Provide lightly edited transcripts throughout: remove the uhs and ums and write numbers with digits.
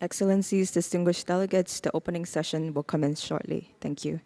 Excellencies, distinguished delegates, the opening session will commence shortly. Thank you.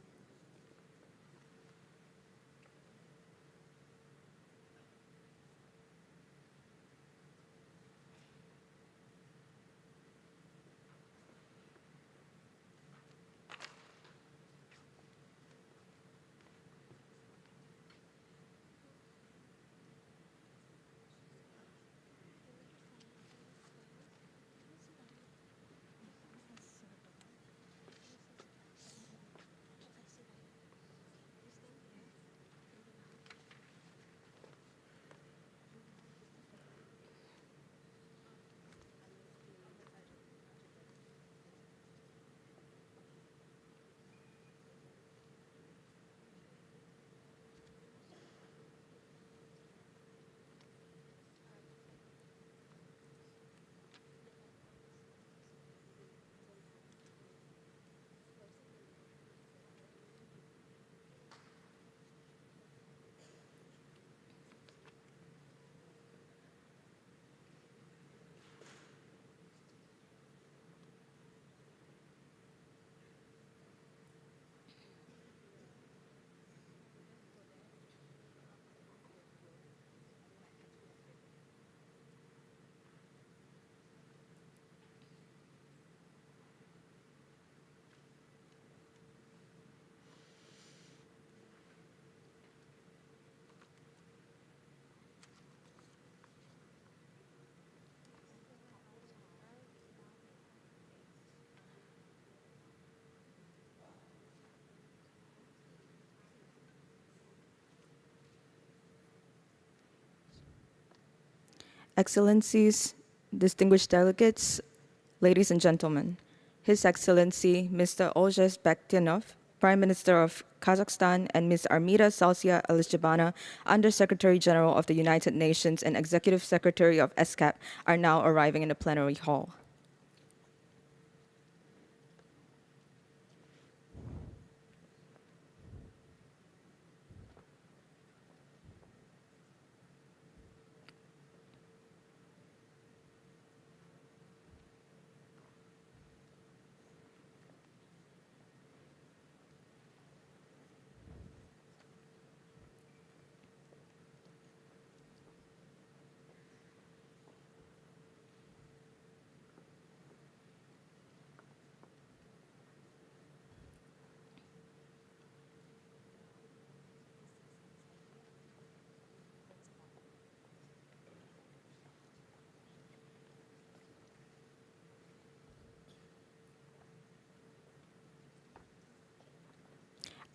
Excellencies, distinguished delegates, ladies and gentlemen, His Excellency Mr. Olges Bektinov, Prime Minister of Kazakhstan, and Ms. Armida Salsia Alizjabana, Under-Secretary General of the United Nations and Executive Secretary of ESCAP, are now arriving in the plenary hall.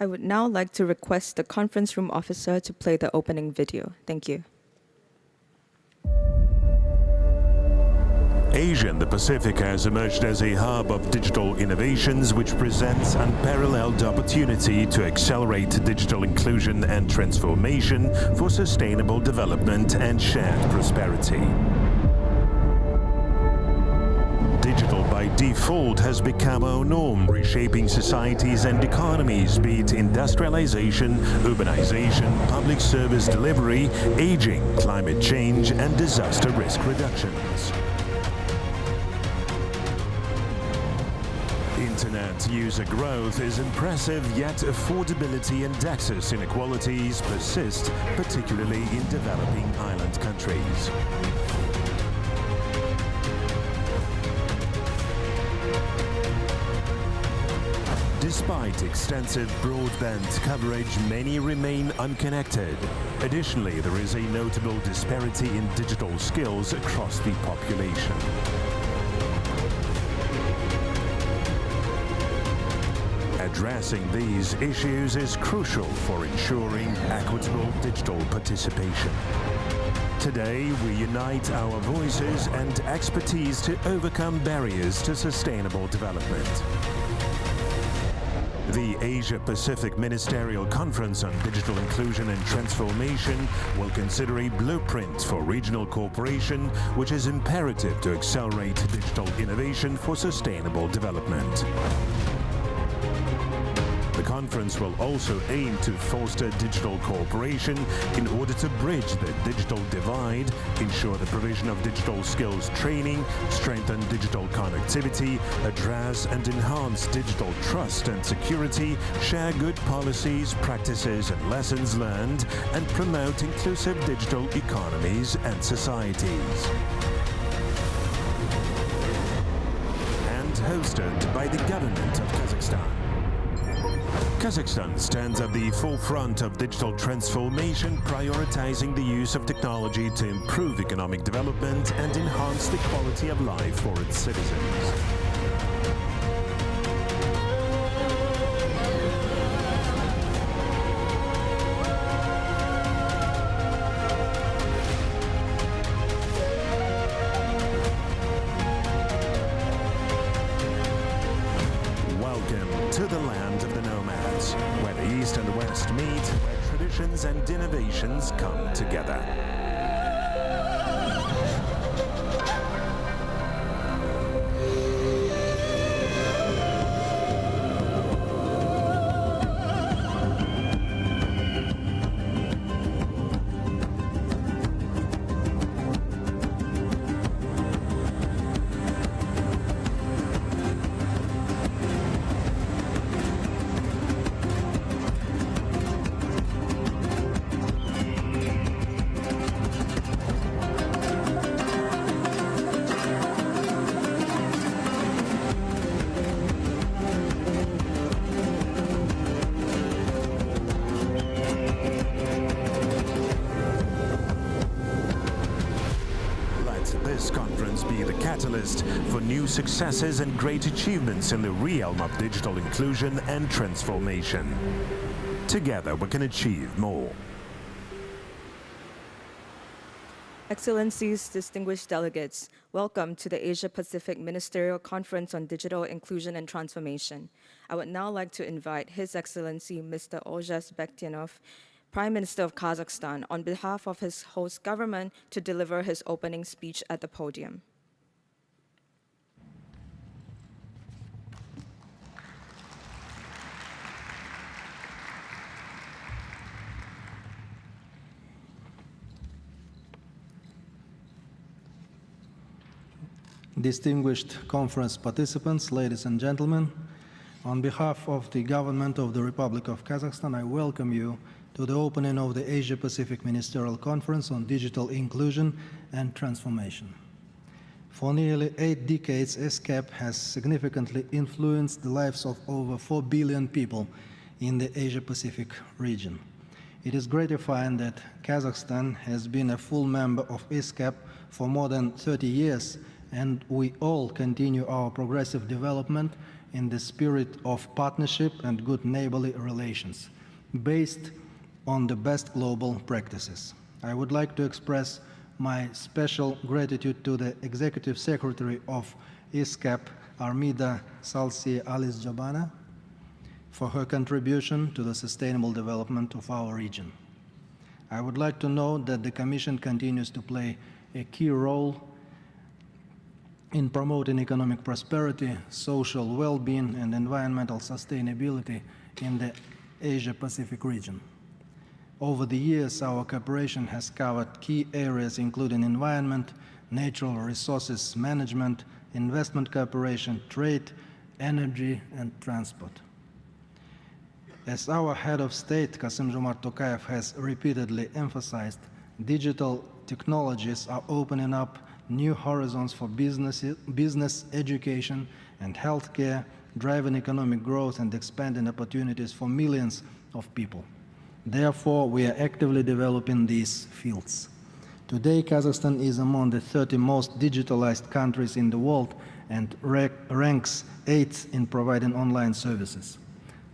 I would now like to request the conference room officer to play the opening video. Thank you. Asia and the Pacific has emerged as a hub of digital innovations, which presents unparalleled opportunity to accelerate digital inclusion and transformation for sustainable development and shared prosperity. Digital by default has become our norm, reshaping societies and economies, be it industrialization, urbanization, public service delivery, aging, climate change, and disaster risk reductions. Internet user growth is impressive, yet affordability and access inequalities persist, particularly in developing island countries. Despite extensive broadband coverage, many remain unconnected. Additionally, there is a notable disparity in digital skills across the population. Addressing these issues is crucial for ensuring equitable digital participation. Today, we unite our voices and expertise to overcome barriers to sustainable development. The Asia-Pacific Ministerial Conference on Digital Inclusion and Transformation will consider a blueprint for regional cooperation, which is imperative to accelerate digital innovation for sustainable development. The conference will also aim to foster digital cooperation in order to bridge the digital divide, ensure the provision of digital skills training, strengthen digital connectivity, address and enhance digital trust and security, share good policies, practices and lessons learned, and promote inclusive digital economies and societies. And hosted by the government of Kazakhstan. Kazakhstan stands at the forefront of digital transformation, prioritizing the use of technology to improve economic development and enhance the quality of life for its citizens. Welcome to the land of the nomads, where the East and West meet, where traditions and innovations come together. This conference be the catalyst for new successes and great achievements in the realm of digital inclusion and transformation. Together we can achieve more. Excellencies, distinguished delegates, welcome to the Asia-Pacific Ministerial Conference on Digital Inclusion and Transformation. I would now like to invite His Excellency Mr. Oljas Bektinov, Prime Minister of Kazakhstan, on behalf of his host government, to deliver his opening speech at the podium. Distinguished conference participants, ladies and gentlemen, on behalf of the government of the Republic of Kazakhstan, I welcome you to the opening of the Asia-Pacific Ministerial Conference on Digital Inclusion and Transformation. For nearly 8 decades, ESCAP has significantly influenced the lives of over 4 billion people in the Asia-Pacific region. It is gratifying that Kazakhstan has been a full member of ESCAP for more than 30 years, and we all continue our progressive development in the spirit of partnership and good neighborly relations, based on the best global practices. I would like to express my special gratitude to the Executive Secretary of ESCAP, Armida Salsi Alice Jabana, for her contribution to the sustainable development of our region. I would like to note that the Commission continues to play a key role in promoting economic prosperity, social well-being, and environmental sustainability in the Asia-Pacific region. Over the years, our cooperation has covered key areas including environment, natural resources management, investment cooperation, trade, energy, and transport. As our head of state, Kassym-Jomart Tokayev, has repeatedly emphasized, digital technologies are opening up new horizons for business, education, and healthcare, driving economic growth and expanding opportunities for millions of people. Therefore, we are actively developing these fields. Today, Kazakhstan is among the 30 most digitalized countries in the world and ranks 8th in providing online services.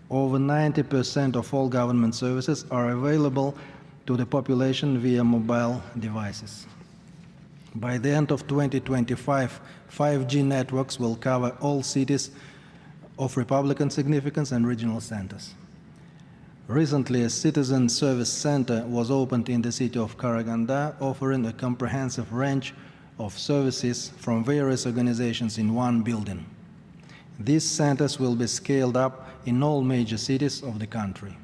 Over 90% of all government services are available to the population via mobile devices. By the end of 2025, 5G networks will cover all cities of Republican significance and regional centers. Recently, a citizen service center was opened in the city of Karaganda, offering a comprehensive range of services from various organizations in one building. These centers will be scaled up in all major cities of the country.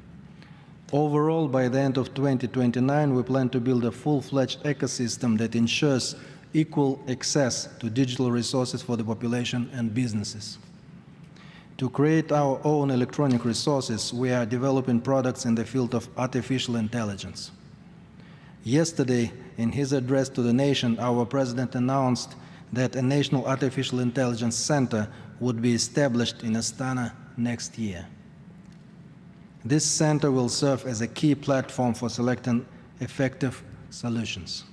Overall, by the end of 2029, we plan to build a full-fledged ecosystem that ensures equal access to digital resources for the population and businesses. To create our own electronic resources, we are developing products in the field of artificial intelligence. Yesterday, in his address to the nation, our president announced that a National Artificial Intelligence Center would be established in Astana next year. This center will serve as a key platform for selecting effective solutions.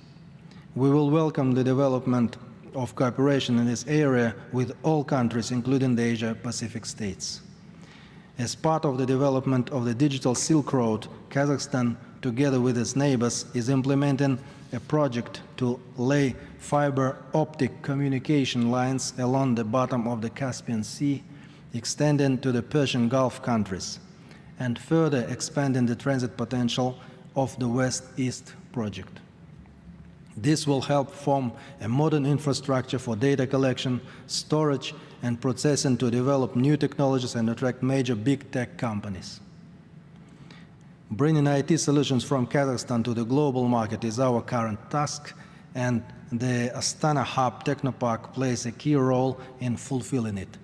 We will welcome the development of cooperation in this area with all countries, including the Asia-Pacific states. As part of the development of the digital Silk Road, Kazakhstan, together with its neighbors, is implementing a project to lay fiber optic communication lines along the bottom of the Caspian Sea, extending to the Persian Gulf countries, and further expanding the transit potential of the West-East project. This will help form a modern infrastructure for data collection, storage, and processing to develop new technologies and attract major big tech companies. Bringing IT solutions from Kazakhstan to the global market is our current task, and the Astana Hub Technopark plays a key role in fulfilling it.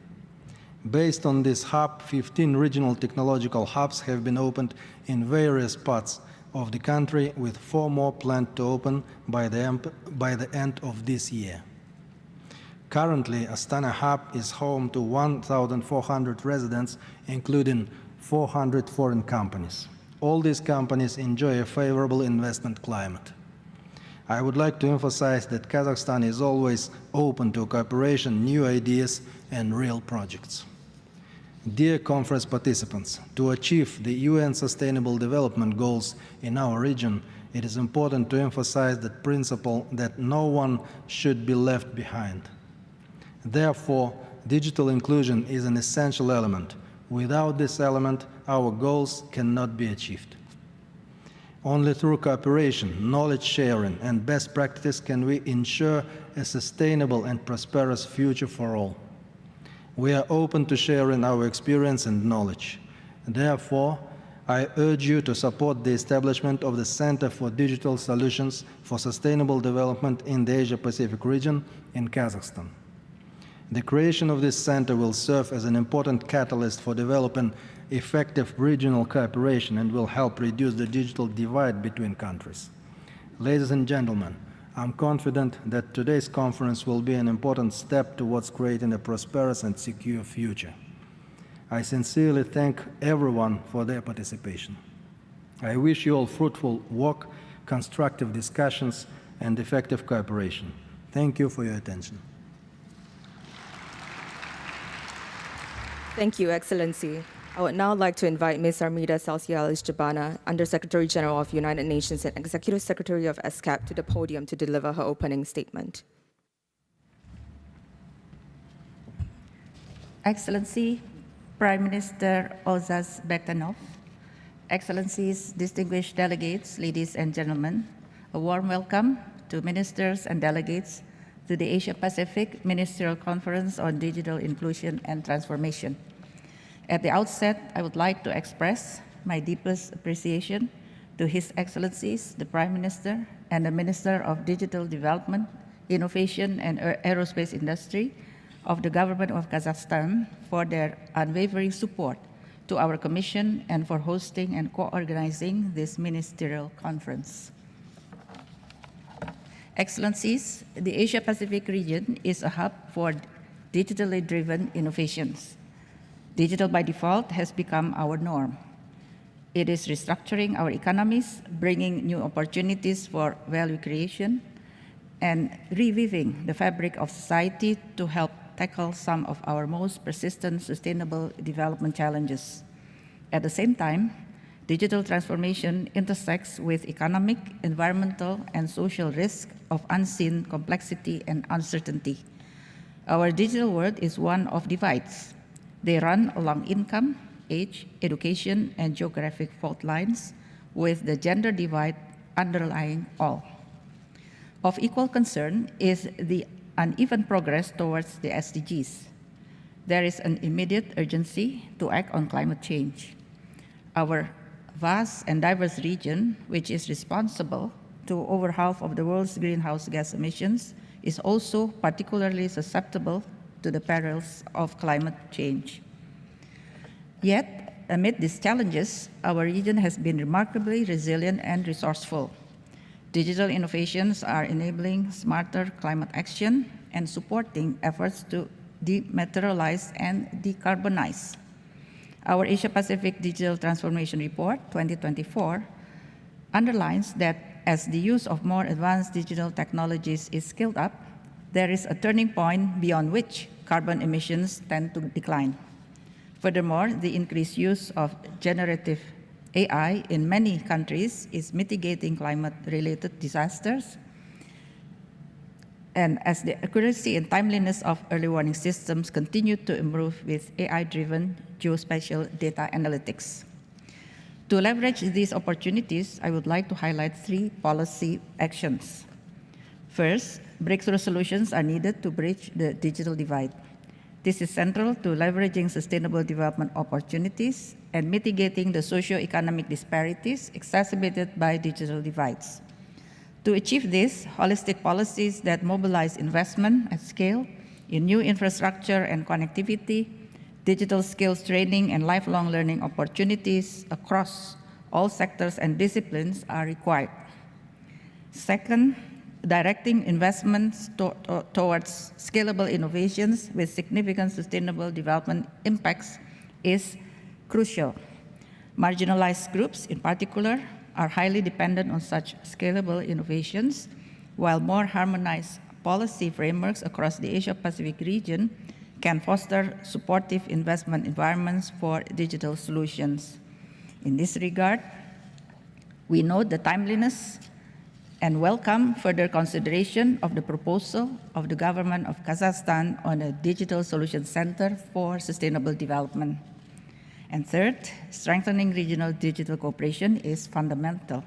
Based on this hub, 15 regional technological hubs have been opened in various parts of the country, with 4 more planned to open by the end of this year. Currently, Astana Hub is home to 1,400 residents, including 400 foreign companies. All these companies enjoy a favorable investment climate. I would like to emphasize that Kazakhstan is always open to cooperation, new ideas, and real projects. Dear conference participants, to achieve the UN Sustainable Development Goals in our region, it is important to emphasize the principle that no one should be left behind. Therefore, digital inclusion is an essential element. Without this element, our goals cannot be achieved. Only through cooperation, knowledge sharing, and best practices can we ensure a sustainable and prosperous future for all. We are open to sharing our experience and knowledge. Therefore, I urge you to support the establishment of the Center for Digital Solutions for Sustainable Development in the Asia-Pacific region in Kazakhstan. The creation of this center will serve as an important catalyst for developing effective regional cooperation and will help reduce the digital divide between countries. Ladies and gentlemen, I'm confident that today's conference will be an important step towards creating a prosperous and secure future. I sincerely thank everyone for their participation. I wish you all fruitful work, constructive discussions, and effective cooperation. Thank you for your attention. Thank you, Excellency. I would now like to invite Ms. Armida Salcia-Alizjabana, Under-Secretary General of United Nations and Executive Secretary of ESCAP, to the podium to deliver her opening statement. Excellency, Prime Minister Ozas Bektanov, Excellencies, distinguished delegates, ladies and gentlemen, a warm welcome to ministers and delegates to the Asia-Pacific Ministerial Conference on Digital Inclusion and Transformation. At the outset, I would like to express my deepest appreciation to His Excellencies, the Prime Minister and the Minister of Digital Development, Innovation and Aerospace Industry of the Government of Kazakhstan for their unwavering support to our Commission and for hosting and co-organizing this ministerial conference. Excellencies, the Asia-Pacific region is a hub for digitally driven innovations. Digital by default has become our norm. It is restructuring our economies, bringing new opportunities for value creation, and reweaving the fabric of society to help tackle some of our most persistent sustainable development challenges. At the same time, digital transformation intersects with economic, environmental, and social risk of unseen complexity and uncertainty. Our digital world is one of divides. They run along income, age, education, and geographic fault lines, with the gender divide underlying all. Of equal concern is the uneven progress towards the SDGs. there is an immediate urgency to act on climate change. Our vast and diverse region, which is responsible to over half of the world's greenhouse gas emissions, is also particularly susceptible to the perils of climate change. Yet, amid these challenges, our region has been remarkably resilient and resourceful. Digital innovations are enabling smarter climate action and supporting efforts to dematerialize and decarbonize. Our Asia-Pacific Digital Transformation Report 2024 underlines that as the use of more advanced digital technologies is scaled up, there is a turning point beyond which carbon emissions tend to decline. Furthermore, the increased use of generative AI in many countries is mitigating climate-related disasters. And as the accuracy and timeliness of early warning systems continue to improve with AI-driven geospatial data analytics. To leverage these opportunities, I would like to highlight 3 policy actions. First, breakthrough solutions are needed to bridge the digital divide. This is central to leveraging sustainable development opportunities and mitigating the socio-economic disparities exacerbated by digital divides. To achieve this, holistic policies that mobilize investment at scale in new infrastructure and connectivity, digital skills training, and lifelong learning opportunities across all sectors and disciplines are required. Second, directing investments towards scalable innovations with significant sustainable development impacts is crucial. Marginalized groups, in particular, are highly dependent on such scalable innovations, while more harmonized policy frameworks across the Asia-Pacific region can foster supportive investment environments for digital solutions. In this regard, we note the timeliness and welcome further consideration of the proposal of the government of Kazakhstan on a Digital Solutions Center for Sustainable Development. And third, strengthening regional digital cooperation is fundamental.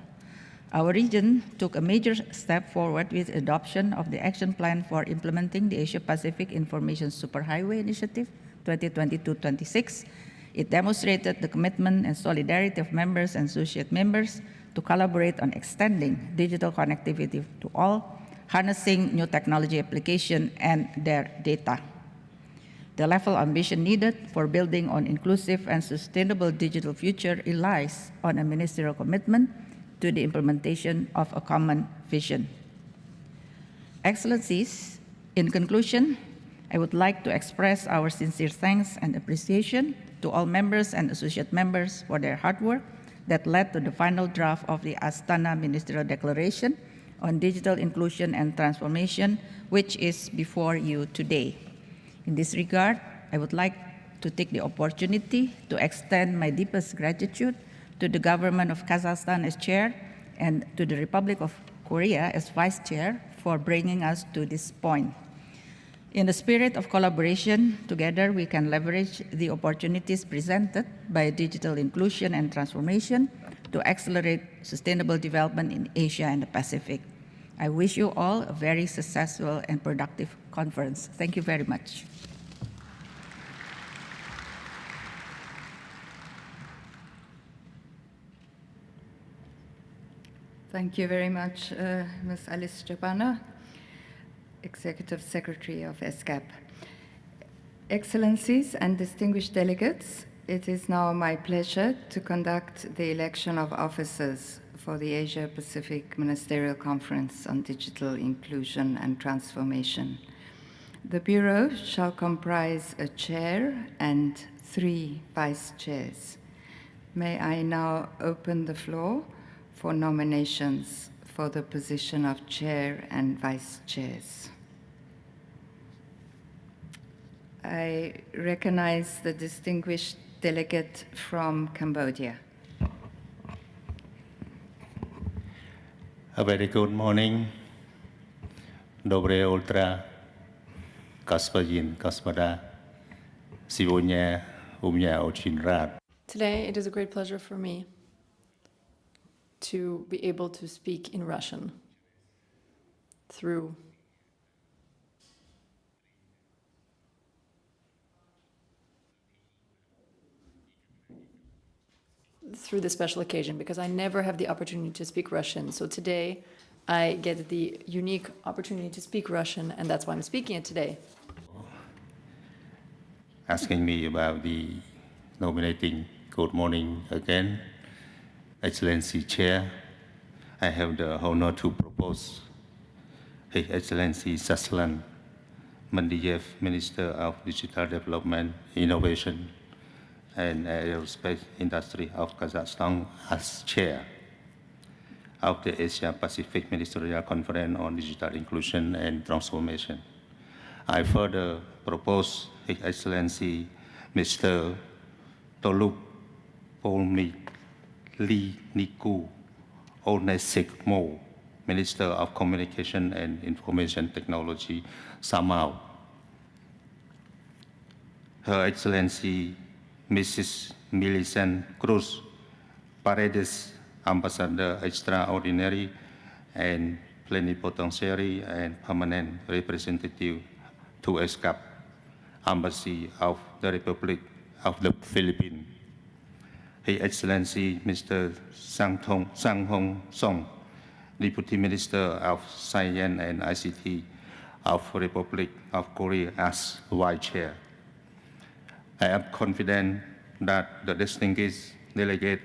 Our region took a major step forward with adoption of the Action Plan for implementing the Asia-Pacific Information Superhighway Initiative 2022-26. It demonstrated the commitment and solidarity of members and associate members to collaborate on extending digital connectivity to all, harnessing new technology application and their data. The level of ambition needed for building an inclusive and sustainable digital future relies on a ministerial commitment to the implementation of a common vision. Excellencies, in conclusion, I would like to express our sincere thanks and appreciation to all members and associate members for their hard work that led to the final draft of the Astana Ministerial Declaration on Digital Inclusion and Transformation, which is before you today. In this regard, I would like to take the opportunity to extend my deepest gratitude to the government of Kazakhstan as chair and to the Republic of Korea as vice chair for bringing us to this point. In the spirit of collaboration, together we can leverage the opportunities presented by digital inclusion and transformation to accelerate sustainable development in Asia and the Pacific. I wish you all a very successful and productive conference. Thank you very much. Thank you very much, Ms. Alice Jabana, Executive Secretary of ESCAP. Excellencies and distinguished delegates, it is now my pleasure to conduct the election of officers for the Asia-Pacific Ministerial Conference on Digital Inclusion and Transformation. The Bureau shall comprise a chair and 3 vice chairs. May I now open the floor for nominations for the position of chair and vice chairs. I recognize the distinguished delegate from Cambodia. A very good morning. Доброе утро, господин, господа. Сегодня у меня очень рад. Today, it is a great pleasure for me to be able to speak in Russian through through this special occasion because I never have the opportunity to speak Russian. So today I get the unique opportunity to speak Russian, and that's why I'm speaking it today. Asking me about the nominating. Good morning again, Excellency Chair. I have the honor to propose His Excellency Saslan Mandiev, Minister of Digital Development, Innovation, and Aerospace Industry of Kazakhstan as Chair of the Asia Pacific Ministerial Conference on Digital Inclusion and Transformation. I further propose His Excellency Mr. Tolup Polniku Onesikmo, Minister of Communication and Information Technology, Samau. Her Excellency Mrs. Millicent Cruz Paredes, Ambassador Extraordinary and Plenipotentiary and Permanent Representative to ESCAP, Embassy of the Republic of the Philippines. His Excellency Mr. Sang Hong Song, Deputy Minister of Science and ICT of Republic of Korea as Vice Chair. I am confident that the distinguished delegate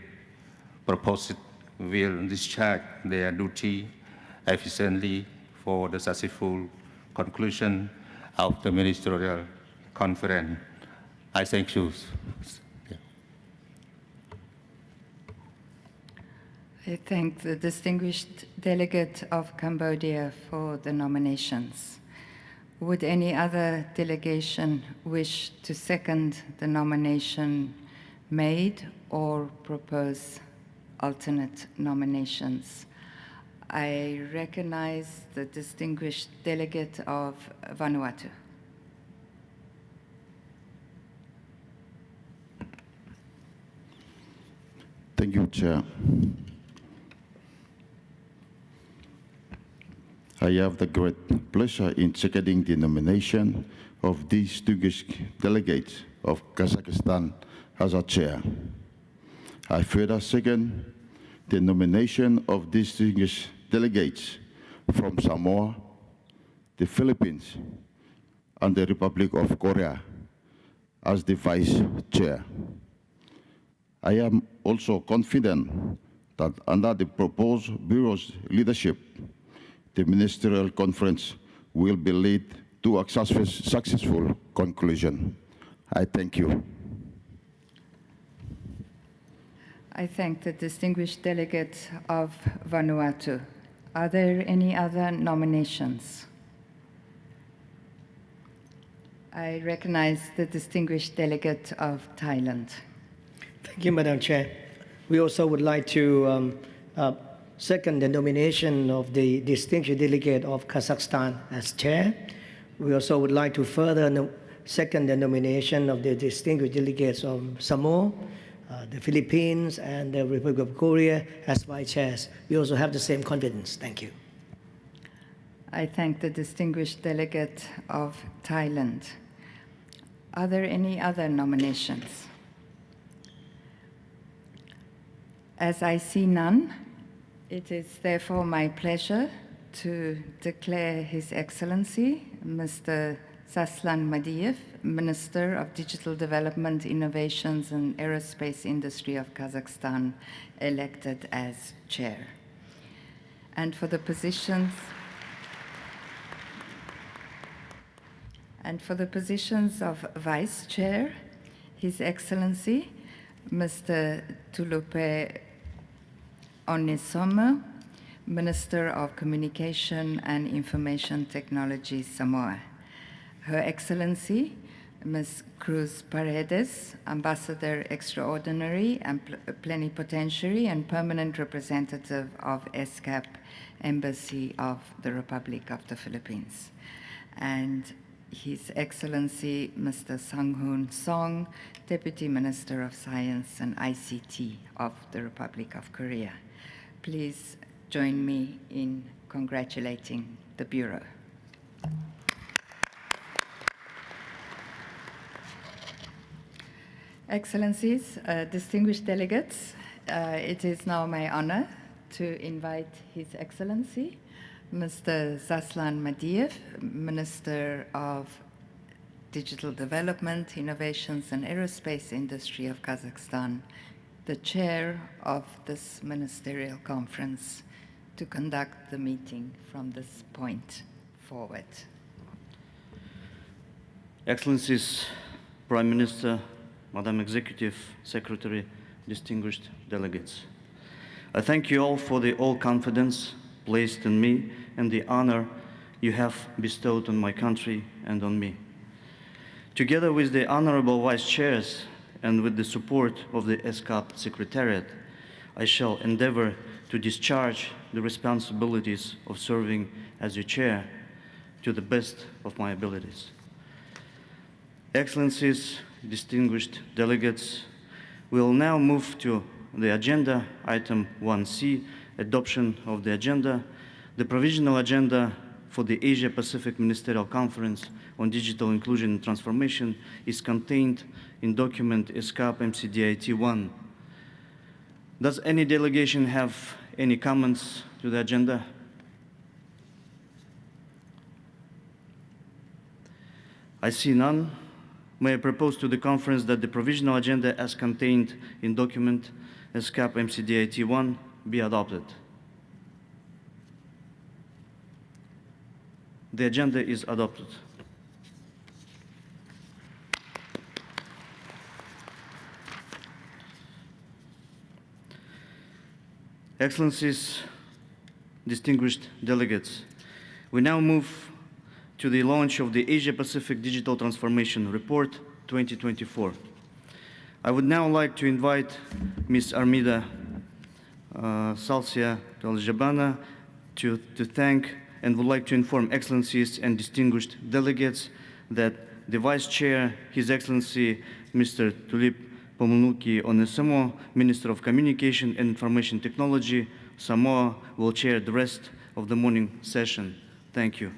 proposed will discharge their duty efficiently for the successful conclusion of the ministerial conference. I thank you. I thank the distinguished delegate of Cambodia for the nominations. Would any other delegation wish to second the nomination made or propose alternate nominations? I recognize the distinguished delegate of Vanuatu. Thank you, Chair. I have the great pleasure in seconding the nomination of these distinguished delegates of Kazakhstan as a chair. I further second the nomination of distinguished delegates from Samoa, the Philippines, and the Republic of Korea as the vice chair. I am also confident that under the proposed Bureau's leadership, the Ministerial Conference will be led to a successful conclusion. I thank you. I thank the distinguished delegate of Vanuatu. Are there any other nominations? I recognize the distinguished delegate of Thailand. Thank you, Madam Chair. We also would like to second the nomination of the distinguished delegate of Kazakhstan as chair. We also would like to further second the nomination of the distinguished delegates of Samoa, the Philippines, and the Republic of Korea as vice chairs. We also have the same confidence. Thank you. I thank the distinguished delegate of Thailand. Are there any other nominations? As I see none, it is therefore my pleasure to declare His Excellency, Mr. Saslan Madiev, Minister of Digital Development, Innovations and Aerospace Industry of Kazakhstan, elected as chair. And for the positions of vice chair, His Excellency, Mr. Tulupe Onesome, Minister of Communication and Information Technology, Samoa. Her Excellency, Ms. Cruz Paredes, Ambassador Extraordinary and Plenipotentiary and Permanent Representative of ESCAP, Embassy of the Republic of the Philippines. And His Excellency, Mr. Sang Hong Song, Deputy Minister of Science and ICT of the Republic of Korea. Please join me in congratulating the Bureau. Excellencies, distinguished delegates, It is now my honor to invite His Excellency, Mr. Zaslan Madiev, Minister of Digital Development, Innovations and Aerospace Industry of Kazakhstan, the chair of this ministerial conference, to conduct the meeting from this point forward. Excellencies, Prime Minister, Madam Executive Secretary, distinguished delegates. I thank you all for the all confidence placed in me and the honor you have bestowed on my country and on me. Together with the honorable vice chairs and with the support of the ESCAP Secretariat, I shall endeavor to discharge the responsibilities of serving as your chair to the best of my abilities. Excellencies, distinguished delegates, we will now move to the agenda, item 1C, adoption of the agenda. The provisional agenda for the Asia-Pacific Ministerial Conference on Digital Inclusion and Transformation is contained in document ESCAP MCDIT-1. Does any delegation have any comments to the agenda? I see none. May I propose to the conference that the provisional agenda as contained in document ESCAP MCDIT-1 be adopted. The agenda is adopted. Excellencies, distinguished delegates, we now move to the launch of the Asia-Pacific Digital Transformation Report 2024. I would now like to invite Ms. Armida Salcia Aljabana to thank and would like to inform Excellencies and distinguished delegates that the Vice Chair, His Excellency Mr. Tulip Pomuluki Onesemo, Minister of Communication and Information Technology, Samoa, will chair the rest of the morning session. Thank you.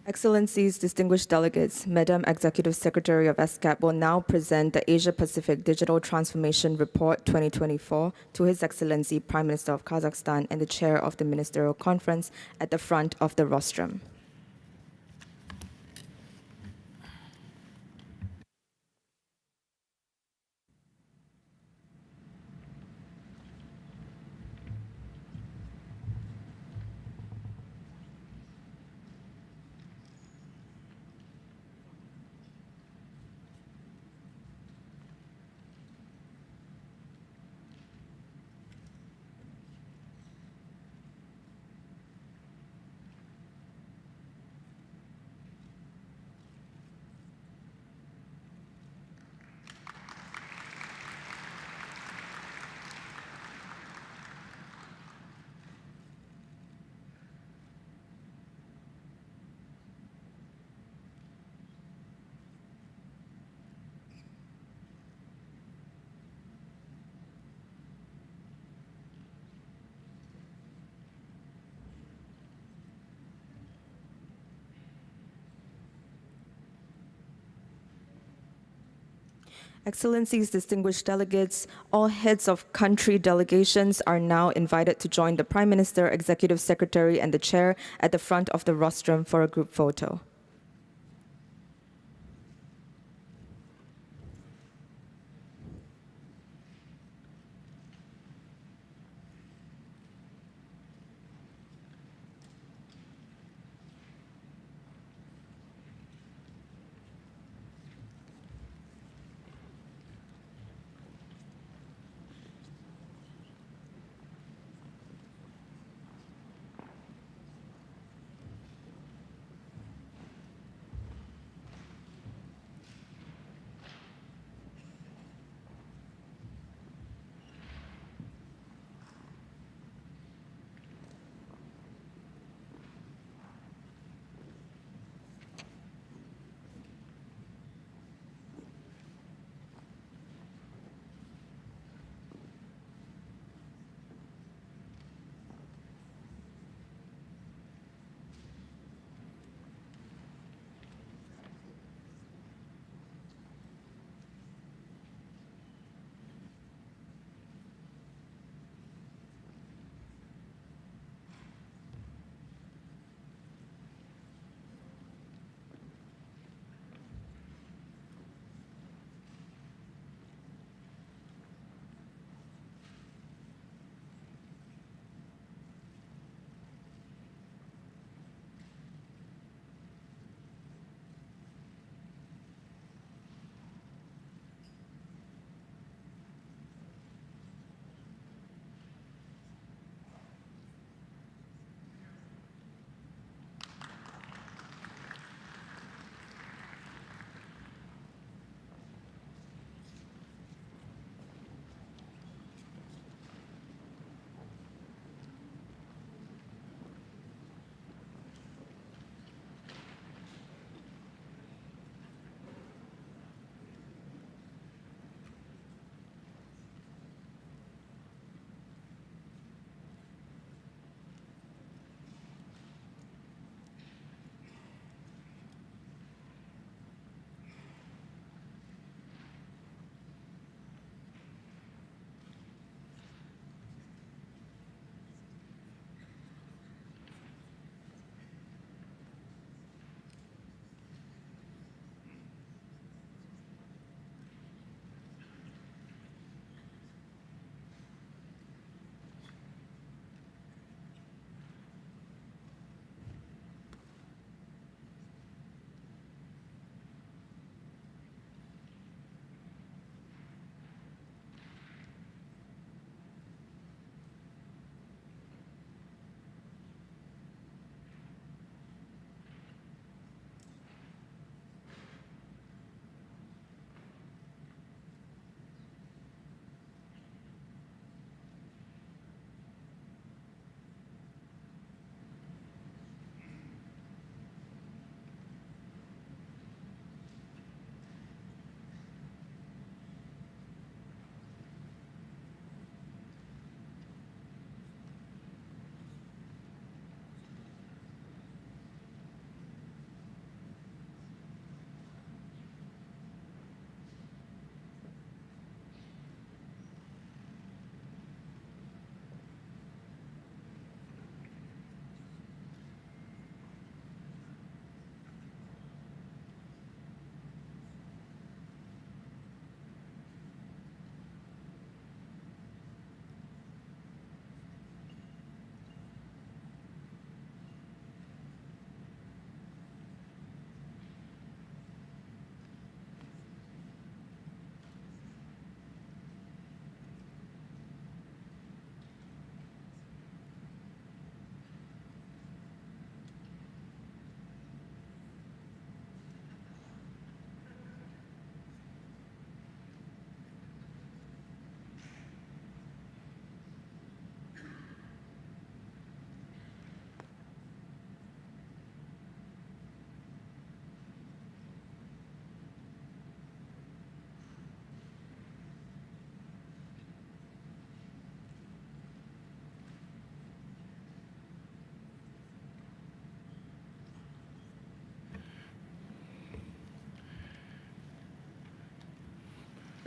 Excellencies, distinguished delegates, Madam Executive Secretary of ESCAP will now present the Asia-Pacific Digital Transformation Report 2024 to His Excellency Prime Minister of Kazakhstan and the Chair of the Ministerial Conference at the front of the rostrum. Excellencies, distinguished delegates, all heads of country delegations are now invited to join the Prime Minister, Executive Secretary, and the Chair at the front of the rostrum for a group photo.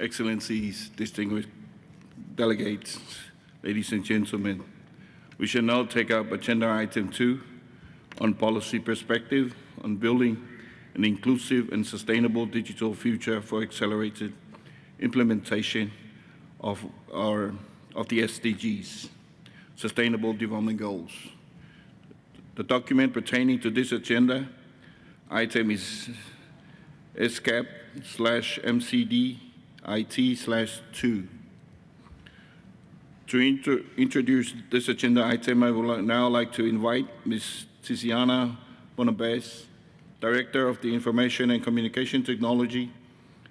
Excellencies, distinguished delegates, ladies and gentlemen, we shall now take up Agenda Item 2 on policy perspective on building an inclusive and sustainable digital future for accelerated implementation of the SDGs, Sustainable Development Goals. The document pertaining to this agenda item is SCAP/MCD-IT/2. To introduce this agenda item, I would now like to invite Ms. Tiziana Bonabes, Director of the Information and Communication Technology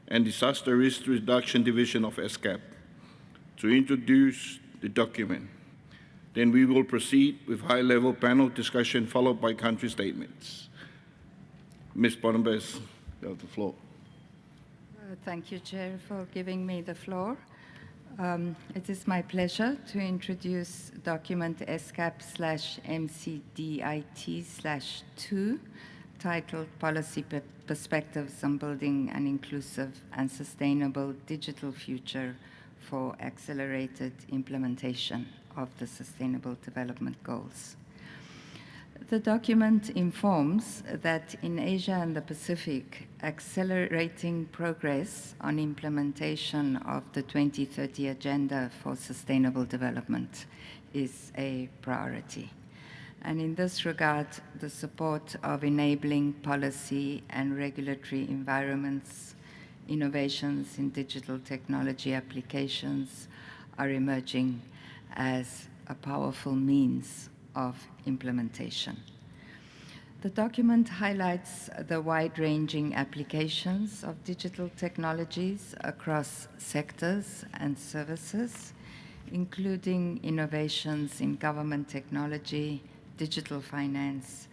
and Disaster Risk Reduction Division of SCAP, to introduce the document. Then we will proceed with high-level panel discussion followed by country statements. Ms. Bonabes, you have the floor. Thank you, Chair, for giving me the floor. It is my pleasure to introduce document SCAP/MCDIT/2, titled Policy Perspectives on Building an Inclusive and Sustainable Digital Future for Accelerated Implementation of the Sustainable Development Goals. The document informs that in Asia and the Pacific, accelerating progress on implementation of the 2030 Agenda for Sustainable Development is a priority. And in this regard, the support of enabling policy and regulatory environments, innovations in digital technology applications are emerging as a powerful means of implementation. The document highlights the wide-ranging applications of digital technologies across sectors and services, including innovations in government technology, digital finance,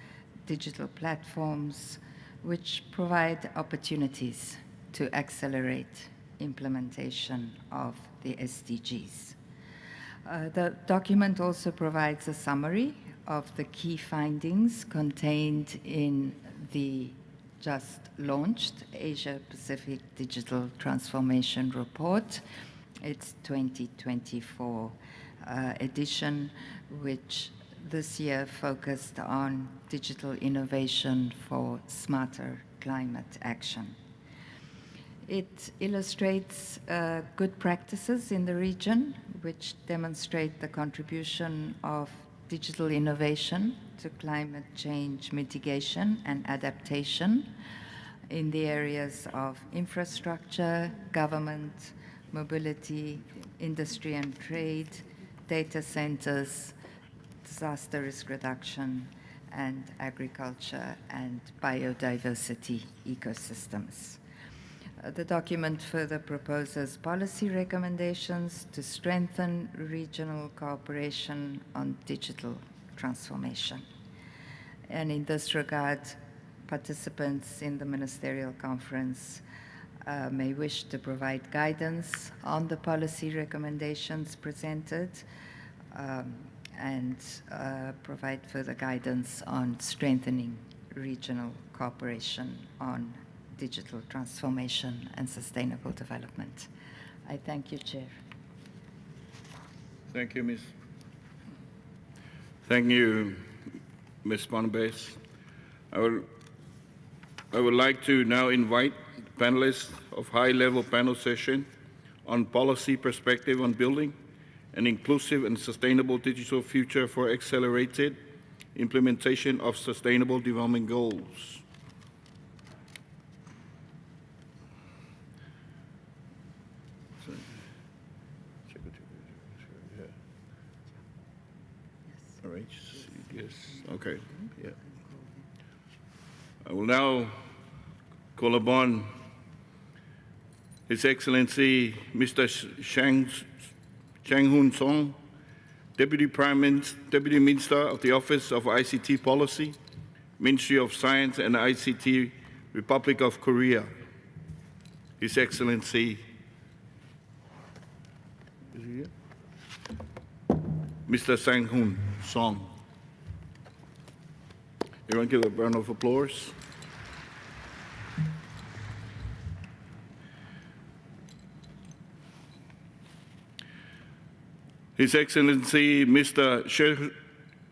digital platforms, which provide opportunities to accelerate implementation of the SDGs. The document also provides a summary of the key findings contained in the just launched Asia-Pacific Digital Transformation Report, its 2024 edition, which this year focused on digital innovation for smarter climate action. It illustrates good practices in the region, which demonstrate the contribution of digital innovation to climate change mitigation and adaptation in the areas of infrastructure, government, mobility, industry and trade, data centers, disaster risk reduction, and agriculture and biodiversity ecosystems. The document further proposes policy recommendations to strengthen regional cooperation on digital transformation. And in this regard, participants in the Ministerial Conference may wish to provide guidance on the policy recommendations presented and provide further guidance on strengthening regional cooperation on digital transformation and sustainable development. I thank you, Chair. Thank you, Ms. Thank you, Ms. Bonabes. I would like to now invite panelists of high-level panel session on policy perspective on building an inclusive and sustainable digital future for accelerated implementation of sustainable development goals. All right, yes, okay, yeah. I will now call upon His Excellency Mr. Chang Hoon Song, Deputy Minister of the Office of ICT Policy, Ministry of Science and ICT, Republic of Korea. His Excellency, is he here? Mr. Sang Hoon Song. Everyone give a round of applause. His Excellency Mr.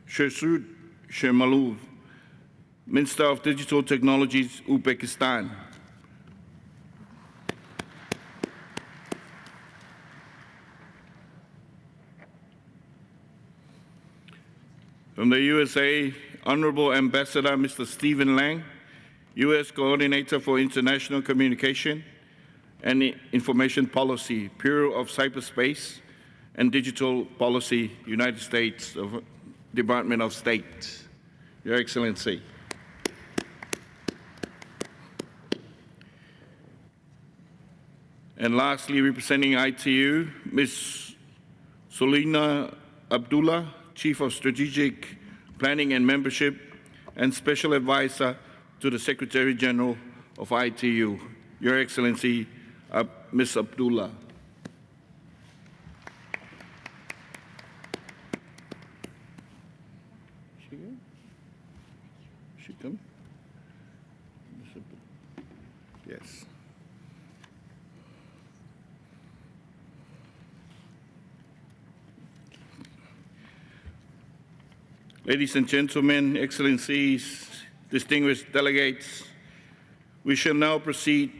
Shersud Shermalov, Minister of Digital Technologies, Uzbekistan. From the USA, Honorable Ambassador Mr. Stephen Lang, U.S. Coordinator for International Communication and Information Policy, Bureau of Cyberspace and Digital Policy, United States Department of State. Your Excellency. And lastly, representing ITU, Ms. Solina Abdullah, Chief of Strategic Planning and Membership and Special Advisor to the Secretary General of ITU. Your Excellency, Ms. Abdullah. She come? Yes. Ladies and gentlemen, Excellencies, distinguished delegates, we shall now proceed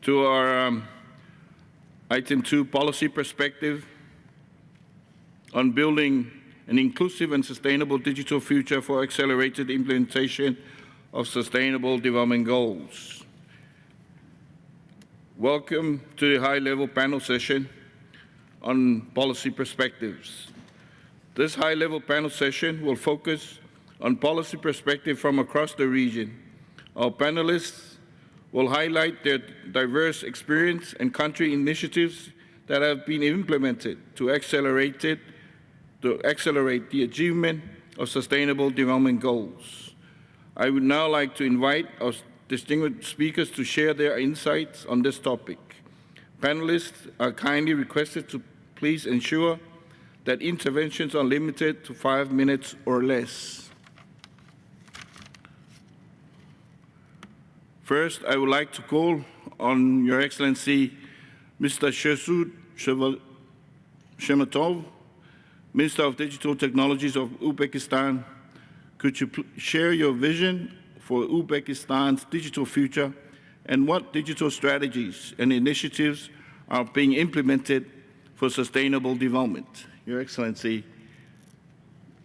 to our item 2, policy perspective on building an inclusive and sustainable digital future for accelerated implementation of Sustainable Development Goals. Welcome to the high-level panel session on policy perspectives. This high-level panel session will focus on policy perspective from across the region. Our panelists will highlight their diverse experience and country initiatives that have been implemented to accelerate the achievement of Sustainable Development Goals. I would now like to invite our distinguished speakers to share their insights on this topic. Panelists are kindly requested to please ensure that interventions are limited to 5 minutes or less. First, I would like to call on Your Excellency Mr. Shersud Shermatov, Minister of Digital Technologies of Uzbekistan. Could you share your vision for Uzbekistan's digital future and what digital strategies and initiatives are being implemented for sustainable development? Your Excellency,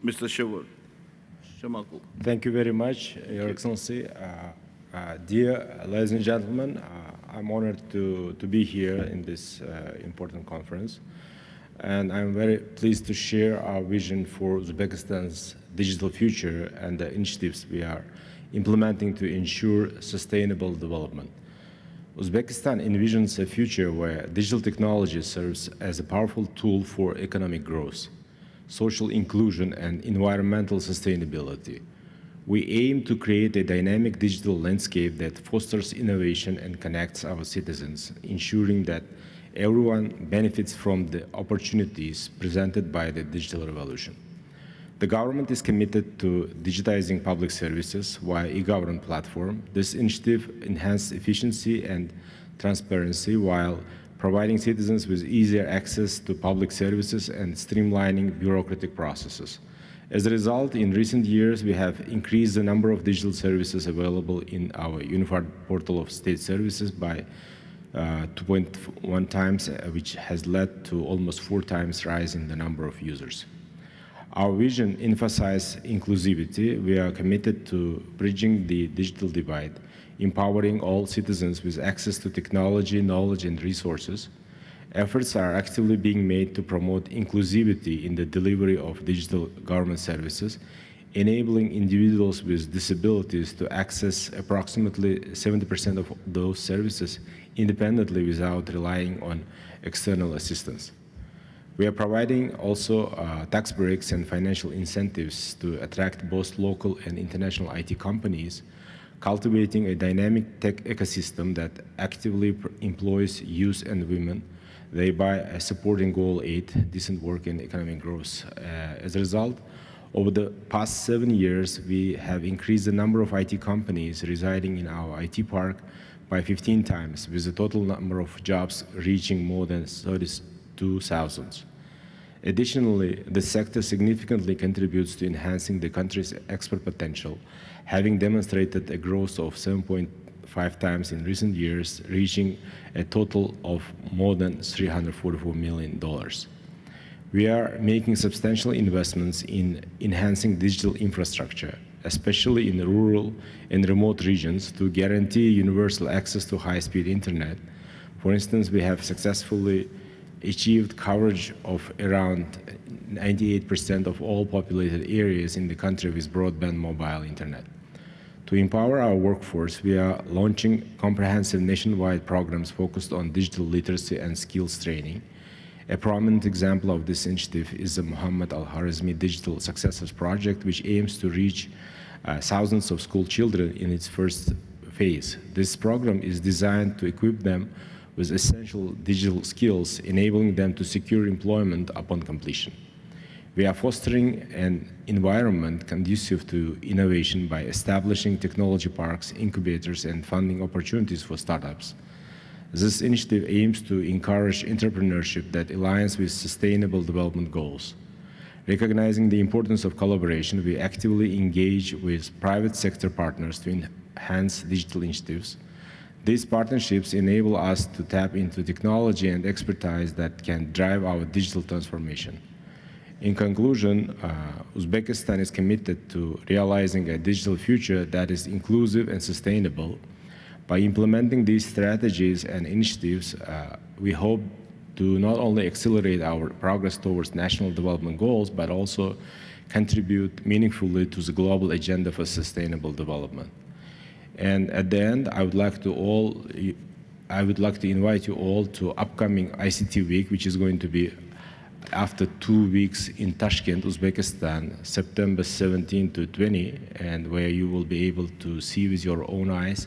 Mr. Shermakul. Thank you very much, Your Excellency. Dear ladies and gentlemen, I'm honored to be here in this important conference. And I'm very pleased to share our vision for Uzbekistan's digital future and the initiatives we are implementing to ensure sustainable development. Uzbekistan envisions a future where digital technology serves as a powerful tool for economic growth, social inclusion, and environmental sustainability. We aim to create a dynamic digital landscape that fosters innovation and connects our citizens, ensuring that everyone benefits from the opportunities presented by the digital revolution. The government is committed to digitizing public services via e-government platform. This initiative enhances efficiency and transparency while providing citizens with easier access to public services and streamlining bureaucratic processes. As a result, in recent years, we have increased the number of digital services available in our unified portal of state services by 2.1 times, which has led to almost 4 times rise in the number of users. Our vision emphasizes inclusivity. We are committed to bridging the digital divide, empowering all citizens with access to technology, knowledge, and resources. Efforts are actively being made to promote inclusivity in the delivery of digital government services, enabling individuals with disabilities to access approximately 70% of those services independently without relying on external assistance. We are providing also tax breaks and financial incentives to attract both local and international IT companies, cultivating a dynamic tech ecosystem that actively employs youth and women, thereby supporting Goal 8, decent work and economic growth. As a result, over the past 7 years, we have increased the number of IT companies residing in our IT park by 15 times, with the total number of jobs reaching more than 32,000. Additionally, the sector significantly contributes to enhancing the country's export potential, having demonstrated a growth of 7.5 times in recent years, reaching a total of more than $344 million. We are making substantial investments in enhancing digital infrastructure, especially in rural and remote regions, to guarantee universal access to high-speed internet. For instance, we have successfully achieved coverage of around 98% of all populated areas in the country with broadband mobile internet. To empower our workforce, we are launching comprehensive nationwide programs focused on digital literacy and skills training. A prominent example of this initiative is the Muhammad Al-Khawarizmi Digital Successors Project, which aims to reach thousands of school children in its first phase. This program is designed to equip them with essential digital skills, enabling them to secure employment upon completion. We are fostering an environment conducive to innovation by establishing technology parks, incubators, and funding opportunities for startups. This initiative aims to encourage entrepreneurship that aligns with sustainable development goals. Recognizing the importance of collaboration, we actively engage with private sector partners to enhance digital initiatives. These partnerships enable us to tap into technology and expertise that can drive our digital transformation. In conclusion, Uzbekistan is committed to realizing a digital future that is inclusive and sustainable. By implementing these strategies and initiatives, we hope to not only accelerate our progress towards national development goals, but also contribute meaningfully to the global agenda for sustainable development. And at the end, I would like to invite you all to upcoming ICT Week, which is going to be after 2 weeks in Tashkent, Uzbekistan, September 17 to 20, and where you will be able to see with your own eyes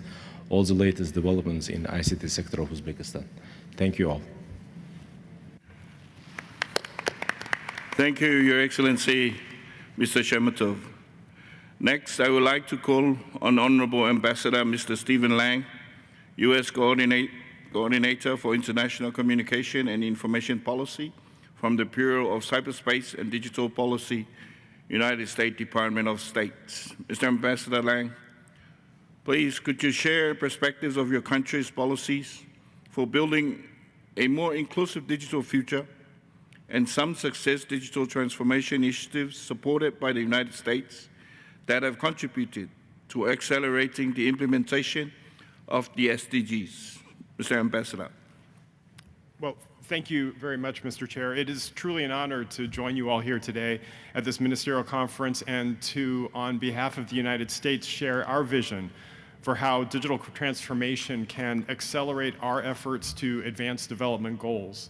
all the latest developments in the ICT sector of Uzbekistan. Thank you all. Thank you, Your Excellency, Mr. Shemetov. Next, I would like to call on Honorable Ambassador Mr. Stephen Lang, U.S. Coordinator for International Communication and Information Policy from the Bureau of Cyberspace and Digital Policy, United States Department of State. Mr. Ambassador Lang, please could you share perspectives of your country's policies for building a more inclusive digital future and some success digital transformation initiatives supported by the United States that have contributed to accelerating the implementation of the SDGs. Mr. Ambassador. Well, thank you very much, Mr. Chair. It is truly an honor to join you all here today at this ministerial conference and to, on behalf of the United States, share our vision for how digital transformation can accelerate our efforts to advance development goals.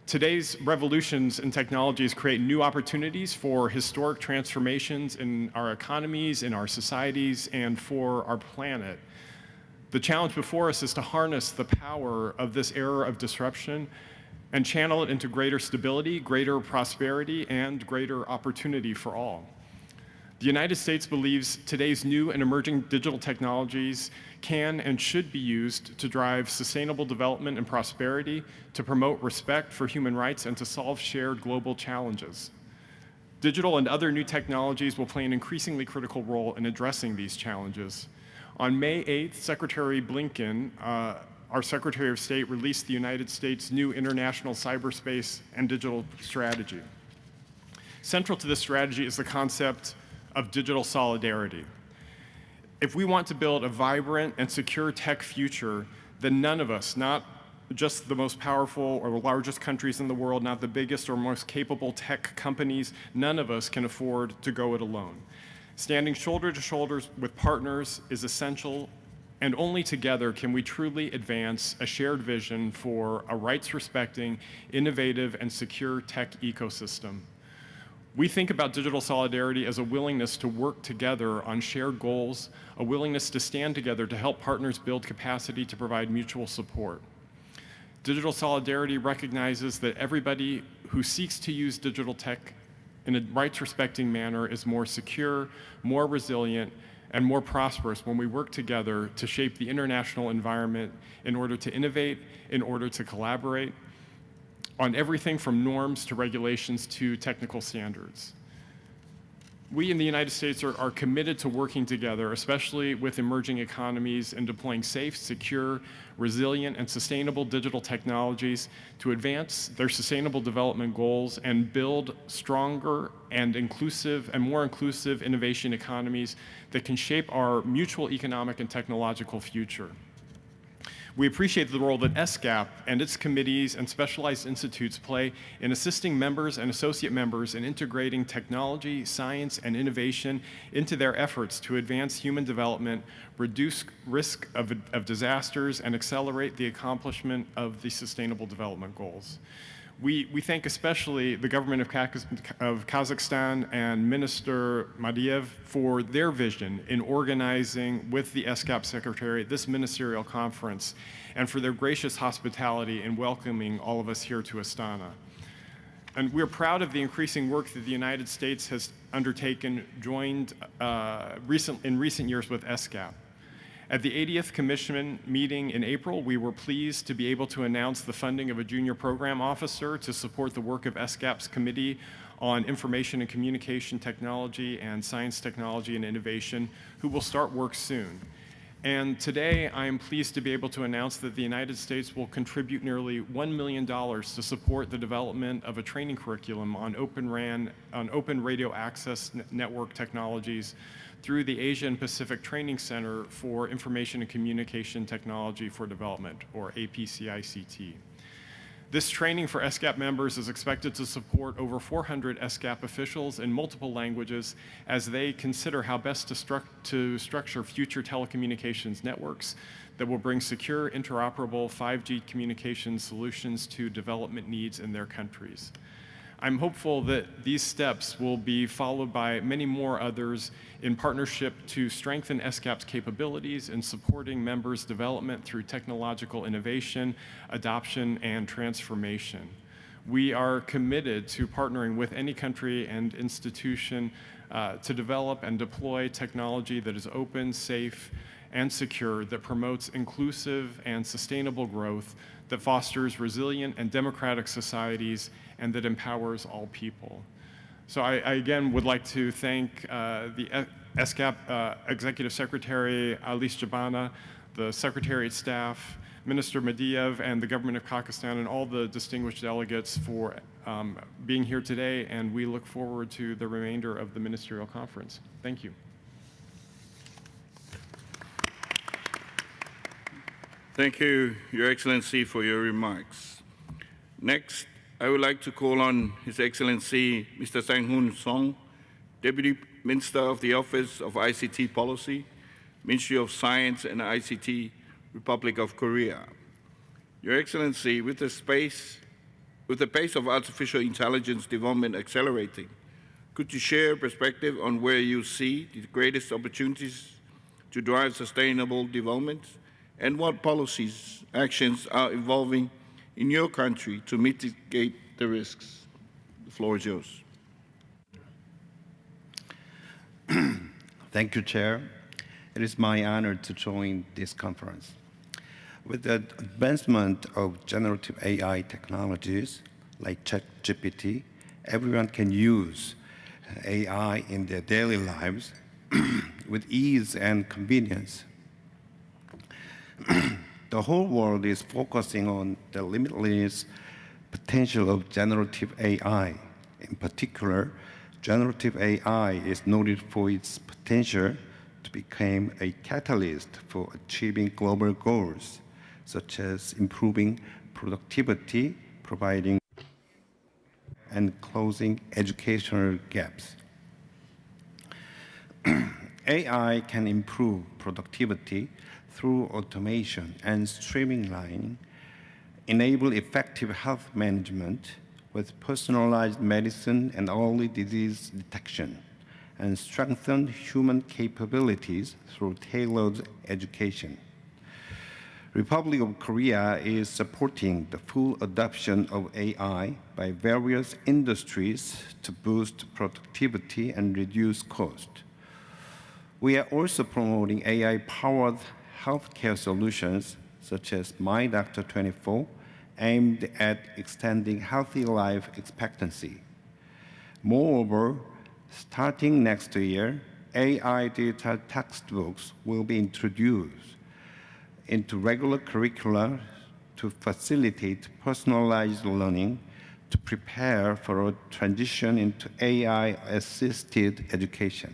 Today's revolutions in technologies create new opportunities for historic transformations in our economies, in our societies, and for our planet. The challenge before us is to harness the power of this era of disruption and channel it into greater stability, greater prosperity, and greater opportunity for all. The United States believes today's new and emerging digital technologies can and should be used to drive sustainable development and prosperity, to promote respect for human rights, and to solve shared global challenges. Digital and other new technologies will play an increasingly critical role in addressing these challenges. On May 8th, Secretary Blinken, our Secretary of State, released the United States' new international cyberspace and digital strategy. Central to this strategy is the concept of digital solidarity. If we want to build a vibrant and secure tech future, then none of us, not just the most powerful or the largest countries in the world, not the biggest or most capable tech companies, none of us can afford to go it alone. Standing shoulder to shoulder with partners is essential, and only together can we truly advance a shared vision for a rights-respecting, innovative, and secure tech ecosystem. We think about digital solidarity as a willingness to work together on shared goals, a willingness to stand together to help partners build capacity to provide mutual support. Digital solidarity recognizes that everybody who seeks to use digital tech in a rights-respecting manner is more secure, more resilient, and more prosperous when we work together to shape the international environment in order to innovate, in order to collaborate on everything from norms to regulations to technical standards. We in the United States are committed to working together, especially with emerging economies, and deploying safe, secure, resilient, and sustainable digital technologies to advance their sustainable development goals and build stronger and inclusive and more inclusive innovation economies that can shape our mutual economic and technological future. We appreciate the role that ESCAP and its committees and specialized institutes play in assisting members and associate members in integrating technology, science, and innovation into their efforts to advance human development, reduce risk of disasters, and accelerate the accomplishment of the Sustainable Development Goals. We thank especially the government of Kazakhstan and Minister Madiev for their vision in organizing with the ESCAP Secretary this ministerial conference, and for their gracious hospitality in welcoming all of us here to Astana. And we're proud of the increasing work that the United States has undertaken, joined in recent years with ESCAP. At the 80th Commission meeting in April, we were pleased to be able to announce the funding of a junior program officer to support the work of ESCAP's Committee on Information and Communication Technology and Science, Technology, and Innovation, who will start work soon. And today, I am pleased to be able to announce that the United States will contribute nearly $1 million to support the development of a training curriculum on open radio access network technologies through the Asia and Pacific Training Center for Information and Communication Technology for Development, or APCICT. This training for ESCAP members is expected to support over 400 ESCAP officials in multiple languages as they consider how best to structure future telecommunications networks that will bring secure, interoperable 5G communication solutions to development needs in their countries. I'm hopeful that these steps will be followed by many more others in partnership to strengthen ESCAP's capabilities in supporting members' development through technological innovation, adoption, and transformation. We are committed to partnering with any country and institution to develop and deploy technology that is open, safe, and secure, that promotes inclusive and sustainable growth, that fosters resilient and democratic societies, and that empowers all people. So I again would like to thank the ESCAP Executive Secretary Alice Jabana, the Secretariat staff, Minister Madiev, and the government of Kazakhstan, and all the distinguished delegates for being here today, and we look forward to the remainder of the ministerial conference. Thank you. Thank you, Your Excellency, for your remarks. Next, I would like to call on His Excellency Mr. Sang-Hoon Song, Deputy Minister of the Office of ICT Policy, Ministry of Science and ICT, Republic of Korea. Your Excellency, with the pace of artificial intelligence development accelerating, could you share a perspective on where you see the greatest opportunities to drive sustainable development, and what policies, actions are evolving in your country to mitigate the risks? The floor is yours. Thank you, Chair. It is my honor to join this conference. With the advancement of generative AI technologies like ChatGPT, everyone can use AI in their daily lives with ease and convenience. The whole world is focusing on the limitless potential of generative AI. In particular, generative AI is noted for its potential to become a catalyst for achieving global goals, such as improving productivity, providing and closing educational gaps. AI can improve productivity through automation and streamlining, enable effective health management with personalized medicine and early disease detection, and strengthen human capabilities through tailored education. Republic of Korea is supporting the full adoption of AI by various industries to boost productivity and reduce cost. We are also promoting AI-powered healthcare solutions such as My Doctor 24, aimed at extending healthy life expectancy. Moreover, starting next year, AI digital textbooks will be introduced into regular curricula to facilitate personalized learning to prepare for a transition into AI-assisted education.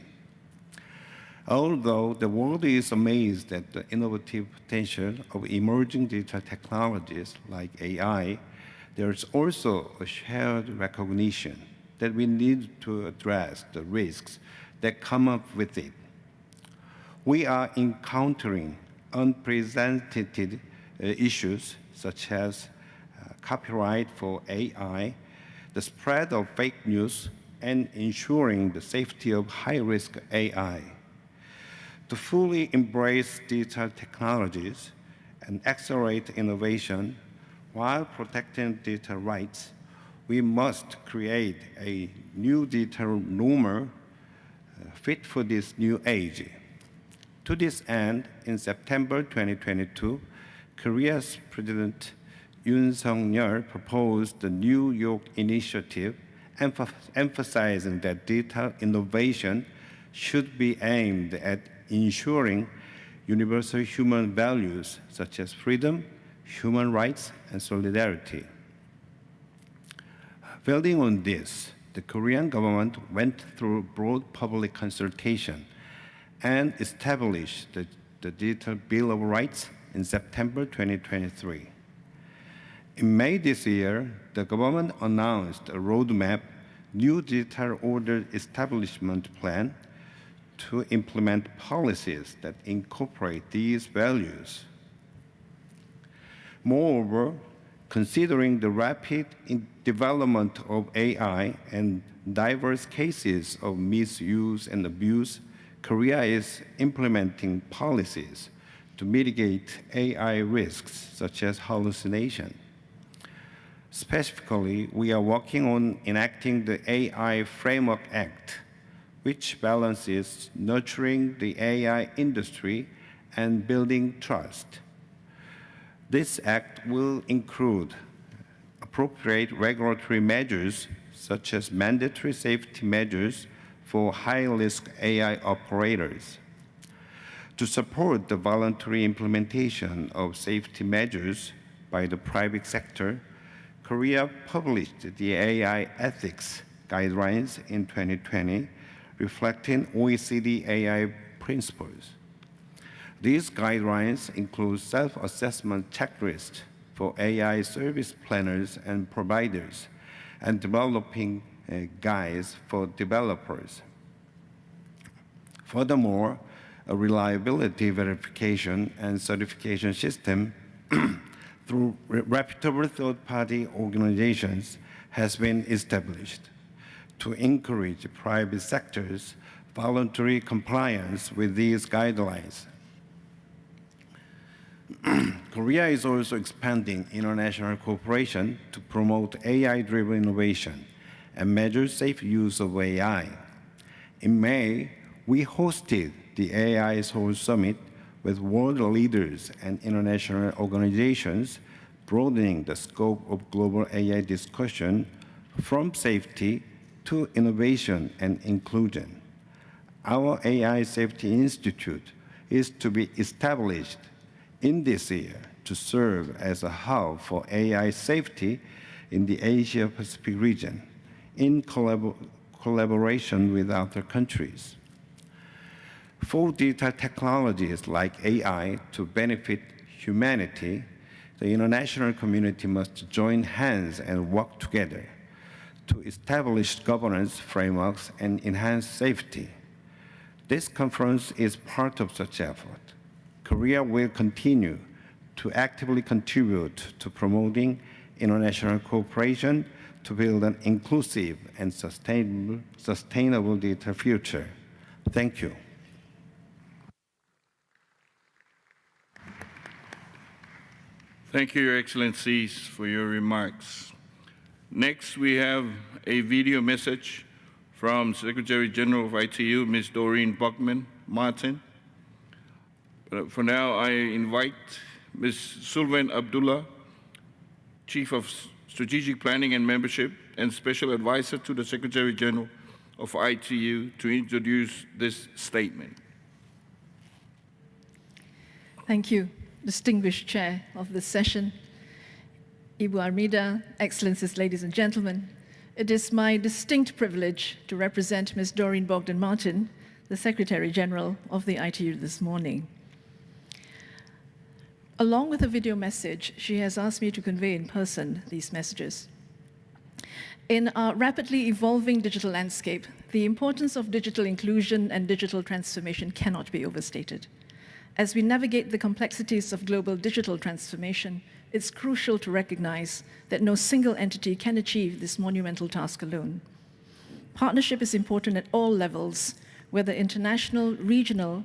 Although the world is amazed at the innovative potential of emerging digital technologies like AI, there is also a shared recognition that we need to address the risks that come up with it. We are encountering unprecedented issues such as copyright for AI, the spread of fake news, and ensuring the safety of high-risk AI. To fully embrace digital technologies and accelerate innovation while protecting digital rights, we must create a new digital norm fit for this new age. To this end, in September 2022, Korea's President Yoon Suk-yeol proposed the New York Initiative, emphasizing that digital innovation should be aimed at ensuring universal human values such as freedom, human rights, and solidarity. Building on this, the Korean government went through broad public consultation and established the Digital Bill of Rights in September 2023. In May this year, the government announced a roadmap, New Digital Order Establishment Plan, to implement policies that incorporate these values. Moreover, considering the rapid development of AI and diverse cases of misuse and abuse, Korea is implementing policies to mitigate AI risks such as hallucination. Specifically, we are working on enacting the AI Framework Act, which balances nurturing the AI industry and building trust. This act will include appropriate regulatory measures such as mandatory safety measures for high-risk AI operators. To support the voluntary implementation of safety measures by the private sector, Korea published the AI ethics guidelines in 2020, reflecting OECD AI principles. These guidelines include self-assessment checklists for AI service planners and providers, and developing guides for developers. Furthermore, a reliability verification and certification system through reputable third-party organizations has been established to encourage private sector's voluntary compliance with these guidelines. Korea is also expanding international cooperation to promote AI-driven innovation and measure safe use of AI. In May, we hosted the AI Seoul Summit with world leaders and international organizations, broadening the scope of global AI discussion from safety to innovation and inclusion. Our AI Safety Institute is to be established in this year to serve as a hub for AI safety in the Asia-Pacific region in collaboration with other countries. For digital technologies like AI to benefit humanity, the international community must join hands and work together to establish governance frameworks and enhance safety. This conference is part of such effort. Korea will continue to actively contribute to promoting international cooperation to build an inclusive and sustainable digital future. Thank you. Thank you, Your Excellencies, for your remarks. Next, we have a video message from Secretary General of ITU, Ms. Doreen Buckman, Martin. For now, I invite Ms. Sulvan Abdullah, Chief of Strategic Planning and Membership and Special Advisor to the Secretary General of ITU, to introduce this statement. Thank you, distinguished chair of this session. Ibu Armida, Excellencies, ladies and gentlemen, it is my distinct privilege to represent Ms. Doreen Bogdan-Martin, the Secretary General of the ITU this morning. Along with a video message, she has asked me to convey in person these messages. In our rapidly evolving digital landscape, the importance of digital inclusion and digital transformation cannot be overstated. As we navigate the complexities of global digital transformation, it's crucial to recognize that no single entity can achieve this monumental task alone. Partnership is important at all levels, whether international, regional,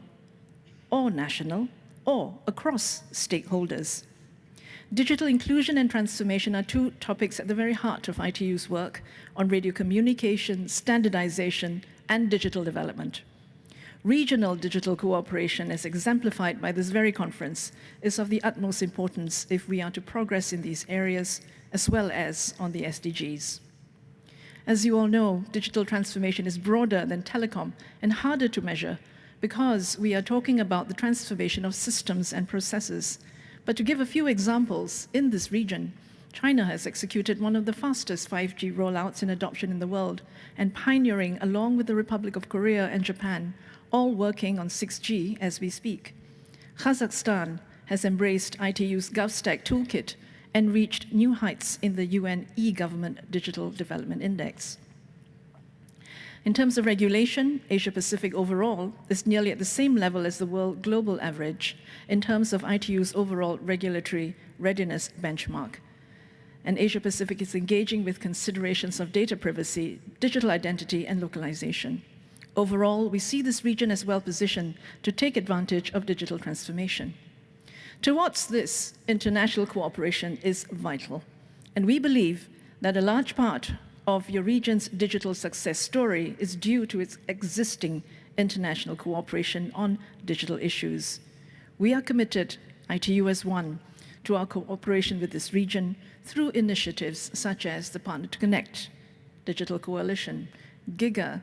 or national, or across stakeholders. Digital inclusion and transformation are two topics at the very heart of ITU's work on radio communication, standardization, and digital development. Regional digital cooperation, as exemplified by this very conference, is of the utmost importance if we are to progress in these areas, as well as on the SDGs. As you all know, digital transformation is broader than telecom and harder to measure because we are talking about the transformation of systems and processes. But to give a few examples, in this region, China has executed one of the fastest 5G rollouts in adoption in the world and pioneering along with the Republic of Korea and Japan, all working on 6G as we speak. Kazakhstan has embraced ITU's GovStack toolkit and reached new heights in the UN e-Government Digital Development Index. In terms of regulation, Asia-Pacific overall is nearly at the same level as the world global average in terms of ITU's overall regulatory readiness benchmark. And Asia-Pacific is engaging with considerations of data privacy, digital identity, and localization. Overall, we see this region as well positioned to take advantage of digital transformation. Towards this, international cooperation is vital. And we believe that a large part of your region's digital success story is due to its existing international cooperation on digital issues. We are committed, ITU as one, to our cooperation with this region through initiatives such as the Partner to Connect, Digital Coalition, GIGA,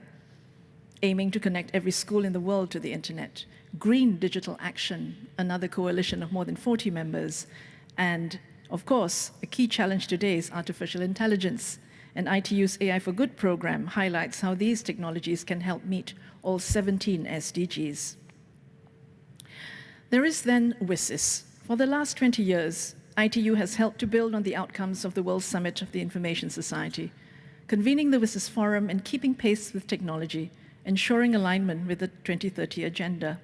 aiming to connect every school in the world to the internet, Green Digital Action, another coalition of more than 40 members, and of course, a key challenge today is artificial intelligence. And ITU's AI for Good program highlights how these technologies can help meet all 17 SDGs. There is then WSIS. For the last 20 years, ITU has helped to build on the outcomes of the World Summit of the Information Society, convening the WSIS Forum and keeping pace with technology, ensuring alignment with the 2030 Agenda.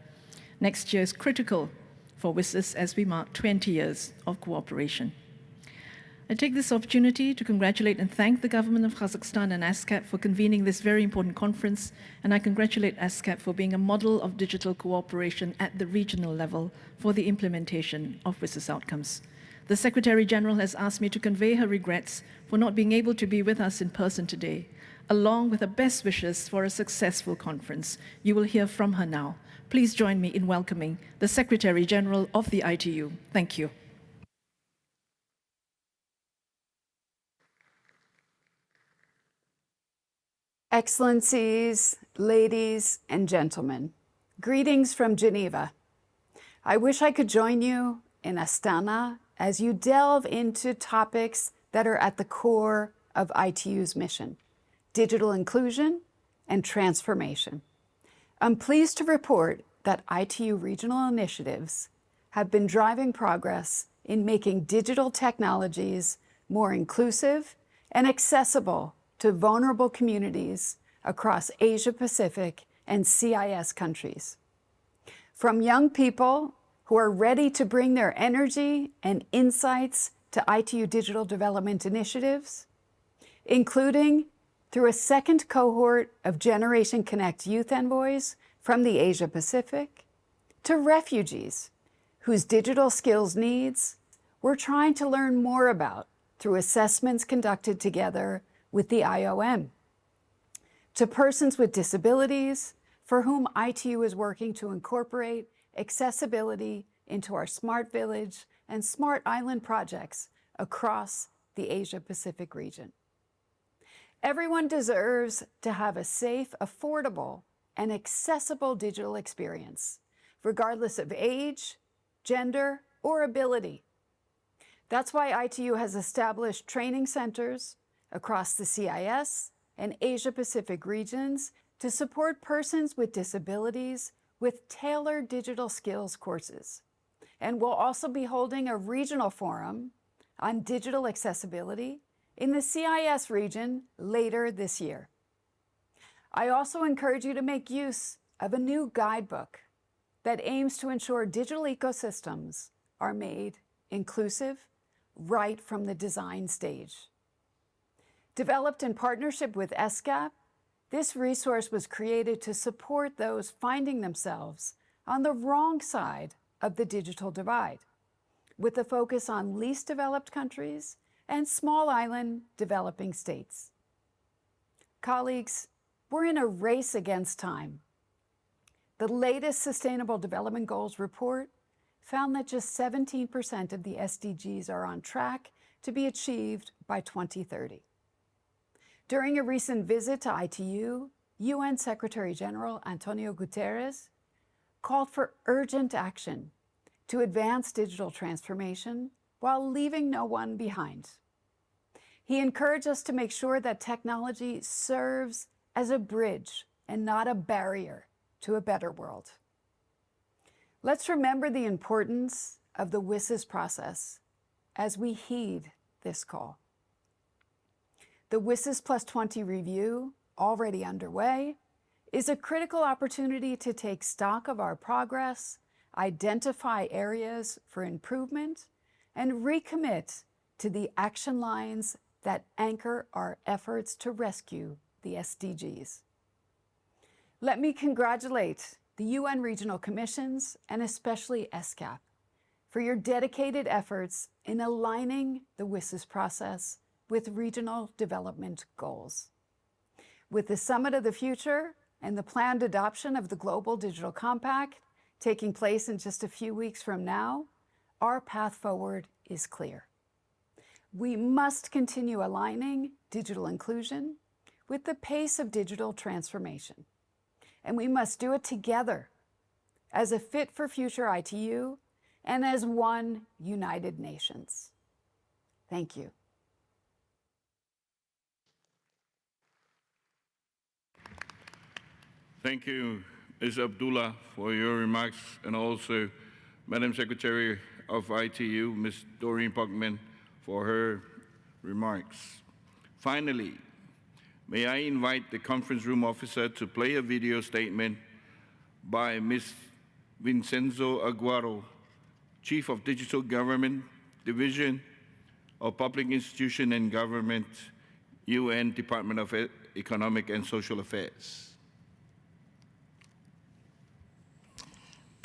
Next year is critical for WSIS as we mark 20 years of cooperation. I take this opportunity to congratulate and thank the government of Kazakhstan and ASCAP for convening this very important conference, and I congratulate ASCAP for being a model of digital cooperation at the regional level for the implementation of WSIS outcomes. The Secretary General has asked me to convey her regrets for not being able to be with us in person today, along with her best wishes for a successful conference. You will hear from her now. Please join me in welcoming the Secretary General of the ITU. Thank you. Excellencies, ladies and gentlemen, greetings from Geneva. I wish I could join you in Astana as you delve into topics that are at the core of ITU's mission: digital inclusion and transformation. I'm pleased to report that ITU regional initiatives have been driving progress in making digital technologies more inclusive and accessible to vulnerable communities across Asia-Pacific and CIS countries. From young people who are ready to bring their energy and insights to ITU digital development initiatives, including through a second cohort of Generation Connect youth envoys from the Asia-Pacific, to refugees whose digital skills needs we're trying to learn more about through assessments conducted together with the IOM, to persons with disabilities for whom ITU is working to incorporate accessibility into our Smart Village and Smart Island projects across the Asia-Pacific region. Everyone deserves to have a safe, affordable, and accessible digital experience, regardless of age, gender, or ability. That's why ITU has established training centers across the CIS and Asia-Pacific regions to support persons with disabilities with tailored digital skills courses. And we'll also be holding a regional forum on digital accessibility in the CIS region later this year. I also encourage you to make use of a new guidebook that aims to ensure digital ecosystems are made inclusive right from the design stage. Developed in partnership with ESCAP, this resource was created to support those finding themselves on the wrong side of the digital divide, with a focus on least developed countries and small island developing states. Colleagues, we're in a race against time. The latest Sustainable Development Goals report found that just 17% of the SDGs are on track to be achieved by 2030. During a recent visit to ITU, UN Secretary General Antonio Guterres called for urgent action to advance digital transformation while leaving no one behind. He encouraged us to make sure that technology serves as a bridge and not a barrier to a better world. Let's remember the importance of the WSIS process as we heed this call. The WSIS Plus 20 review, already underway, is a critical opportunity to take stock of our progress, identify areas for improvement, and recommit to the action lines that anchor our efforts to rescue the SDGs. Let me congratulate the UN Regional Commissions and especially ESCAP for your dedicated efforts in aligning the WSIS process with regional development goals. With the Summit of the Future and the planned adoption of the Global Digital Compact taking place in just a few weeks from now, our path forward is clear. We must continue aligning digital inclusion with the pace of digital transformation. And we must do it together as a fit for future ITU and as one United Nations. Thank you. Thank you, Ms. Abdullah, for your remarks, and also Madam Secretary of ITU, Ms. Doreen Puckman, for her remarks. Finally, may I invite the conference room officer to play a video statement by Ms. Vincenzo Aguaro, Chief of Digital Government Division of Public Institution and Government, UN Department of Economic and Social Affairs.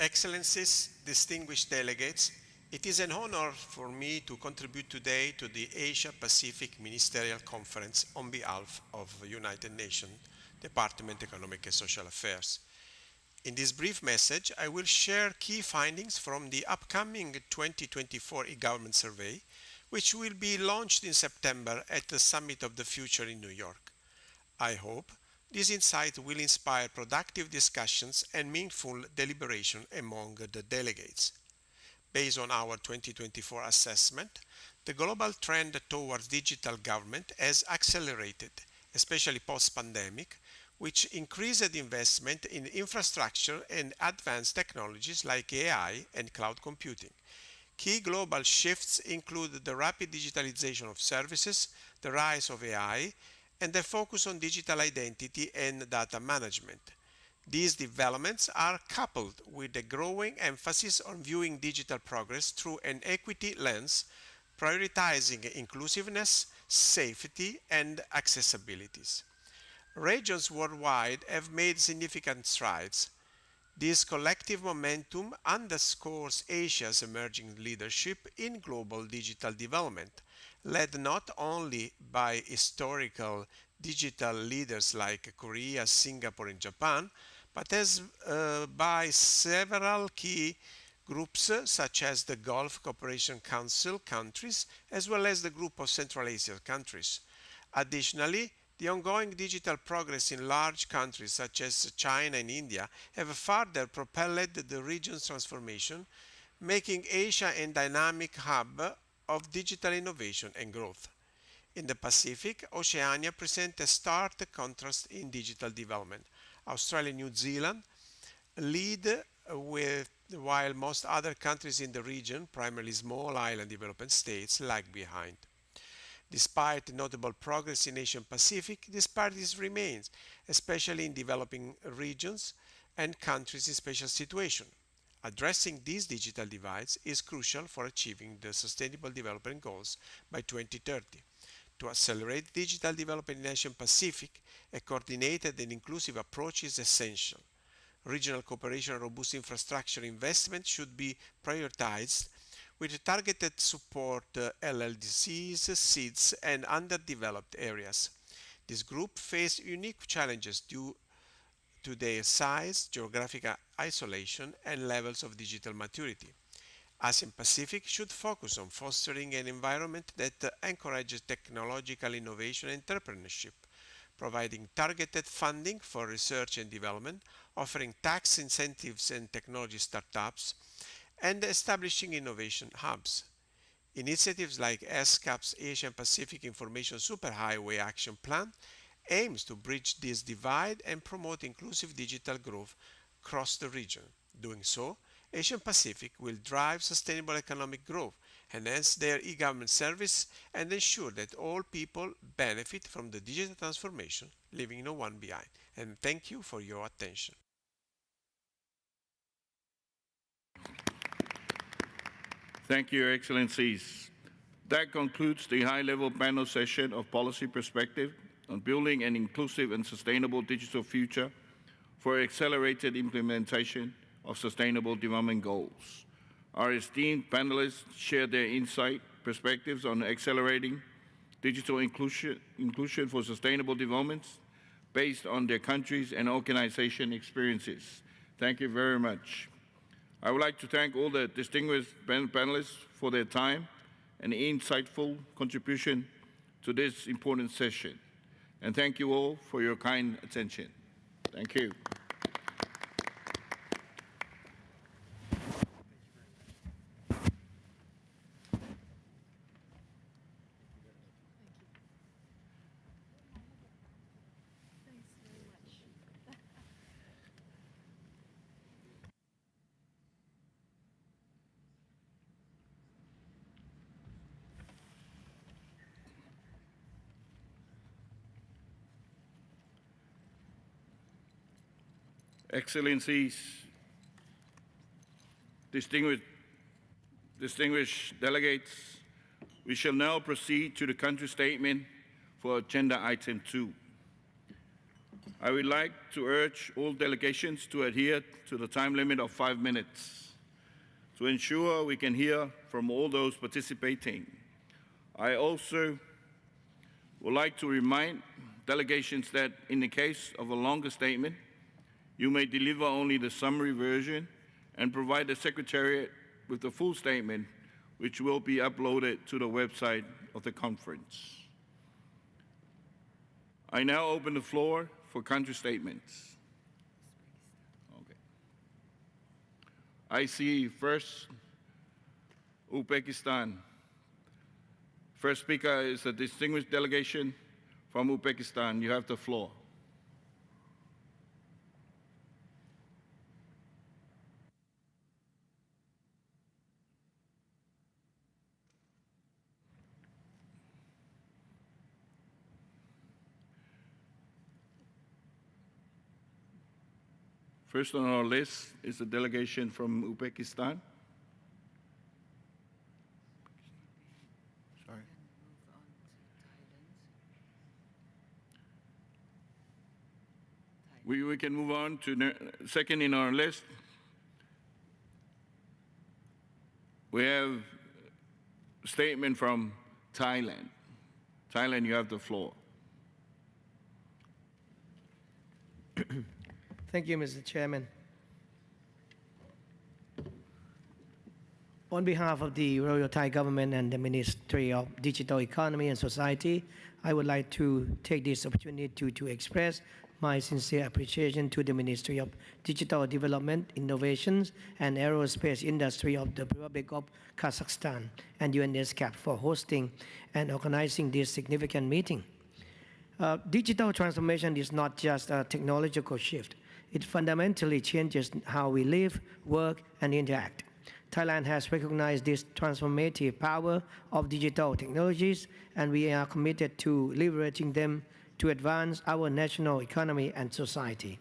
Excellencies, distinguished delegates, it is an honor for me to contribute today to the Asia-Pacific Ministerial Conference on behalf of the United Nations Department of Economic and Social Affairs. In this brief message, I will share key findings from the upcoming 2024 e-government survey, which will be launched in September at the Summit of the Future in New York. I hope this insight will inspire productive discussions and meaningful deliberation among the delegates. Based on our 2024 assessment, the global trend towards digital government has accelerated, especially post-pandemic, which increased investment in infrastructure and advanced technologies like AI and cloud computing. Key global shifts include the rapid digitalization of services, the rise of AI, and the focus on digital identity and data management. These developments are coupled with a growing emphasis on viewing digital progress through an equity lens, prioritizing inclusiveness, safety, and accessibilities. Regions worldwide have made significant strides. This collective momentum underscores Asia's emerging leadership in global digital development, led not only by historical digital leaders like Korea, Singapore, and Japan, but as by several key groups such as the Gulf Cooperation Council countries as well as the Group of Central Asia countries. Additionally, the ongoing digital progress in large countries such as China and India have further propelled the region's transformation, making Asia a dynamic hub of digital innovation and growth. In the Pacific, Oceania presents a stark contrast in digital development. Australia and New Zealand lead while most other countries in the region, primarily small island developing states, lag behind. Despite notable progress in Asian Pacific, disparities remain, especially in developing regions and countries in special situations. Addressing these digital divides is crucial for achieving the Sustainable Development Goals by 2030. To accelerate digital development in Asian Pacific, a coordinated and inclusive approach is essential. Regional cooperation and robust infrastructure investment should be prioritized with targeted support LLDCs, SEEDs, and underdeveloped areas. This group face unique challenges due to their size, geographic isolation, and levels of digital maturity. ASEAN Pacific should focus on fostering an environment that encourages technological innovation and entrepreneurship, providing targeted funding for research and development, offering tax incentives and technology startups, and establishing innovation hubs. Initiatives like ESCAP's Asian Pacific Information Superhighway Action Plan aims to bridge this divide and promote inclusive digital growth across the region. Doing so, Asian Pacific will drive sustainable economic growth, enhance their e-government service, and ensure that all people benefit from the digital transformation, leaving no one behind. And thank you for your attention. Thank you, Your Excellencies. That concludes the high-level panel session of Policy Perspective on Building an Inclusive and Sustainable Digital Future for Accelerated Implementation of Sustainable Development Goals. Our esteemed panelists shared their insight, perspectives on accelerating digital inclusion for sustainable developments based on their countries and organization experiences. Thank you very much. I would like to thank all the distinguished panelists for their time and insightful contribution to this important session. And thank you all for your kind attention. Thank you. Excellencies, distinguished delegates, we shall now proceed to the country statement for agenda item 2. I would like to urge all delegations to adhere to the time limit of 5 minutes to ensure we can hear from all those participating. I also would like to remind delegations that in the case of a longer statement, you may deliver only the summary version and provide the Secretariat with the full statement, which will be uploaded to the website of the conference. I now open the floor for country statements. Okay. I see first Uzbekistan. First speaker is a distinguished delegation from Uzbekistan. You have the floor. First on our list is a delegation from Uzbekistan. Sorry. We can move on to second in our list. We have a statement from Thailand. Thailand, you have the floor. Thank you, Mr. Chairman. On behalf of the Royal Thai Government and the Ministry of Digital Economy and Society, I would like to take this opportunity to express my sincere appreciation to the Ministry of Digital Development, Innovations and Aerospace Industry of the Republic of Kazakhstan and UNESCAP for hosting and organizing this significant meeting. Digital transformation is not just a technological shift. It fundamentally changes how we live, work, and interact. Thailand has recognized this transformative power of digital technologies, and we are committed to leveraging them to advance our national economy and society.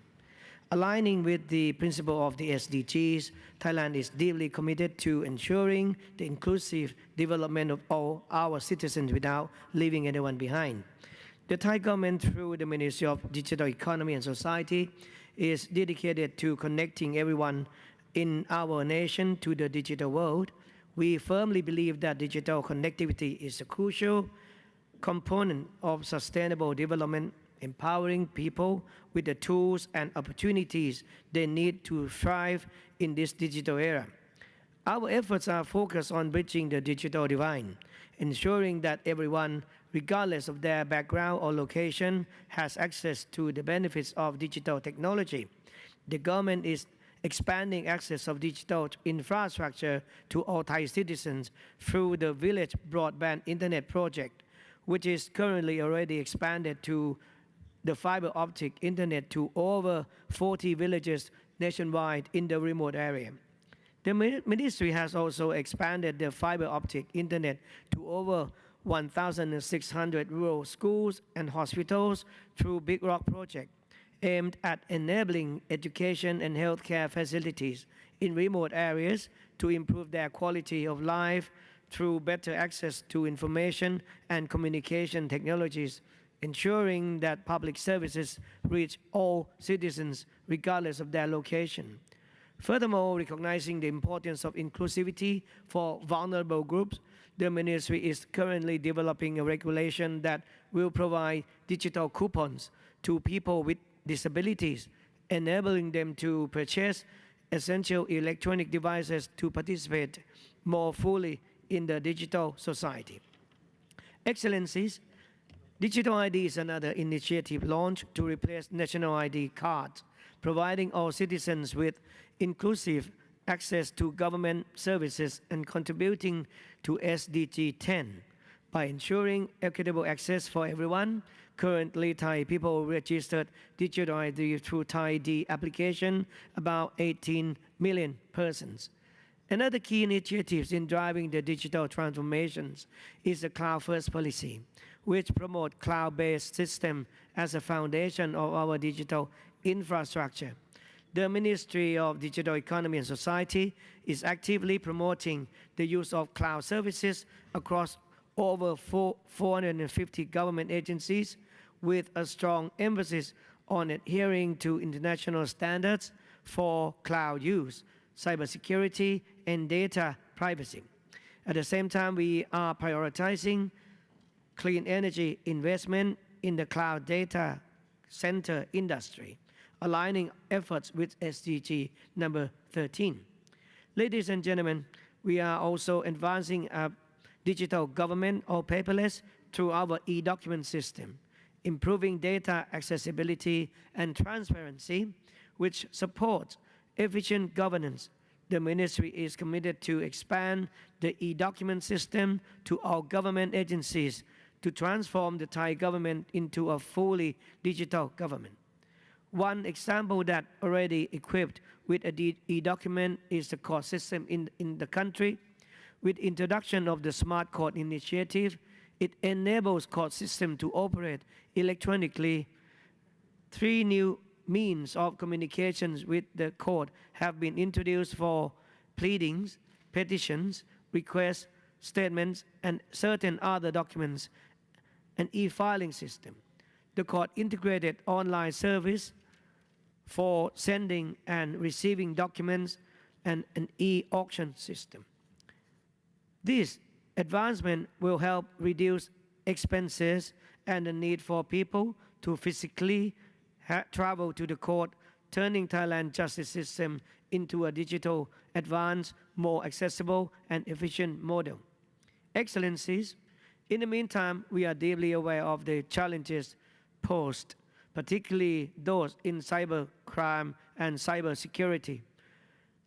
Aligning with the principle of the SDGs, Thailand is deeply committed to ensuring the inclusive development of all our citizens without leaving anyone behind. The Thai government, through the Ministry of Digital Economy and Society, is dedicated to connecting everyone in our nation to the digital world. We firmly believe that digital connectivity is a crucial component of sustainable development, empowering people with the tools and opportunities they need to thrive in this digital era. Our efforts are focused on bridging the digital divide, ensuring that everyone, regardless of their background or location, has access to the benefits of digital technology. The government is expanding access of digital infrastructure to all Thai citizens through the Village Broadband Internet Project, which is currently already expanded to the fiber optic internet to over 40 villages nationwide in the remote area. The ministry has also expanded the fiber optic internet to over 1,600 rural schools and hospitals through Big Rock Project, aimed at enabling education and healthcare facilities in remote areas to improve their quality of life through better access to information and communication technologies, ensuring that public services reach all citizens regardless of their location. Furthermore, recognizing the importance of inclusivity for vulnerable groups, the ministry is currently developing a regulation that will provide digital coupons to people with disabilities, enabling them to purchase essential electronic devices to participate more fully in the digital society. Excellencies, Digital ID is another initiative launched to replace national ID cards, providing all citizens with inclusive access to government services and contributing to SDG 10 by ensuring equitable access for everyone. Currently, Thai people registered digital ID through Thai ID application, about 18 million persons. Another key initiative in driving the digital transformations is the cloud-first policy, which promotes cloud-based system as a foundation of our digital infrastructure. The Ministry of Digital Economy and Society is actively promoting the use of cloud services across over 450 government agencies, with a strong emphasis on adhering to international standards for cloud use, cybersecurity, and data privacy. At the same time, we are prioritizing clean energy investment in the cloud data center industry, aligning efforts with SDG number 13. Ladies and gentlemen, we are also advancing a digital government or paperless through our e-document system, improving data accessibility and transparency, which supports efficient governance. The ministry is committed to expand the e-document system to all government agencies to transform the Thai government into a fully digital government. One example that already equipped with an e-document is the court system in the country. With introduction of the Smart Court initiative, it enables court system to operate electronically. 3 new means of communications with the court have been introduced for pleadings, petitions, requests, statements, and certain other documents, an e-filing system. The court integrated online service for sending and receiving documents, and an e-auction system. This advancement will help reduce expenses and the need for people to physically travel to the court turning Thailand's justice system into a digital, advanced, more accessible, and efficient model. Excellencies, in the meantime, we are deeply aware of the challenges posed, particularly those in cybercrime and cybersecurity,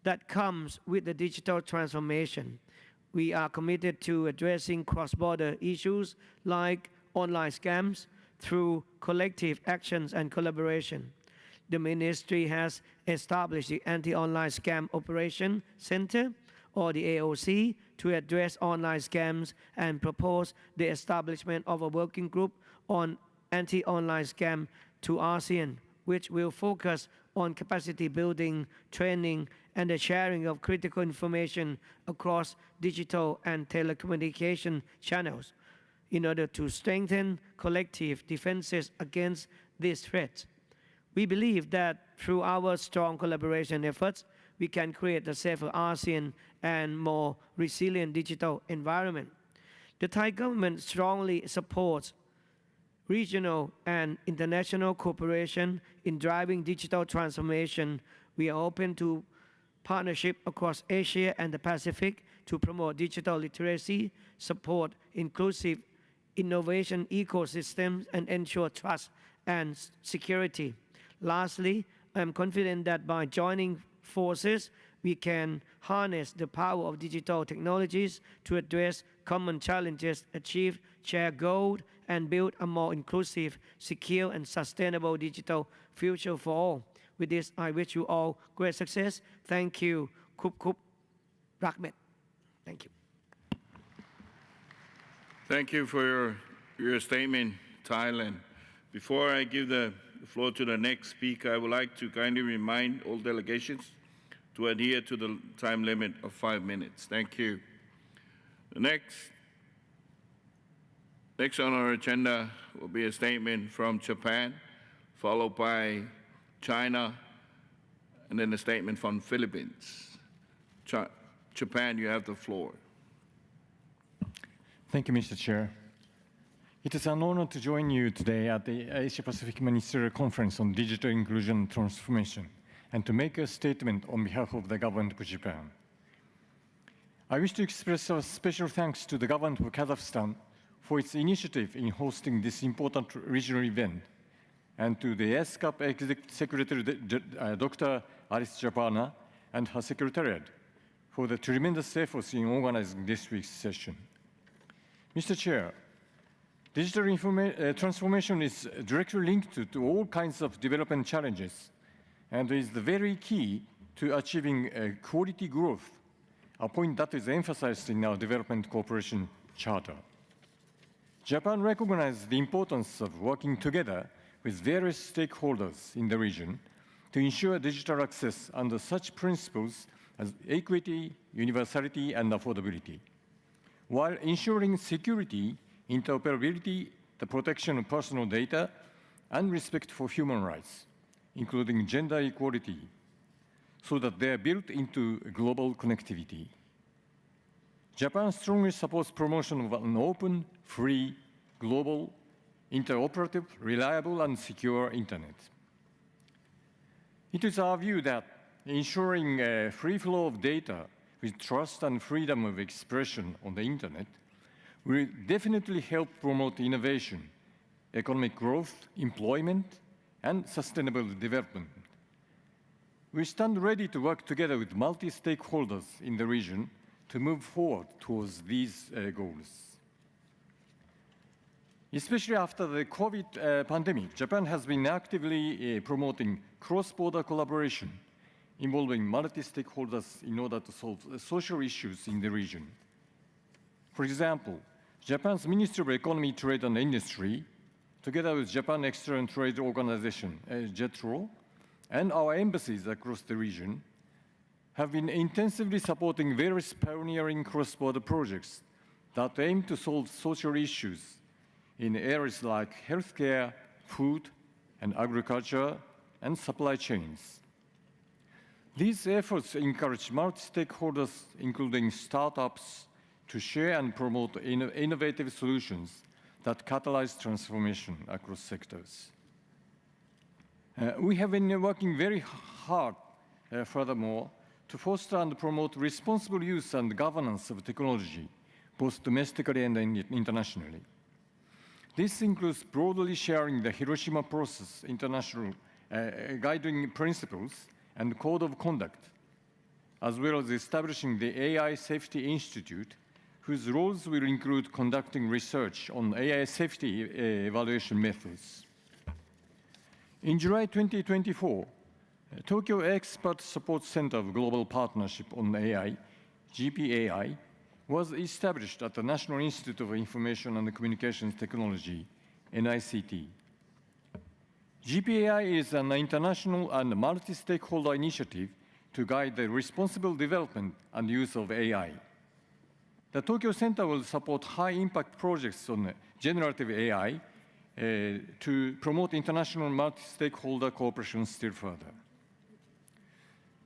that comes with the digital transformation. We are committed to addressing cross-border issues like online scams through collective actions and collaboration. The Ministry has established the Anti-Online Scam Operation Center, or the AOC, to address online scams and propose the establishment of a working group on anti-online scam to ASEAN, which will focus on capacity building, training, and the sharing of critical information across digital and telecommunication channels in order to strengthen collective defenses against these threats. We believe that through our strong collaboration efforts, we can create a safer ASEAN and more resilient digital environment. The Thai government strongly supports regional and international cooperation in driving digital transformation. We are open to partnership across Asia and the Pacific to promote digital literacy, support inclusive innovation ecosystems, and ensure trust and security. Lastly, I am confident that by joining forces, we can harness the power of digital technologies to address common challenges, achieve shared goals, and build a more inclusive, secure, and sustainable digital future for all. With this, I wish you all great success. Thank you. Kup Kup Rakmet. Thank you. Thank you for your statement, Thailand. Before I give the floor to the next speaker, I would like to kindly remind all delegations to adhere to the time limit of 5 minutes. Thank you. The next on our agenda will be a statement from Japan, followed by China, and then a statement from Philippines. Japan, you have the floor. Thank you, Mr. Chair. It is an honor to join you today at the Asia-Pacific Ministerial Conference on Digital Inclusion and Transformation, and to make a statement on behalf of the government of Japan. I wish to express our special thanks to the government of Kazakhstan for its initiative in hosting this important regional event, and to the ESCAP Executive Secretary, Dr. Alice Japana, and her secretariat for the tremendous efforts in organizing this week's session. Mr. Chair, digital transformation is directly linked to all kinds of development challenges and is the very key to achieving quality growth, a point that is emphasized in our Development Cooperation Charter. Japan recognizes the importance of working together with various stakeholders in the region to ensure digital access under such principles as equity, universality, and affordability, while ensuring security, interoperability, the protection of personal data, and respect for human rights, including gender equality, so that they are built into global connectivity. Japan strongly supports promotion of an open, free, global, interoperative, reliable, and secure Internet. It is our view that ensuring a free flow of data with trust and freedom of expression on the Internet will definitely help promote innovation, economic growth, employment, and sustainable development. We stand ready to work together with multi-stakeholders in the region to move forward towards these goals. Especially after the COVID pandemic, Japan has been actively promoting cross-border collaboration involving multi-stakeholders in order to solve social issues in the region. For example, Japan's Ministry of Economy, Trade and Industry, together with Japan External Trade Organization, JETRO, and our embassies across the region, have been intensively supporting various pioneering cross-border projects that aim to solve social issues in areas like healthcare, food, and agriculture, and supply chains. These efforts encourage multi-stakeholders, including startups, to share and promote innovative solutions that catalyze transformation across sectors. We have been working very hard, furthermore, to foster and promote responsible use and governance of technology, both domestically and internationally. This includes broadly sharing the Hiroshima Process international guiding principles and code of conduct, as well as establishing the AI Safety Institute, whose roles will include conducting research on AI safety evaluation methods. In July 2024, Tokyo Expert Support Center of Global Partnership on AI, GPAI, was established at the National Institute of Information and Communications Technology, NICT. GPAI is an international and multi-stakeholder initiative to guide the responsible development and use of AI. The Tokyo Center will support high-impact projects on generative AI to promote international multi-stakeholder cooperation still further.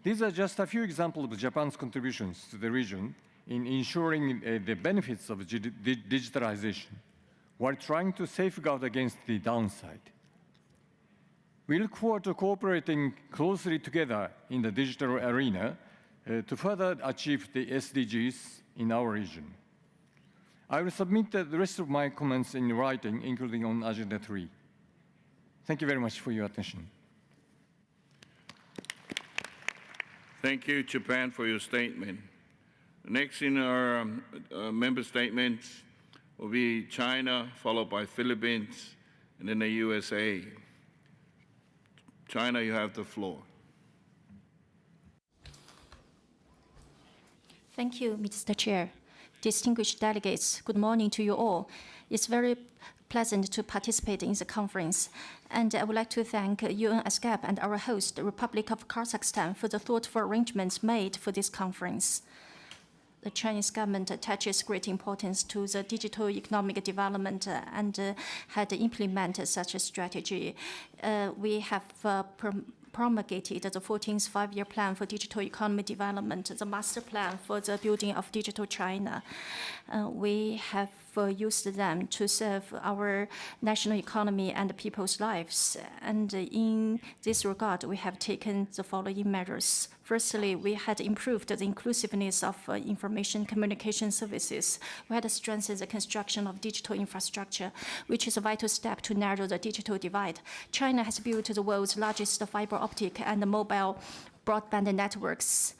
These are just a few examples of Japan's contributions to the region in ensuring the benefits of digitalization, while trying to safeguard against the downside. We look forward to cooperating closely together in the digital arena to further achieve the SDGs in our region. I will submit the rest of my comments in writing, including on Agenda 3. Thank you very much for your attention. Thank you, Japan, for your statement. Next in our member statements will be China, followed by Philippines, and then the USA. China, you have the floor. Thank you, Mr. Chair. Distinguished delegates, good morning to you all. It's very pleasant to participate in the conference, and I would like to thank UNESCAP and our host, the Republic of Kazakhstan, for the thoughtful arrangements made for this conference. The Chinese government attaches great importance to the digital economic development and had implemented such a strategy. We have promulgated the 14th Five-Year Plan for Digital Economy Development, the Master Plan for the Building of Digital China. We have used them to serve our national economy and people's lives. And in this regard, we have taken the following measures. Firstly, we had improved the inclusiveness of information communication services. We had strengthened the construction of digital infrastructure, which is a vital step to narrow the digital divide. China has built the world's largest fiber optic and mobile broadband networks.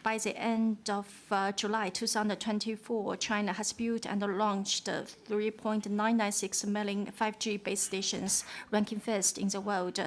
By the end of July 2024, China has built and launched 3.996 million 5G base stations, ranking first in the world.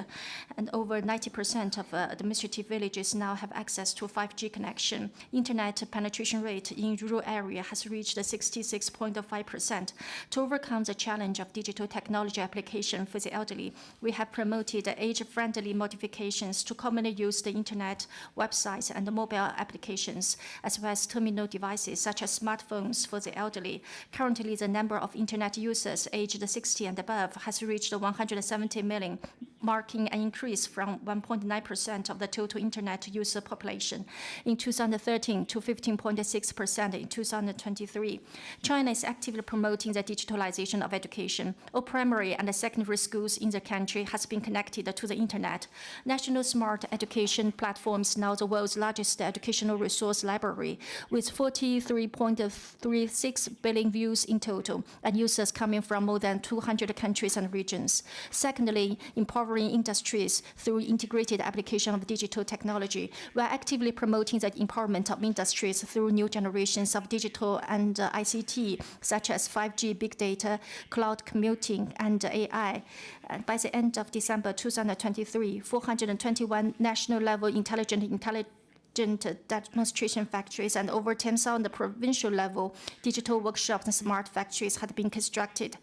And over 90% of administrative villages now have access to 5G connection. Internet penetration rate in rural area has reached 66.5%. To overcome the challenge of digital technology application for the elderly, we have promoted age-friendly modifications to commonly use the internet, websites, and mobile applications, as well as terminal devices such as smartphones for the elderly. Currently, the number of internet users aged 60 and above has reached 170 million, marking an increase from 1.9% of the total internet user population in 2013 to 15.6% in 2023. China is actively promoting the digitalization of education. All primary and secondary schools in the country has been connected to the internet. National Smart Education Platform is now the world's largest educational resource library, with 43.36 billion views in total, and users coming from more than 200 countries and regions. Secondly, empowering industries through integrated application of digital technology. We are actively promoting the empowerment of industries through new generations of digital and ICT, such as 5G, big data, cloud computing, and AI. By the end of December 2023, 421 national-level intelligent demonstration factories and over 10,000 provincial-level digital workshops and smart factories had been constructed.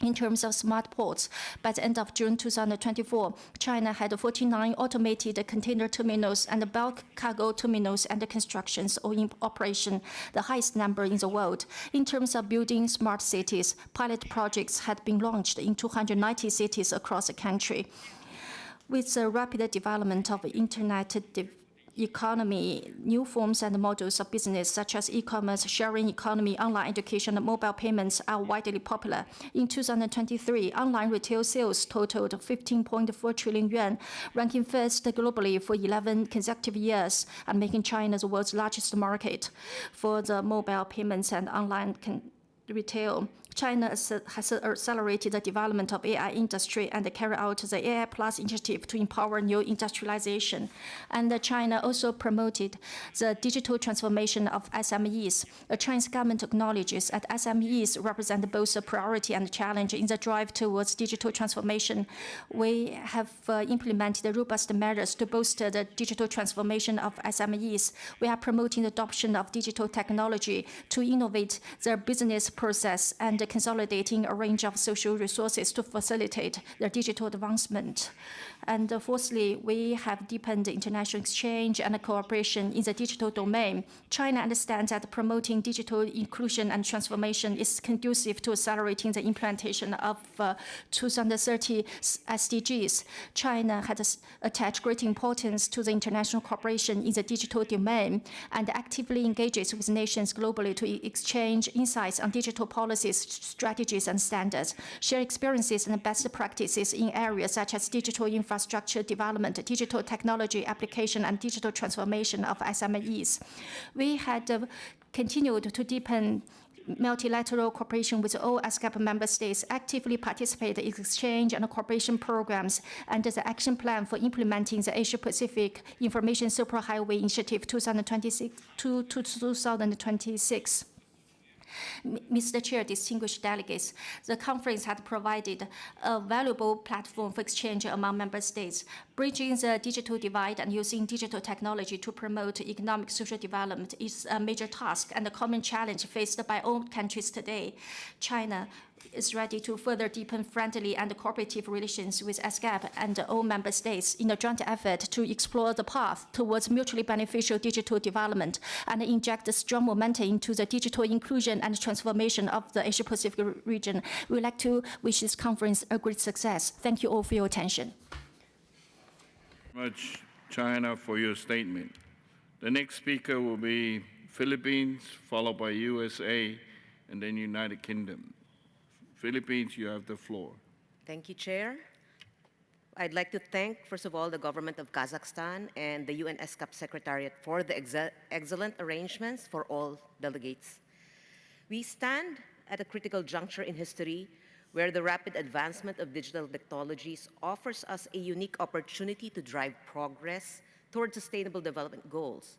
In terms of smart ports, by the end of June 2024, China had 49 automated container terminals and bulk cargo terminals under constructions or in operation, the highest number in the world. In terms of building smart cities, pilot projects had been launched in 290 cities across the country. With the rapid development of internet economy, new forms and models of business such as e-commerce, sharing economy, online education, and mobile payments are widely popular. In 2023, online retail sales totaled 15.4 trillion yuan, ranking first globally for 11 consecutive years and making China the world's largest market for the mobile payments and online retail. China has accelerated the development of AI industry and carried out the AI Plus initiative to empower new industrialization. And China also promoted the digital transformation of SMEs. The Chinese government acknowledges that SMEs represent both a priority and a challenge in the drive towards digital transformation. We have implemented robust measures to bolster the digital transformation of SMEs. We are promoting the adoption of digital technology to innovate their business process and consolidating a range of social resources to facilitate their digital advancement. And fourthly, we have deepened international exchange and cooperation in the digital domain. China understands that promoting digital inclusion and transformation is conducive to accelerating the implementation of 2030 SDGs. China has attached great importance to the international cooperation in the digital domain and actively engages with nations globally to exchange insights on digital policies, strategies, and standards, share experiences and best practices in areas such as digital infrastructure development, digital technology application, and digital transformation of SMEs. We had continued to deepen multilateral cooperation with all ASCAP member states, actively participate in exchange and cooperation programs, and the action plan for implementing the Asia-Pacific Information Superhighway Initiative 2026 to 2026. Mr. Chair, distinguished delegates, the conference had provided a valuable platform for exchange among member states. Bridging the digital divide and using digital technology to promote economic social development is a major task and a common challenge faced by all countries today. China is ready to further deepen friendly and cooperative relations with ASCAP and all member states in a joint effort to explore the path towards mutually beneficial digital development and inject strong momentum into the digital inclusion and transformation of the Asia-Pacific region. We would like to wish this conference a great success. Thank you all for your attention. Much, China, for your statement. The next speaker will be Philippines, followed by USA, and then United Kingdom. Philippines, you have the floor. Thank you, Chair. I'd like to thank, first of all, the government of Kazakhstan and the UN ESCAP Secretariat for the excellent arrangements for all delegates. We stand at a critical juncture in history where the rapid advancement of digital technologies offers us a unique opportunity to drive progress toward sustainable development goals.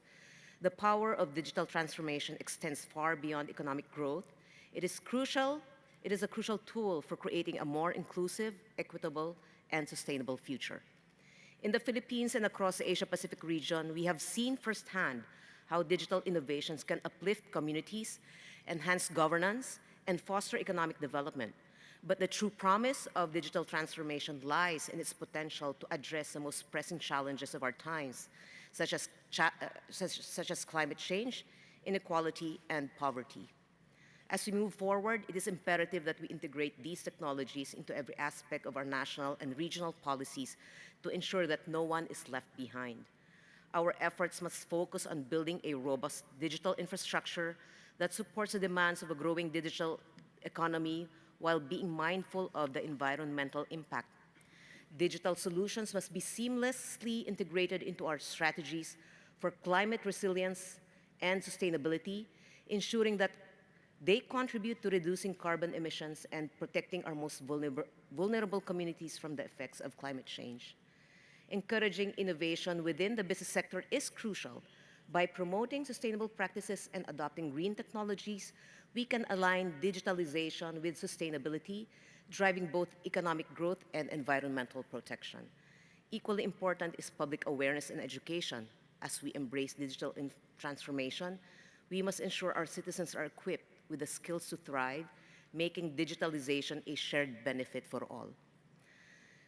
The power of digital transformation extends far beyond economic growth. It is a crucial tool for creating a more inclusive, equitable, and sustainable future. In the Philippines and across the Asia-Pacific region, we have seen firsthand how digital innovations can uplift communities, enhance governance, and foster economic development. But the true promise of digital transformation lies in its potential to address the most pressing challenges of our times, such as climate change, inequality, and poverty. As we move forward, it is imperative that we integrate these technologies into every aspect of our national and regional policies to ensure that no one is left behind. Our efforts must focus on building a robust digital infrastructure that supports the demands of a growing digital economy while being mindful of the environmental impact. Digital solutions must be seamlessly integrated into our strategies for climate resilience and sustainability, ensuring that they contribute to reducing carbon emissions and protecting our most vulnerable communities from the effects of climate change. Encouraging innovation within the business sector is crucial. By promoting sustainable practices and adopting green technologies, we can align digitalization with sustainability, driving both economic growth and environmental protection. Equally important is public awareness and education. As we embrace digital transformation, we must ensure our citizens are equipped with the skills to thrive, making digitalization a shared benefit for all.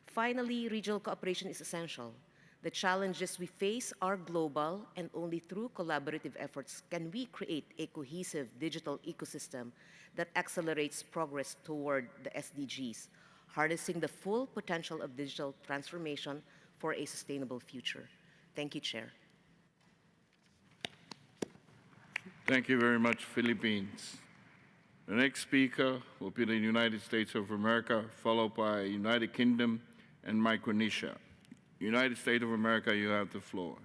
Finally, regional cooperation is essential. The challenges we face are global, and only through collaborative efforts can we create a cohesive digital ecosystem that accelerates progress toward the SDGs, harnessing the full potential of digital transformation for a sustainable future. Thank you, Chair. Thank you very much, Philippines. The next speaker will be the United States of America, followed by United Kingdom and Micronesia. United States of America, you have the floor.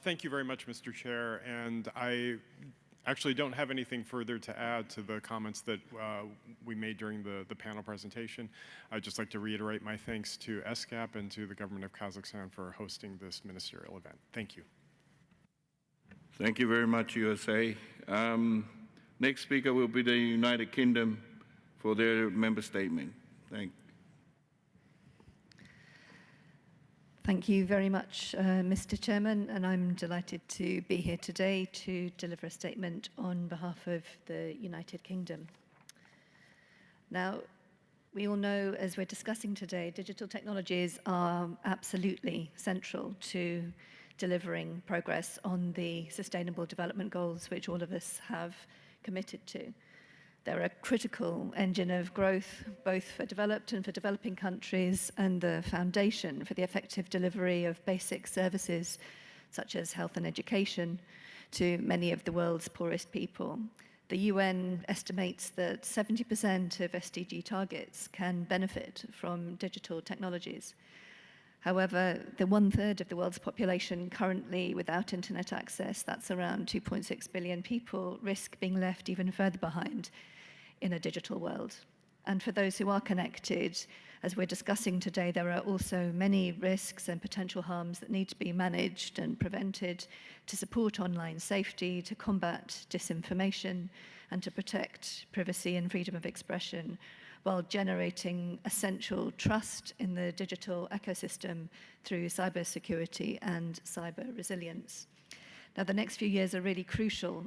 Thank you very much, Mr. Chair. And I actually don't have anything further to add to the comments that we made during the panel presentation. I'd just like to reiterate my thanks to ESCAP and to the government of Kazakhstan for hosting this ministerial event. Thank you. Thank you very much, USA. Next speaker will be the United Kingdom for their member statement. Thank you very much, Mr. Chairman, and I'm delighted to be here today to deliver a statement on behalf of the United Kingdom. Now, we all know, as we're discussing today, digital technologies are absolutely central to delivering progress on the Sustainable Development Goals, which all of us have committed to. They're a critical engine of growth, both for developed and for developing countries, and the foundation for the effective delivery of basic services, such as health and education, to many of the world's poorest people. The UN estimates that 70% of SDG targets can benefit from digital technologies. However, the 1/3 of the world's population currently without internet access, that's around 2.6 billion people, risk being left even further behind in a digital world. And for those who are connected, as we're discussing today, there are also many risks and potential harms that need to be managed and prevented to support online safety, to combat disinformation, and to protect privacy and freedom of expression, while generating essential trust in the digital ecosystem through cybersecurity and cyber resilience. Now, the next few years are really crucial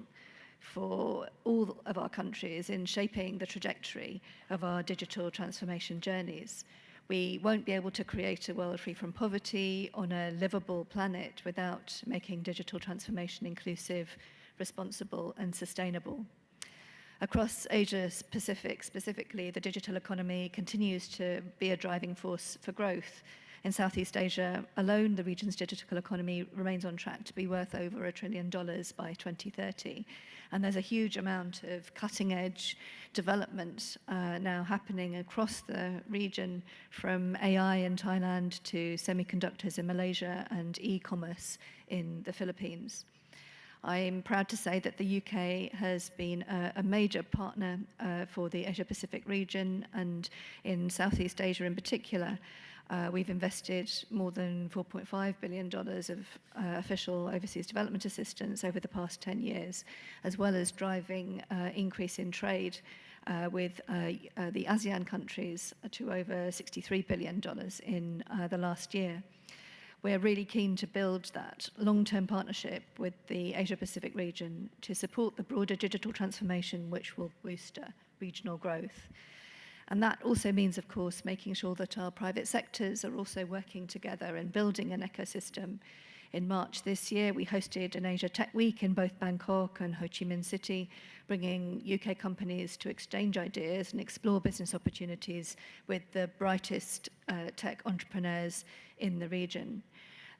for all of our countries in shaping the trajectory of our digital transformation journeys. We won't be able to create a world free from poverty on a livable planet without making digital transformation inclusive, responsible, and sustainable. Across Asia Pacific specifically, the digital economy continues to be a driving force for growth. In Southeast Asia alone, the region's digital economy remains on track to be worth over $1 trillion by 2030. And there's a huge amount of cutting-edge development now happening across the region, from AI in Thailand to semiconductors in Malaysia and e-commerce in the Philippines. I'm proud to say that the UK has been a major partner for the Asia-Pacific region, and in Southeast Asia in particular. We've invested more than $4.5 billion of official overseas development assistance over the past 10 years, as well as driving increase in trade with the ASEAN countries to over $63 billion in the last year. We're really keen to build that long-term partnership with the Asia-Pacific region to support the broader digital transformation, which will boost regional growth. And that also means, of course, making sure that our private sectors are also working together and building an ecosystem. In March this year, we hosted an Asia Tech Week in both Bangkok and Ho Chi Minh City, bringing UK companies to exchange ideas and explore business opportunities with the brightest tech entrepreneurs in the region.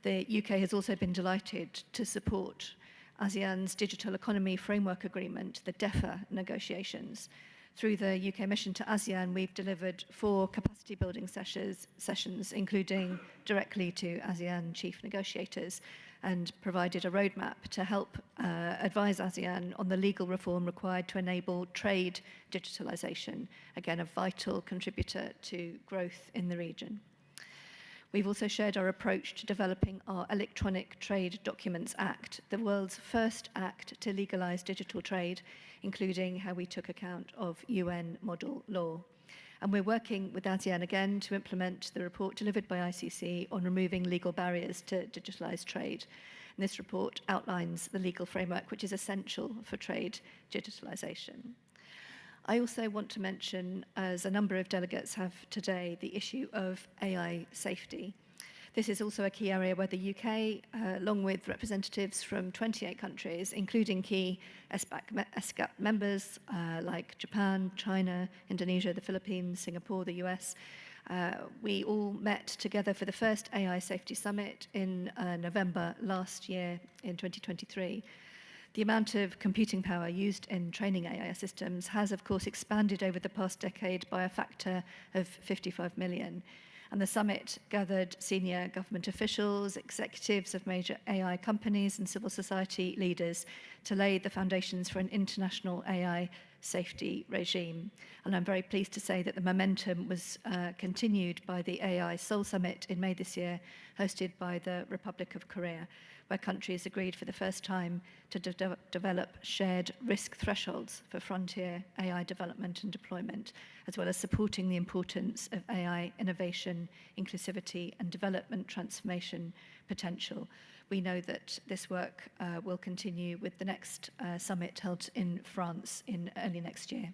The UK has also been delighted to support ASEAN's Digital Economy Framework Agreement, the DEFRA negotiations. Through the UK mission to ASEAN, we've delivered 4 capacity building sessions, including directly to ASEAN chief negotiators, and provided a roadmap to help advise ASEAN on the legal reform required to enable trade digitalization, again, a vital contributor to growth in the region. We've also shared our approach to developing our Electronic Trade Documents Act, the world's first act to legalize digital trade, including how we took account of UN model law. And we're working with ASEAN again to implement the report delivered by ICC on removing legal barriers to digitalized trade. And this report outlines the legal framework which is essential for trade digitalization. I also want to mention, as a number of delegates have today, the issue of AI safety. This is also a key area where the UK, along with representatives from 28 countries, including key ESCAP members like Japan, China, Indonesia, the Philippines, Singapore, the US, we all met together for the first AI Safety Summit in November last year in 2023. The amount of computing power used in training AI systems has, of course, expanded over the past decade by a factor of 55 million. And the summit gathered senior government officials, executives of major AI companies, and civil society leaders to lay the foundations for an international AI safety regime. And I'm very pleased to say that the momentum was continued by the AI Seoul Summit in May this year, hosted by the Republic of Korea, where countries agreed for the first time to develop shared risk thresholds for frontier AI development and deployment, as well as supporting the importance of AI innovation, inclusivity, and development transformation potential. We know that this work will continue with the next summit held in France in early next year.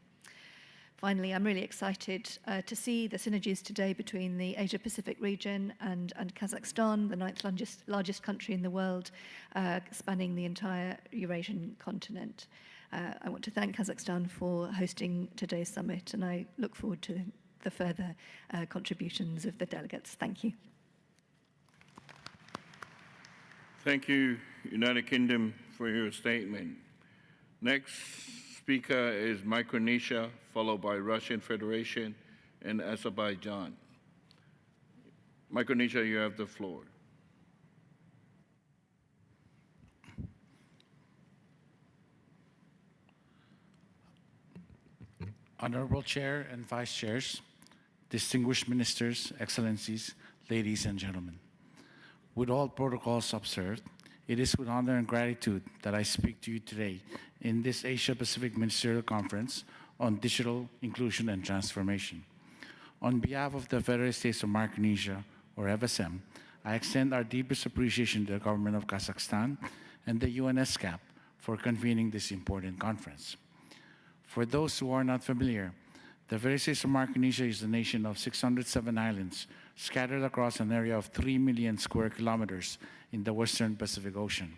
Finally, I'm really excited to see the synergies today between the Asia-Pacific region and Kazakhstan, the ninth largest country in the world, spanning the entire Eurasian continent. I want to thank Kazakhstan for hosting today's summit, and I look forward to the further contributions of the delegates. Thank you. Thank you, United Kingdom, for your statement. Next speaker is Micronesia, followed by Russian Federation and Azerbaijan. Micronesia, you have the floor. Honorable Chair and Vice Chairs, distinguished ministers, excellencies, ladies and gentlemen. With all protocols observed, it is with honor and gratitude that I speak to you today in this Asia-Pacific Ministerial Conference on Digital Inclusion and Transformation. On behalf of the Federal States of Micronesia, or FSM, I extend our deepest appreciation to the government of Kazakhstan and the UNESCAP for convening this important conference. For those who are not familiar, the Federal States of Micronesia is a nation of 607 islands scattered across an area of 3 million square kilometers in the Western Pacific Ocean.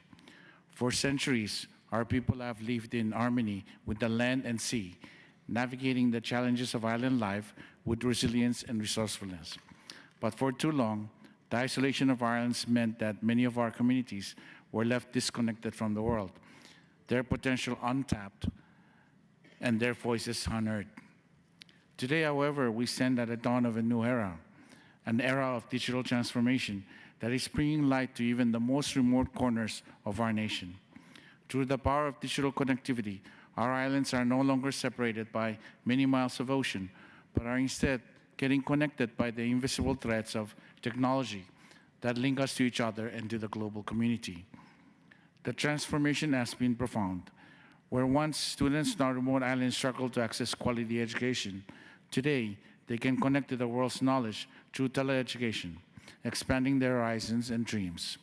For centuries, our people have lived in harmony with the land and sea, navigating the challenges of island life with resilience and resourcefulness. But for too long, the isolation of islands meant that many of our communities were left disconnected from the world, their potential untapped, and their voices unheard. Today, however, we stand at the dawn of a new era, an era of digital transformation that is bringing light to even the most remote corners of our nation. Through the power of digital connectivity, our islands are no longer separated by many miles of ocean, but are instead getting connected by the invisible threads of technology that link us to each other and to the global community. The transformation has been profound. Where once students on remote islands struggled to access quality education, today they can connect to the world's knowledge through teleeducation, expanding their horizons and dreams.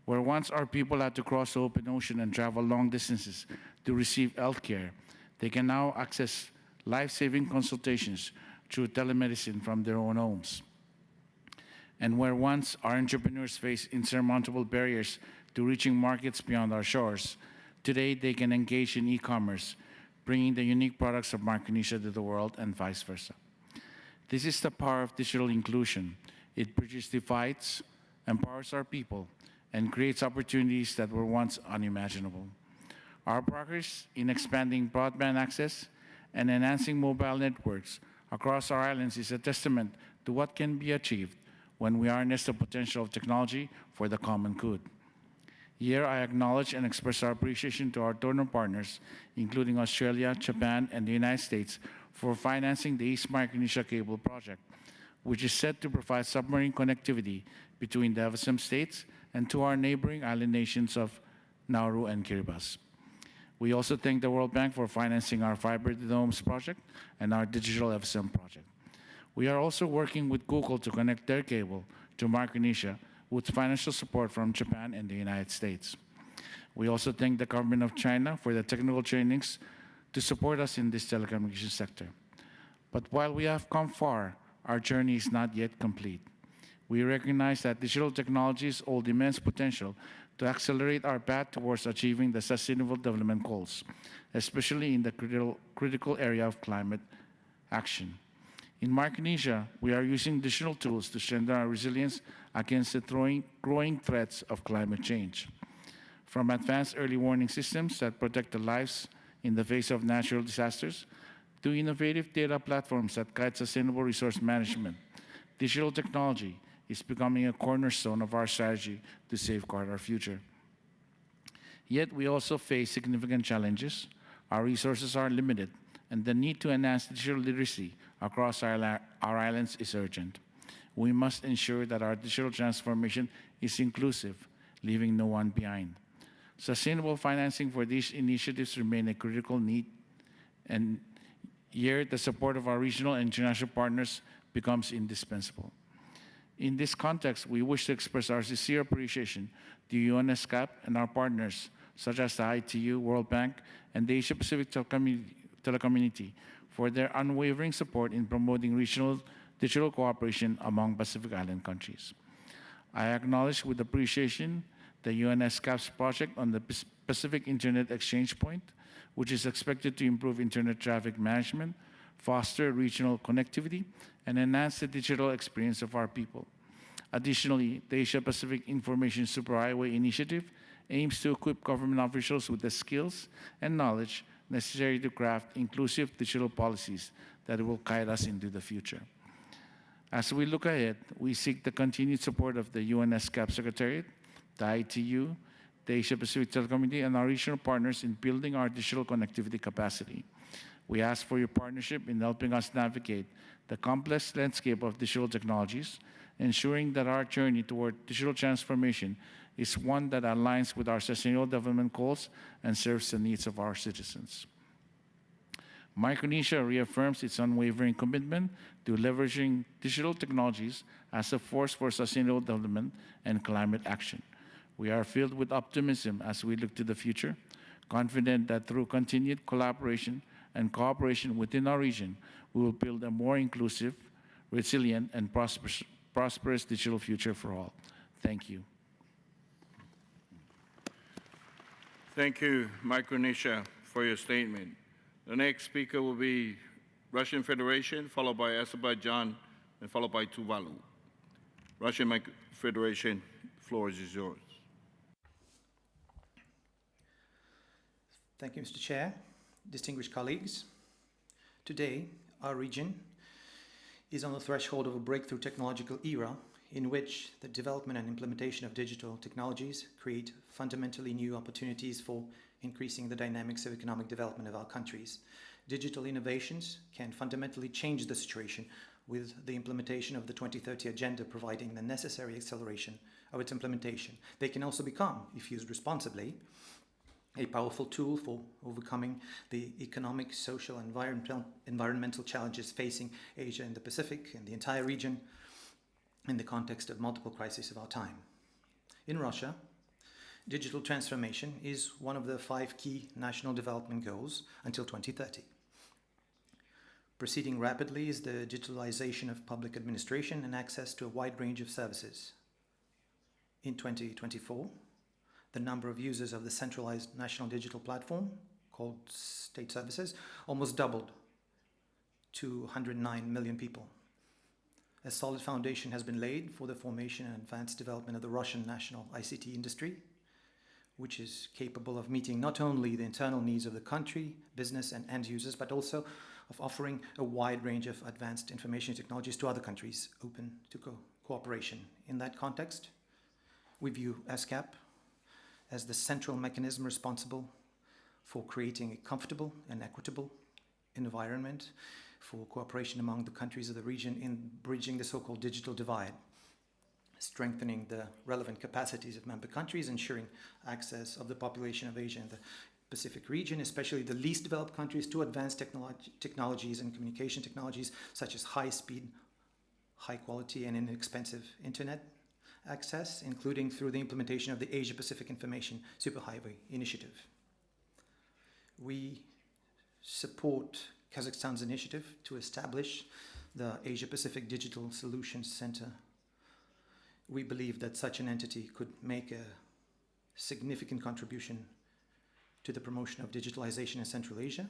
Where once our people had to cross the open ocean and travel long distances to receive health care, they can now access life-saving consultations through telemedicine from their own homes. And where once our entrepreneurs faced insurmountable barriers to reaching markets beyond our shores, today they can engage in e-commerce, bringing the unique products of Micronesia to the world and vice versa. This is the power of digital inclusion. It bridges divides, empowers our people, and creates opportunities that were once unimaginable. Our progress in expanding broadband access and enhancing mobile networks across our islands is a testament to what can be achieved when we harness the potential of technology for the common good. Here, I acknowledge and express our appreciation to our donor partners, including Australia, Japan, and the United States, for financing the East Micronesia Cable Project, which is set to provide submarine connectivity between the FSM states and to our neighboring island nations of Nauru and Kiribati. We also thank the World Bank for financing our Fiber to the Homes project and our Digital FSM project. We are also working with Google to connect their cable to Micronesia with financial support from Japan and the United States. We also thank the government of China for the technical trainings to support us in this telecommunications sector. But while we have come far, our journey is not yet complete. We recognize that digital technologies hold immense potential to accelerate our path towards achieving the Sustainable Development Goals, especially in the critical area of climate action. In Micronesia, we are using digital tools to strengthen our resilience against the growing threats of climate change. From advanced early warning systems that protect the lives in the face of natural disasters, to innovative data platforms that guide sustainable resource management, digital technology is becoming a cornerstone of our strategy to safeguard our future. Yet we also face significant challenges. Our resources are limited, and the need to enhance digital literacy across our islands is urgent. We must ensure that our digital transformation is inclusive, leaving no one behind. Sustainable financing for these initiatives remain a critical need, and here the support of our regional and international partners becomes indispensable. In this context, we wish to express our sincere appreciation to UNESCAP and our partners, such as the ITU, World Bank, and the Asia-Pacific Telecommunity, for their unwavering support in promoting regional digital cooperation among Pacific Island countries. I acknowledge with appreciation the UNESCAP's project on the Pacific Internet Exchange Point, which is expected to improve internet traffic management, foster regional connectivity, and enhance the digital experience of our people. Additionally, the Asia-Pacific Information Superhighway Initiative aims to equip government officials with the skills and knowledge necessary to craft inclusive digital policies that will guide us into the future. As we look ahead, we seek the continued support of the UNESCAP Secretariat, the ITU, the Asia-Pacific Telecommunity, and our regional partners in building our digital connectivity capacity. We ask for your partnership in helping us navigate the complex landscape of digital technologies, ensuring that our journey toward digital transformation is one that aligns with our sustainable development goals and serves the needs of our citizens. Micronesia reaffirms its unwavering commitment to leveraging digital technologies as a force for sustainable development and climate action. We are filled with optimism as we look to the future, confident that through continued collaboration and cooperation within our region, we will build a more inclusive, resilient, and prosperous digital future for all. Thank you. Thank you, Micronesia, for your statement. The next speaker will be Russian Federation, followed by Azerbaijan, and followed by Tuvalu. Russian Federation, the floor is yours. Thank you, Mr. Chair. Distinguished colleagues, today our region is on the threshold of a breakthrough technological era in which the development and implementation of digital technologies create fundamentally new opportunities for increasing the dynamics of economic development of our countries. Digital innovations can fundamentally change the situation, with the implementation of the 2030 Agenda providing the necessary acceleration of its implementation. They can also become, if used responsibly, a powerful tool for overcoming the economic, social, and environmental challenges facing Asia and the Pacific and the entire region in the context of multiple crises of our time. In Russia, digital transformation is one of the 5 key national development goals until 2030. Proceeding rapidly is the digitalization of public administration and access to a wide range of services. In 2024, the number of users of the centralized national digital platform, called State Services, almost doubled to 109 million people. A solid foundation has been laid for the formation and advanced development of the Russian national ICT industry, which is capable of meeting not only the internal needs of the country, business, and end users, but also of offering a wide range of advanced information technologies to other countries open to cooperation. In that context, we view ESCAP as the central mechanism responsible for creating a comfortable and equitable environment for cooperation among the countries of the region in bridging the so-called digital divide, strengthening the relevant capacities of member countries, ensuring access of the population of Asia and the Pacific region, especially the least developed countries, to advanced technologies and communication technologies such as high-speed, high-quality, and inexpensive internet access, including through the implementation of the Asia-Pacific Information Superhighway Initiative. We support Kazakhstan's initiative to establish the Asia-Pacific Digital Solutions Center. We believe that such an entity could make a significant contribution to the promotion of digitalization in Central Asia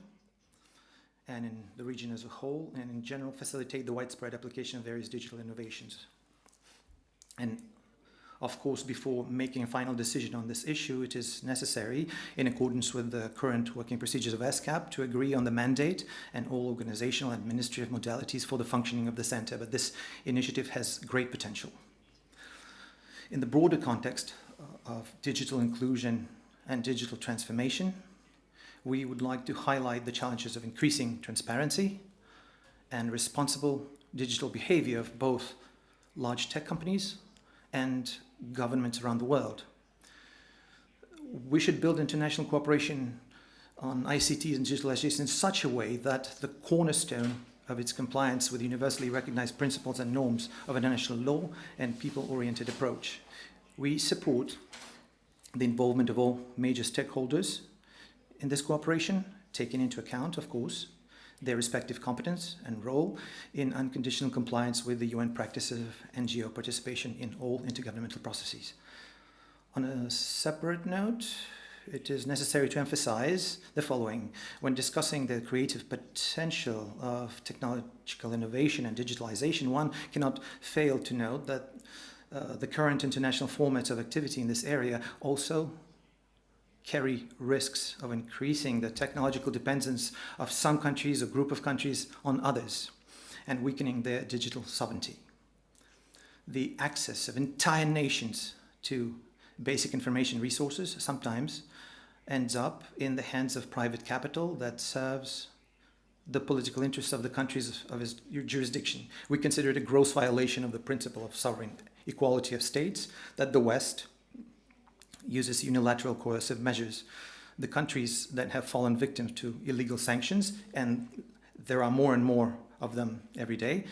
and in the region as a whole, and in general facilitate the widespread application of various digital innovations. And Of course, before making a final decision on this issue, it is necessary, in accordance with the current working procedures of ESCAP, to agree on the mandate and all organizational and administrative modalities for the functioning of the center. But this initiative has great potential. In the broader context of digital inclusion and digital transformation, we would like to highlight the challenges of increasing transparency and responsible digital behavior of both large tech companies and governments around the world. We should build international cooperation on ICT and digitalization in such a way that the cornerstone of its compliance with universally recognized principles and norms of international law and people-oriented approach. We support the involvement of all major stakeholders in this cooperation, taking into account, of course, their respective competence and role in unconditional compliance with the UN practices of NGO participation in all intergovernmental processes. On a separate note, it is necessary to emphasize the following. When discussing the creative potential of technological innovation and digitalization, one cannot fail to note that the current international formats of activity in this area also carry risks of increasing the technological dependence of some countries or group of countries on others and weakening their digital sovereignty. The access of entire nations to basic information resources sometimes ends up in the hands of private capital that serves the political interests of the countries of its jurisdiction. We consider it a gross violation of the principle of sovereign equality of states that the West uses unilateral coercive measures. The countries that have fallen victim to illegal sanctions, and there are more and more of them every day,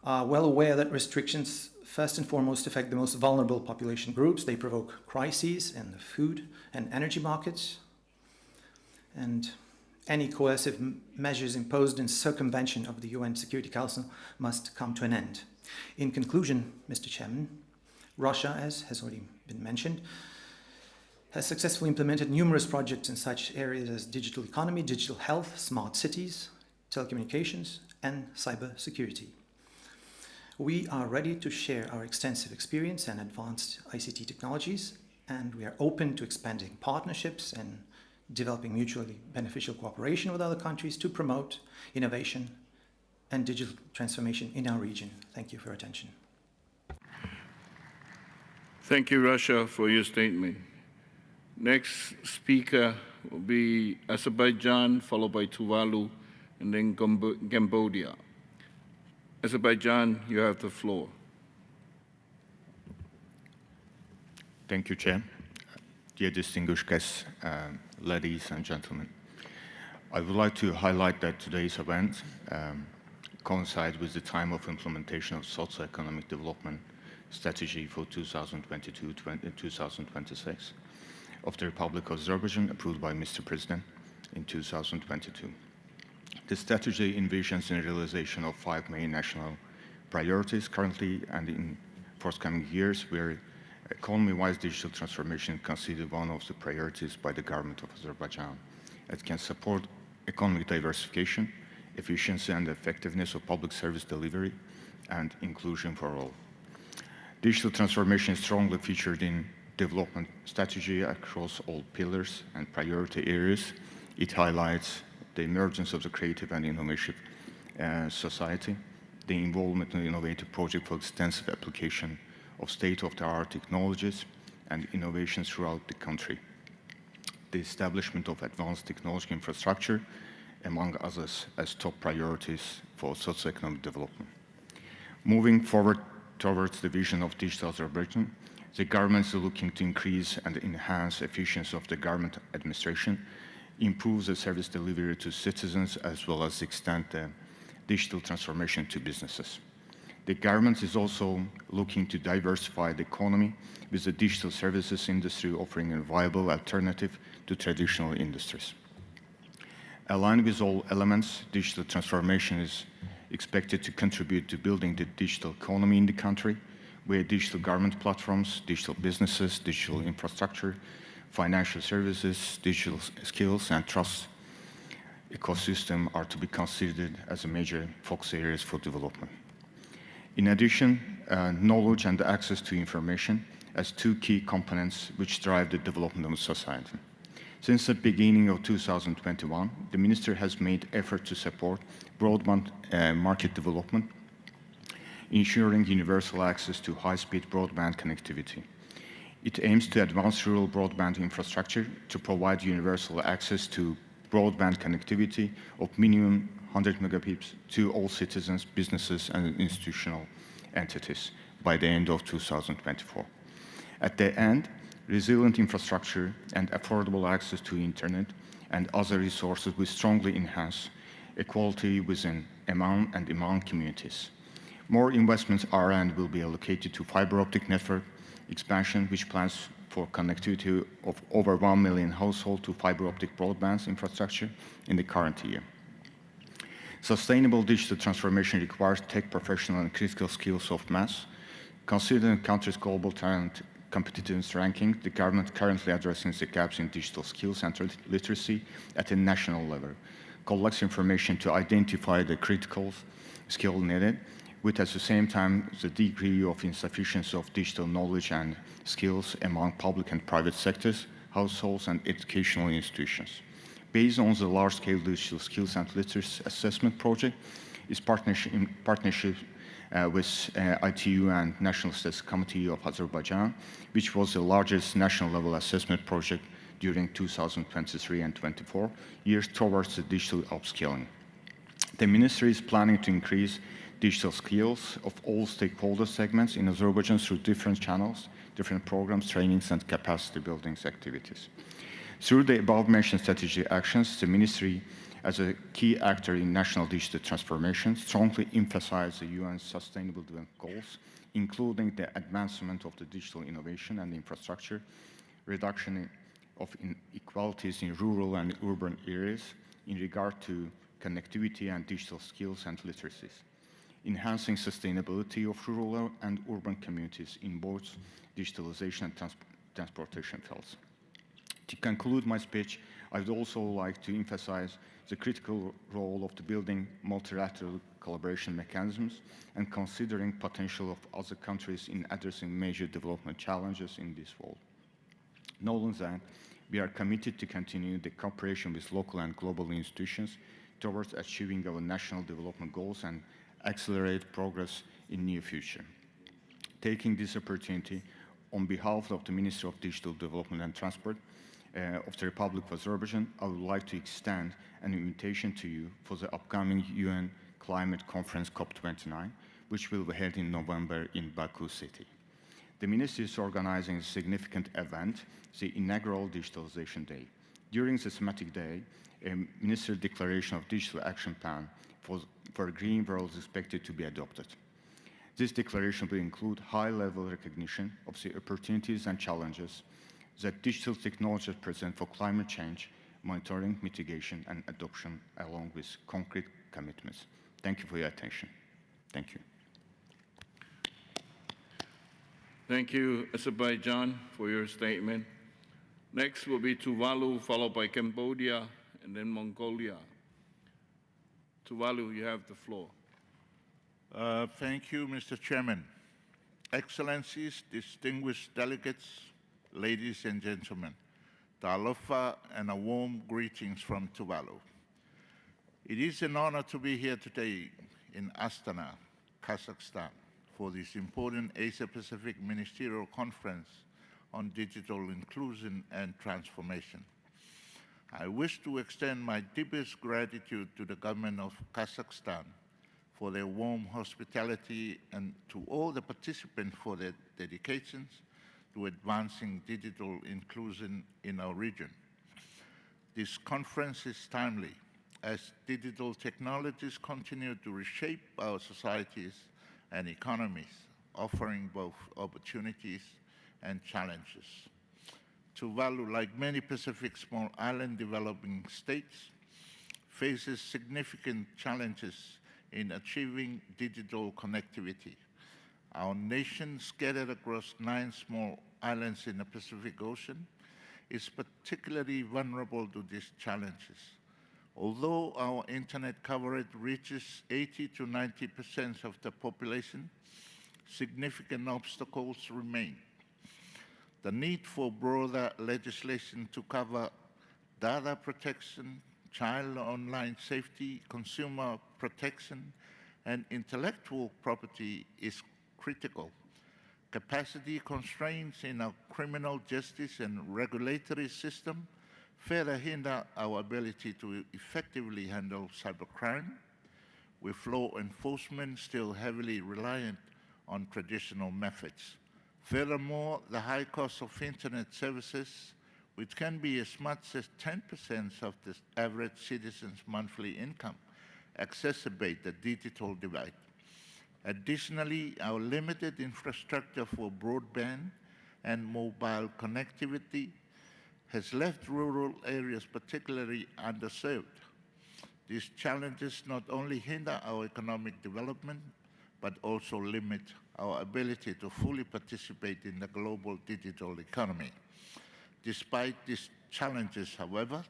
are well aware that restrictions first and foremost affect the most vulnerable population groups. They provoke crises in the food and energy markets, and any coercive measures imposed in circumvention of the UN Security Council must come to an end. In conclusion, Mr. Chairman, Russia, as has already been mentioned, has successfully implemented numerous projects in such areas as digital economy, digital health, smart cities, telecommunications, and cybersecurity. We are ready to share our extensive experience and advanced ICT technologies, and we are open to expanding partnerships and developing mutually beneficial cooperation with other countries to promote innovation and digital transformation in our region. Thank you for your attention. Thank you, Russia, for your statement. Next speaker will be Azerbaijan, followed by Tuvalu, and then Cambodia. Azerbaijan, you have the floor. Thank you, Chair. Dear distinguished guests, ladies and gentlemen, I would like to highlight that today's event coincides with the time of implementation of socioeconomic development strategy for 2022-2026 of the Republic of Azerbaijan, approved by Mr. President in 2022. The strategy envisions the realization of 5 main national priorities currently and in forthcoming years, where economy-wise digital transformation is considered one of the priorities by the government of Azerbaijan. It can support economic diversification, efficiency and effectiveness of public service delivery, and inclusion for all. Digital transformation is strongly featured in development strategy across all pillars and priority areas. It highlights the emergence of the creative and innovative society, the involvement in innovative projects for extensive application of state-of-the-art technologies and innovations throughout the country, the establishment of advanced technology infrastructure, among others, as top priorities for socioeconomic development. Moving forward towards the vision of digital Azerbaijan, the government is looking to increase and enhance efficiency of the government administration, improve the service delivery to citizens, as well as extend the digital transformation to businesses. The government is also looking to diversify the economy with the digital services industry offering a viable alternative to traditional industries. Aligned with all elements, digital transformation is expected to contribute to building the digital economy in the country, where digital government platforms, digital businesses, digital infrastructure, financial services, digital skills, and trust ecosystem are to be considered as a major focus areas for development. In addition, knowledge and access to information as two key components which drive the development of society. Since the beginning of 2021, the Ministry has made efforts to support broadband market development, ensuring universal access to high-speed broadband connectivity. It aims to advance rural broadband infrastructure to provide universal access to broadband connectivity of minimum 100 megabits to all citizens, businesses, and institutional entities by the end of 2024. At the end, resilient infrastructure and affordable access to internet and other resources will strongly enhance equality within, among communities. More investments are and will be allocated to fiber optic network expansion, which plans for connectivity of over 1 million households to fiber optic broadband infrastructure in the current year. Sustainable digital transformation requires tech professional and critical skills of mass. Considering the country's global talent competitiveness ranking, the government currently addressing the gaps in digital skills and literacy at a national level, collects information to identify the critical skill needed, with at the same time the degree of insufficiency of digital knowledge and skills among public and private sectors, households, and educational institutions. Based on the large-scale digital skills and literacy assessment project, is partnership with ITU and National Statistics Committee of Azerbaijan, which was the largest national-level assessment project during 2023 and 24 years towards the digital upskilling. The Ministry is planning to increase digital skills of all stakeholder segments in Azerbaijan through different channels, different programs, trainings, and capacity building activities. Through the above-mentioned strategic actions, the Ministry, as a key actor in national digital transformation, strongly emphasizes the UN's Sustainable Development Goals, including the advancement of the digital innovation and infrastructure, reduction of inequalities in rural and urban areas in regard to connectivity and digital skills and literacies, enhancing sustainability of rural and urban communities in both digitalization and transportation fields. To conclude my speech, I would also like to emphasize the critical role of the building multilateral collaboration mechanisms and considering potential of other countries in addressing major development challenges in this world. Knowing that, we are committed to continue the cooperation with local and global institutions towards achieving our national development goals and accelerate progress in near future. Taking this opportunity, on behalf of the Ministry of Digital Development and Transport of the Republic of Azerbaijan, I would like to extend an invitation to you for the upcoming UN Climate Conference COP29, which will be held in November in Baku city. The Ministry is organizing a significant event, the inaugural Digitalization Day. During the thematic day, a Ministerial Declaration of Digital Action Plan for a Green World is expected to be adopted. This declaration will include high-level recognition of the opportunities and challenges that digital technologies present for climate change, monitoring, mitigation, and adoption, along with concrete commitments. Thank you for your attention. Thank you. Thank you, Azerbaijan, for your statement. Next will be Tuvalu, followed by Cambodia, and then Mongolia. Tuvalu, you have the floor. Thank you, Mr. Chairman. Excellencies, distinguished delegates, ladies and gentlemen, Talofa and a warm greetings from Tuvalu. It is an honor to be here today in Astana, Kazakhstan, for this important Asia-Pacific Ministerial Conference on Digital Inclusion and Transformation. I wish to extend my deepest gratitude to the government of Kazakhstan for their warm hospitality and to all the participants for their dedications to advancing digital inclusion in our region. This conference is timely as digital technologies continue to reshape our societies and economies, offering both opportunities and challenges. Tuvalu, like many Pacific small island developing states, faces significant challenges in achieving digital connectivity. Our nation, scattered across 9 small islands in the Pacific Ocean, is particularly vulnerable to these challenges. Although our internet coverage reaches 80 to 90% of the population, significant obstacles remain. The need for broader legislation to cover data protection, child online safety, consumer protection, and intellectual property is critical. Capacity constraints in our criminal justice and regulatory system further hinder our ability to effectively handle cybercrime, with law enforcement still heavily reliant on traditional methods. Furthermore, the high cost of internet services, which can be as much as 10% of the average citizen's monthly income, exacerbate the digital divide. Additionally, our limited infrastructure for broadband and mobile connectivity has left rural areas particularly underserved. These challenges not only hinder our economic development, but also limit our ability to fully participate in the global digital economy. Despite these challenges, however,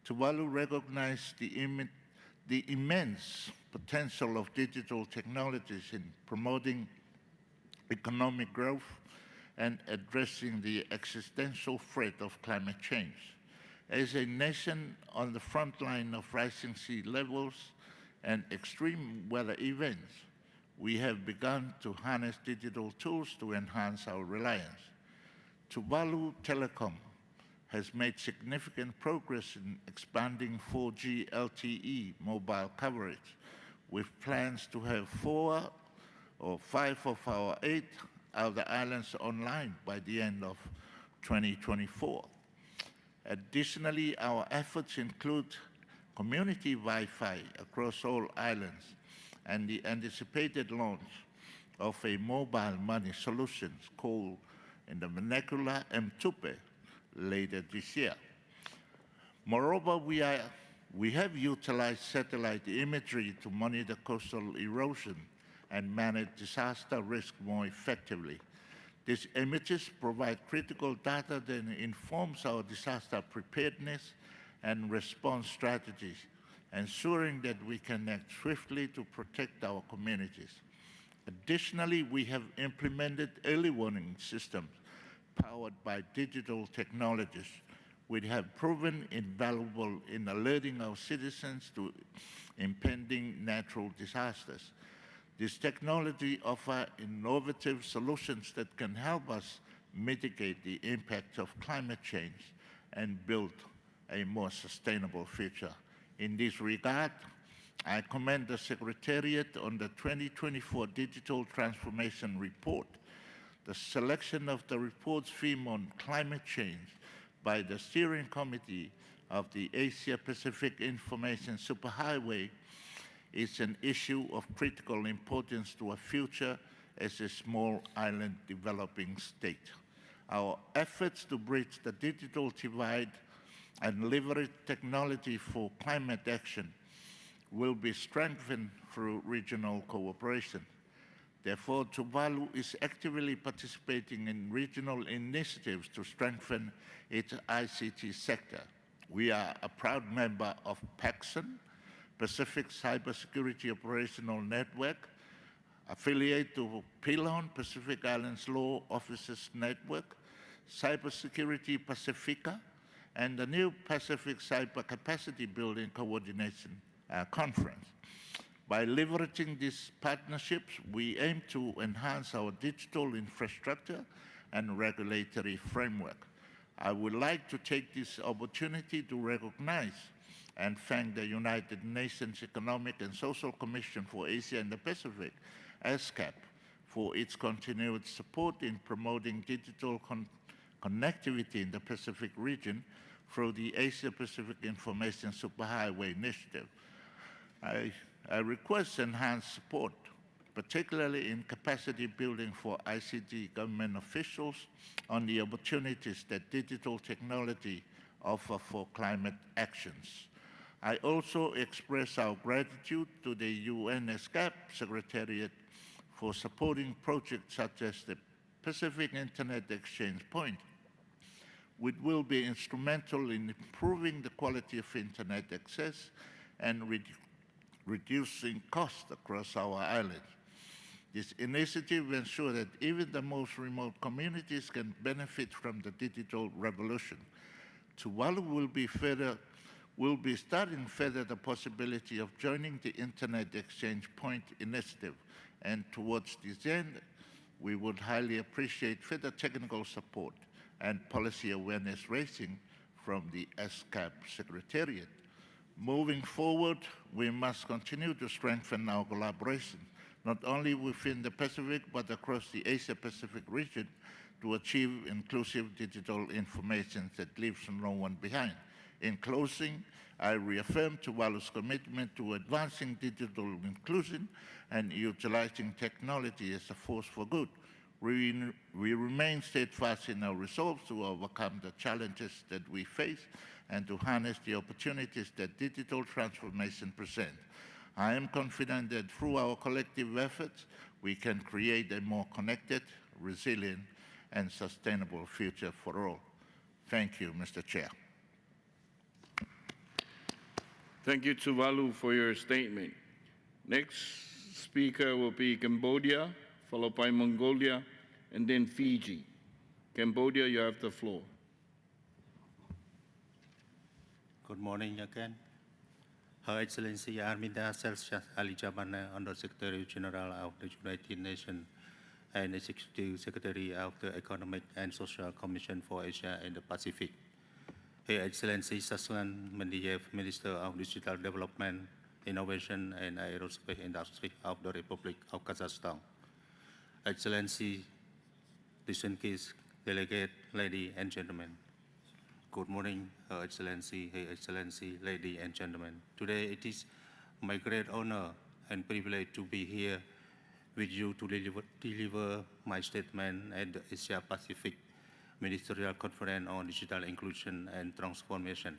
Tuvalu recognized the immense potential of digital technologies in promoting economic growth and addressing the existential threat of climate change. As a nation on the front line of rising sea levels and extreme weather events, we have begun to harness digital tools to enhance our reliance. Tuvalu Telecom has made significant progress in expanding 4G LTE mobile coverage, with plans to have 4 or 5 of our 8 other islands online by the end of 2024. Additionally, our efforts include community Wi-Fi across all islands and the anticipated launch of a mobile money solution called in the vernacular Mtupe later this year. Moreover, we have utilized satellite imagery to monitor coastal erosion and manage disaster risk more effectively. These images provide critical data that informs our disaster preparedness and response strategies, ensuring that we can act swiftly to protect our communities. Additionally, we have implemented early warning systems powered by digital technologies, which have proven invaluable in alerting our citizens to impending natural disasters. This technology offers innovative solutions that can help us mitigate the impact of climate change and build a more sustainable future. In this regard, I commend the Secretariat on the 2024 Digital Transformation Report. The selection of the report's theme on climate change by the Steering Committee of the Asia-Pacific Information Superhighway is an issue of critical importance to our future as a small island developing state. Our efforts to bridge the digital divide and leverage technology for climate action will be strengthened through regional cooperation. Therefore, Tuvalu is actively participating in regional initiatives to strengthen its ICT sector. We are a proud member of PACSON, Pacific Cybersecurity Operational Network, affiliate to PILON, Pacific Islands Law Officers Network, Cybersecurity Pacifica, and the new Pacific Cyber Capacity Building Coordination Conference. By leveraging these partnerships, we aim to enhance our digital infrastructure and regulatory framework. I would like to take this opportunity to recognize and thank the United Nations Economic and Social Commission for Asia and the Pacific, ESCAP, for its continued support in promoting digital connectivity in the Pacific region through the Asia-Pacific Information Superhighway Initiative. I request enhanced support, particularly in capacity building for ICT government officials on the opportunities that digital technology offer for climate actions. I also express our gratitude to the UN ESCAP Secretariat for supporting projects such as the Pacific Internet Exchange Point, which will be instrumental in improving the quality of internet access and reducing costs across our island. This initiative will ensure that even the most remote communities can benefit from the digital revolution. Tuvalu will be studying further the possibility of joining the Internet Exchange Point initiative, and towards this end, we would highly appreciate further technical support and policy awareness raising from the SCAP Secretariat. Moving forward, we must continue to strengthen our collaboration, not only within the Pacific, but across the Asia-Pacific region to achieve inclusive digital information that leaves no one behind. In closing, I reaffirm Tuvalu's commitment to advancing digital inclusion and utilizing technology as a force for good. We remain steadfast in our resolve to overcome the challenges that we face and to harness the opportunities that digital transformation presents. I am confident that through our collective efforts, we can create a more connected, resilient, and sustainable future for all. Thank you, Mr. Chair. Thank you, Tuvalu, for your statement. Next speaker will be Cambodia, followed by Mongolia, and then Fiji. Cambodia, you have the floor. Good morning again. Her Excellency Arminda Celsius Ali Jabana, Under Secretary General of the United Nations and Executive Secretary of the Economic and Social Commission for Asia and the Pacific. Her Excellency Saslan Mendiev, Minister of Digital Development, Innovation and Aerospace Industry of the Republic of Kazakhstan. Excellency, distinguished delegate, ladies and gentlemen. Good morning, Her Excellency, ladies and gentlemen. Today it is my great honor and privilege to be here with you to deliver my statement at the Asia Pacific Ministerial Conference on Digital Inclusion and Transformation.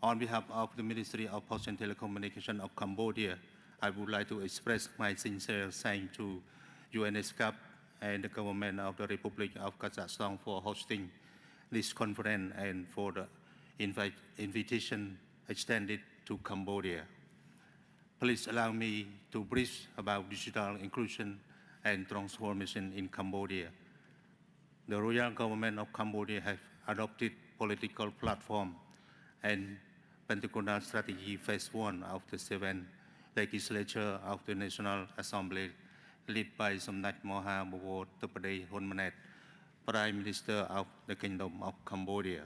On behalf of the Ministry of Posts and Telecommunications of Cambodia, I would like to express my sincere thanks to UNESCAP and the government of the Republic of Kazakhstan for hosting this conference and for the invitation extended to Cambodia. Please allow me to brief about digital inclusion and transformation in Cambodia. The Royal Government of Cambodia has adopted political platform and Pentagonal Strategy Phase 1 of the 7th Legislature of the National Assembly, led by Samdech Moha Bawor Tupade Hunmanet, Prime Minister of the Kingdom of Cambodia.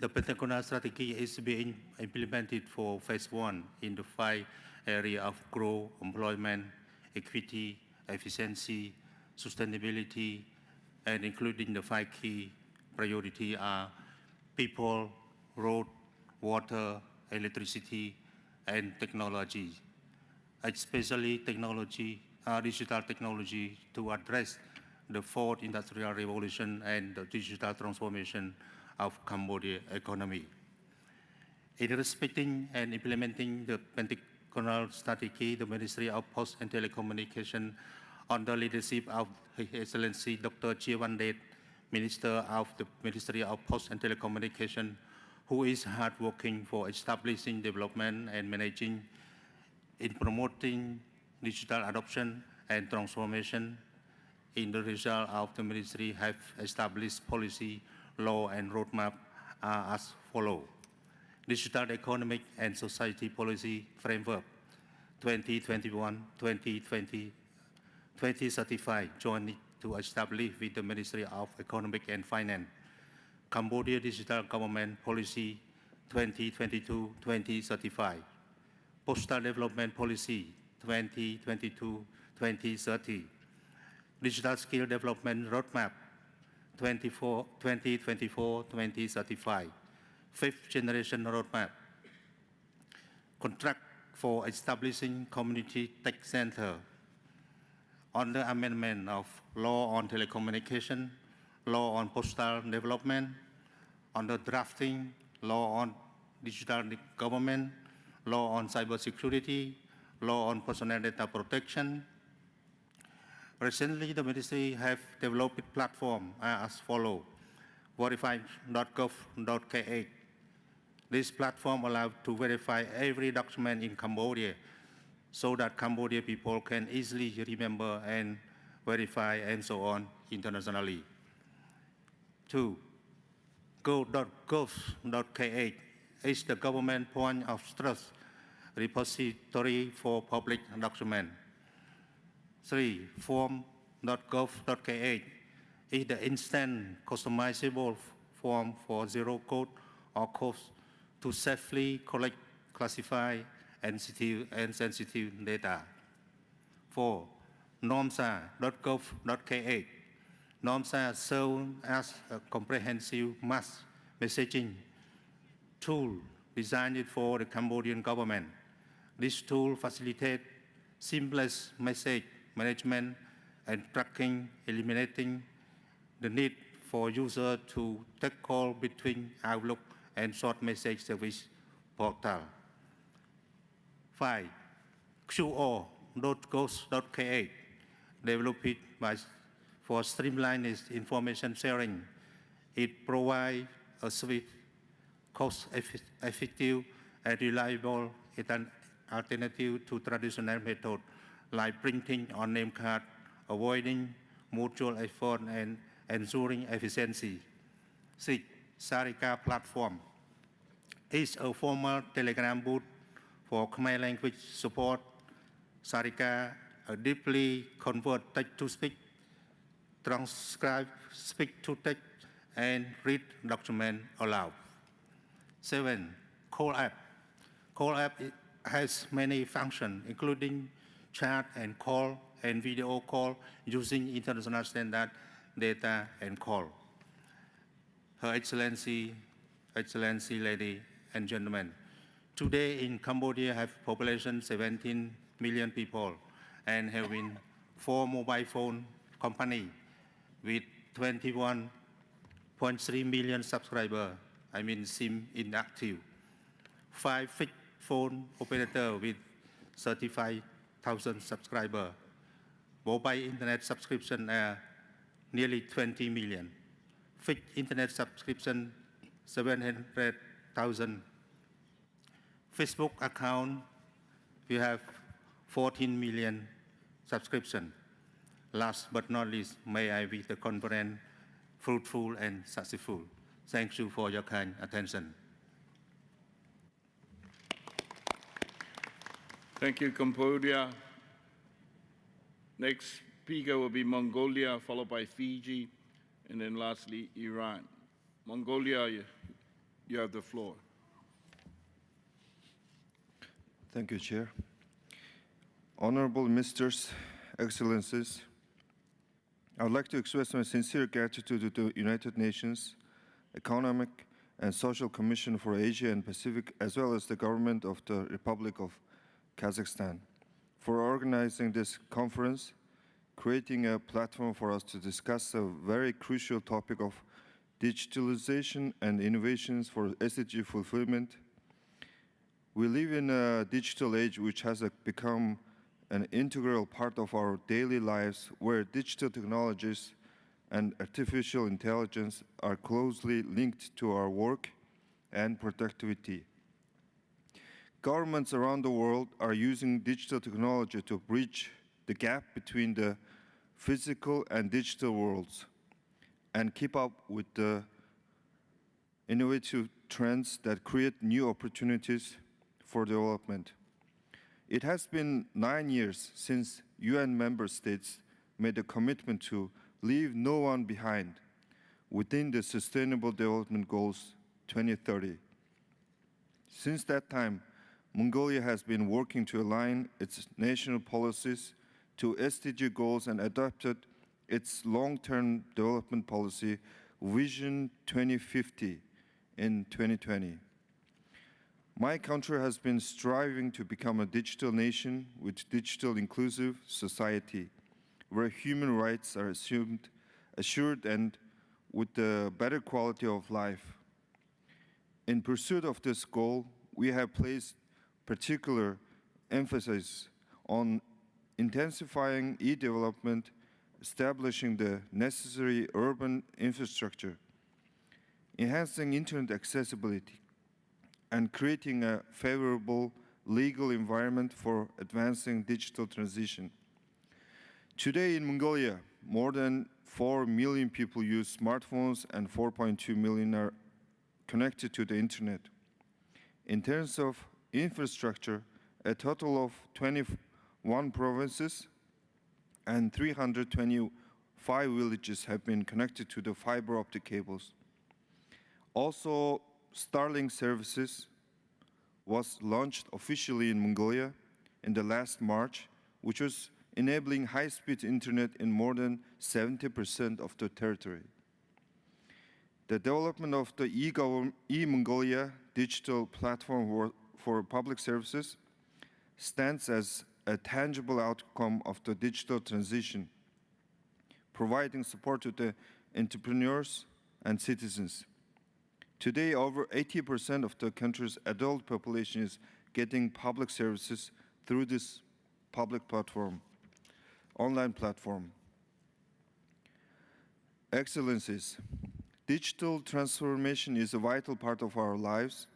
The Pentagonal Strategy is being implemented for Phase 1 in the 5 areas of growth, employment, equity, efficiency, sustainability, and including the 5 key priorities are people, road, water, electricity, and technology, especially digital technology to address the 4th Industrial Revolution and the digital transformation of Cambodia economy. In respecting and implementing the Pentagonal Strategy, the Ministry of Posts and Telecommunications, under leadership of His Excellency Dr. Chiavandet, Minister of the Ministry of Posts and Telecommunications, who is hardworking for establishing development and managing in promoting digital adoption and transformation. In the result of the ministry have established policy, law, and roadmap are as follows. Digital Economic and Society Policy Framework 2021-2035, jointly to establish with the Ministry of Economic and Finance. Cambodia Digital Government Policy 2022-2035. Postal Development Policy 2022-2030. Digital Skill Development Roadmap 2024-2035. 5th Generation Roadmap. Contract for establishing Community Tech Center. On the amendment of Law on Telecommunication, Law on Postal Development, on the drafting, Law on Digital Government, Law on Cybersecurity, Law on Personal Data Protection. Recently, the ministry have developed a platform as follows. verify.gov.kh. This platform allows to verify every document in Cambodia so that Cambodian people can easily remember and verify and so on internationally. 2. Go.gov.kh is the government point of trust repository for public documents. 3. Form.gov.kh is the instant customizable form for zero code or codes to safely collect, classify, and sensitive data. 4. Nomsa.gov.kh. Nomsa serves as a comprehensive mass messaging tool designed for the Cambodian government. This tool facilitates seamless message management and tracking, eliminating the need for users to take call between Outlook and short message service portal. 5. QO.gov.kh, developed for streamlined information sharing. It provides a swift, cost-effective, and reliable alternative to traditional methods like printing on name card, avoiding mutual effort and ensuring efficiency. 6. Sarika platform is a formal Telegram bot for Khmer language support. Sarika deeply convert text to speech, transcribe speech to text, and read document aloud. 7. Call app. Call app has many functions, including chat and call and video call using international standard data and call. Her Excellency, ladies and gentlemen, today in Cambodia have population 17 million people and having 4 mobile phone companies with 21.3 million subscribers, SIM inactive. 5 fixed phone operators with 35,000 subscribers. Mobile internet subscription are nearly 20 million. Fixed internet subscription, 700,000. Facebook account, we have 14 million subscription. Last but not least, may I wish the conference fruitful and successful. Thank you for your kind attention. Thank you, Cambodia. Next speaker will be Mongolia, followed by Fiji, and then lastly, Iran. Mongolia, you have the floor. Thank you, Chair. Honorable Ministers, Excellencies, I would like to express my sincere gratitude to the United Nations Economic and Social Commission for Asia and Pacific, as well as the government of the Republic of Kazakhstan, for organizing this conference, creating a platform for us to discuss a very crucial topic of digitalization and innovations for SDG fulfillment. We live in a digital age which has become an integral part of our daily lives, where digital technologies and artificial intelligence are closely linked to our work and productivity. Governments around the world are using digital technology to bridge the gap between the physical and digital worlds and keep up with the innovative trends that create new opportunities for development. It has been 9 years since UN member states made a commitment to leave no one behind within the Sustainable Development Goals 2030. Since that time, Mongolia has been working to align its national policies to SDG goals and adopted its long-term development policy, Vision 2050, in 2020. My country has been striving to become a digital nation with digital inclusive society, where human rights are assured and with a better quality of life. In pursuit of this goal, we have placed particular emphasis on intensifying e-development, establishing the necessary urban infrastructure, enhancing internet accessibility, and creating a favorable legal environment for advancing digital transition. Today in Mongolia, more than 4 million people use smartphones and 4.2 million are connected to the internet. In terms of infrastructure, a total of 21 provinces and 325 villages have been connected to the fiber optic cables. Also, Starlink services was launched officially in Mongolia in the last March, which was enabling high-speed internet in more than 70% of the territory. The development of the e-Mongolia digital platform for public services stands as a tangible outcome of the digital transition, providing support to the entrepreneurs and citizens. Today, over 80% of the country's adult population is getting public services through this public platform, online platform. Excellencies, digital transformation is a vital part of our lives,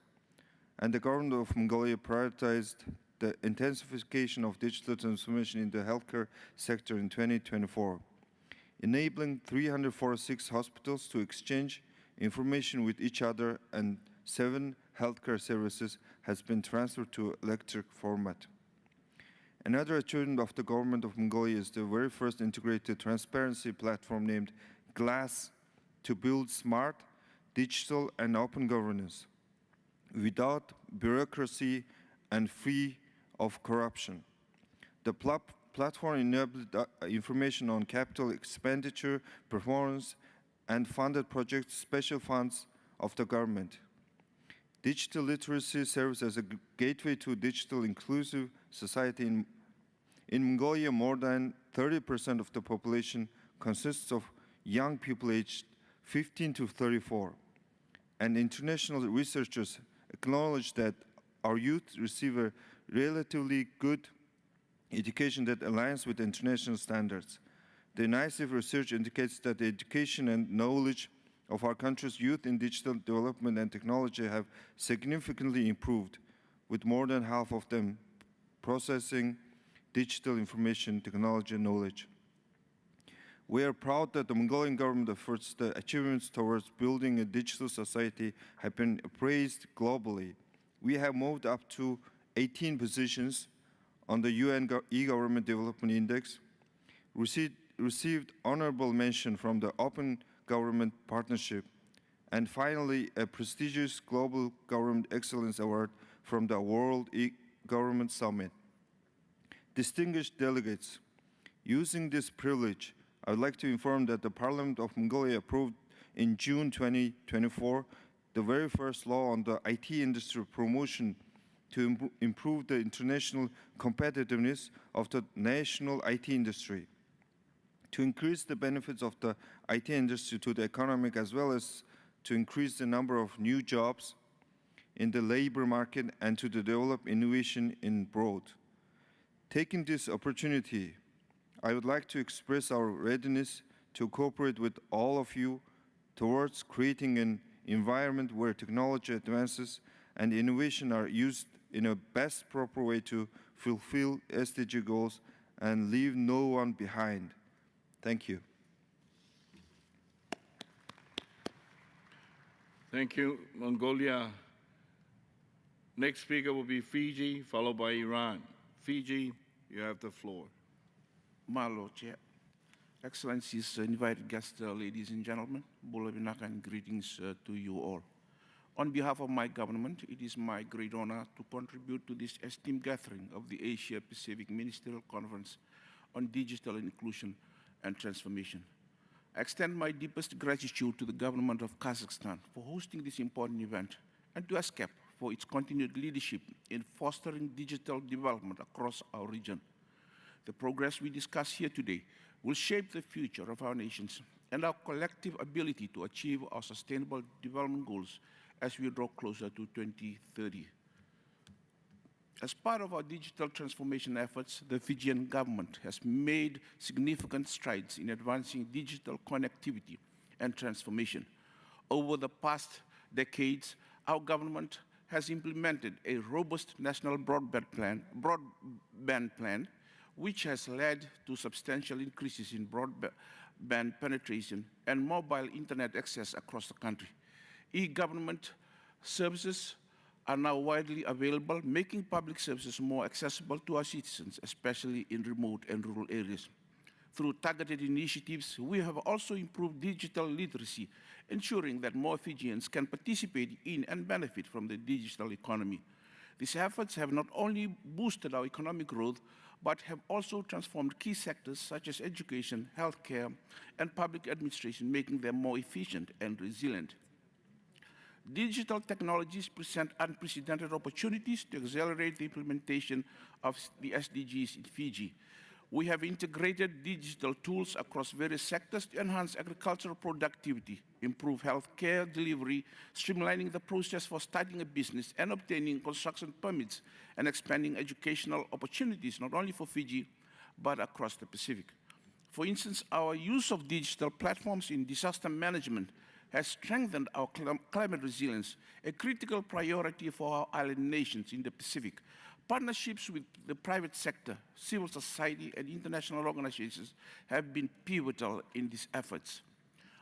and the government of Mongolia prioritized the intensification of digital transformation in the healthcare sector in 2024, enabling 346 hospitals to exchange information with each other, and 7 healthcare services has been transferred to electronic format. Another achievement of the government of Mongolia is the very first integrated transparency platform named GLASS to build smart, digital, and open governance without bureaucracy and free of corruption. The platform enabled information on capital expenditure, performance, and funded projects, special funds of the government. Digital literacy serves as a gateway to digital inclusive society. In Mongolia, more than 30% of the population consists of young people aged 15 to 34, and international researchers acknowledge that our youth receive a relatively good education that aligns with international standards. The NICEF research indicates that the education and knowledge of our country's youth in digital development and technology have significantly improved, with more than half of them processing digital information technology knowledge. We are proud that the Mongolian government efforts, the achievements towards building a digital society have been appraised globally. We have moved up to 18 positions on the UN e-Government Development Index, received honorable mention from the Open Government Partnership, and finally a prestigious Global Government Excellence Award from the World E-Government Summit. Distinguished delegates, using this privilege, I would like to inform that the Parliament of Mongolia approved in June 2024 the very first law on the IT industry promotion to improve the international competitiveness of the national IT industry, to increase the benefits of the IT industry to the economic, as well as to increase the number of new jobs in the labor market and to develop innovation in broad. Taking this opportunity, I would like to express our readiness to cooperate with all of you towards creating an environment where technology advances and innovation are used in a best proper way to fulfill SDG goals and leave no one behind. Thank you. Thank you, Mongolia. Next speaker will be Fiji, followed by Iran. Fiji, you have the floor. Malo, Chair. Excellencies, invited guests, ladies and gentlemen, Bulabinak and greetings to you all. On behalf of my government, it is my great honor to contribute to this esteemed gathering of the Asia-Pacific Ministerial Conference on Digital Inclusion and Transformation. I extend my deepest gratitude to the government of Kazakhstan for hosting this important event, and to ASCAP for its continued leadership in fostering digital development across our region. The progress we discuss here today will shape the future of our nations and our collective ability to achieve our sustainable development goals as we draw closer to 2030. As part of our digital transformation efforts, the Fijian government has made significant strides in advancing digital connectivity and transformation. Over the past decades, our government has implemented a robust national broadband plan, which has led to substantial increases in broadband penetration and mobile internet access across the country. E-government services are now widely available, making public services more accessible to our citizens, especially in remote and rural areas. Through targeted initiatives, we have also improved digital literacy, ensuring that more Fijians can participate in and benefit from the digital economy. These efforts have not only boosted our economic growth, but have also transformed key sectors such as education, healthcare, and public administration, making them more efficient and resilient. Digital technologies present unprecedented opportunities to accelerate the implementation of the SDGs in Fiji. We have integrated digital tools across various sectors to enhance agricultural productivity, improve healthcare delivery, streamlining the process for starting a business and obtaining construction permits, and expanding educational opportunities not only for Fiji, but across the Pacific. For instance, our use of digital platforms in disaster management has strengthened our climate resilience, a critical priority for our island nations in the Pacific. Partnerships with the private sector, civil society, and international organizations have been pivotal in these efforts.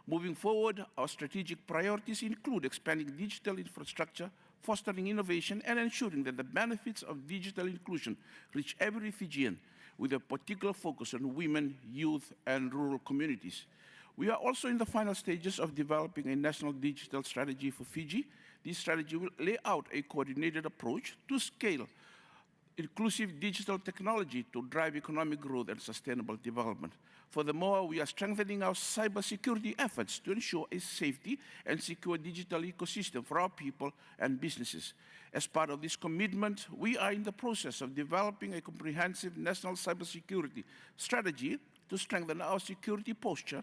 Moving forward, our strategic priorities include expanding digital infrastructure, fostering innovation, and ensuring that the benefits of digital inclusion reach every Fijian, with a particular focus on women, youth, and rural communities. We are also in the final stages of developing a national digital strategy for Fiji. This strategy will lay out a coordinated approach to scale inclusive digital technology to drive economic growth and sustainable development. Furthermore, we are strengthening our cybersecurity efforts to ensure a safety and secure digital ecosystem for our people and businesses. As part of this commitment, we are in the process of developing a comprehensive national cybersecurity strategy to strengthen our security posture,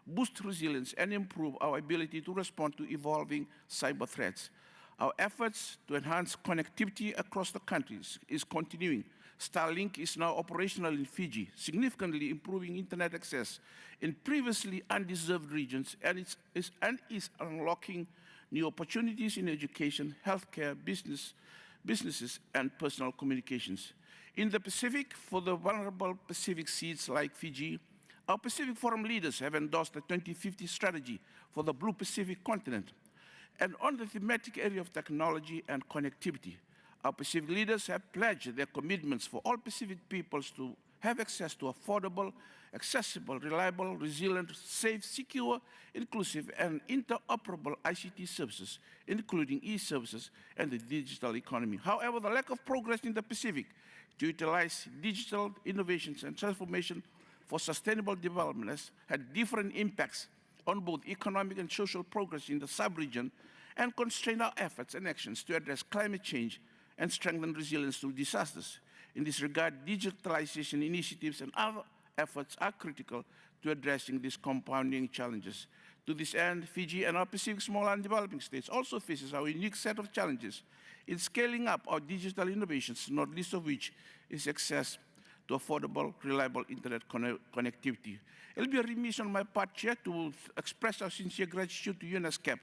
boost resilience, and improve our ability to respond to evolving cyber threats. Our efforts to enhance connectivity across the countries is continuing. Starlink is now operational in Fiji, significantly improving internet access in previously undeserved regions, and is unlocking new opportunities in education, healthcare, businesses, and personal communications. In the Pacific, for the vulnerable Pacific seas like Fiji, our Pacific Forum leaders have endorsed the 2050 strategy for the Blue Pacific continent. And on the thematic area of technology and connectivity, our Pacific leaders have pledged their commitments for all Pacific peoples to have access to affordable, accessible, reliable, resilient, safe, secure, inclusive, and interoperable ICT services, including e-services and the digital economy. However, the lack of progress in the Pacific to utilize digital innovations and transformation for sustainable development has had different impacts on both economic and social progress in the sub-region, and constrain our efforts and actions to address climate change and strengthen resilience to disasters. In this regard, digitalization initiatives and other efforts are critical to addressing these compounding challenges. To this end, Fiji and our Pacific small and developing states also faces our unique set of challenges in scaling up our digital innovations, not least of which is access to affordable, reliable internet connectivity. It will be a remiss on my part, Chair, to express our sincere gratitude to UNESCAP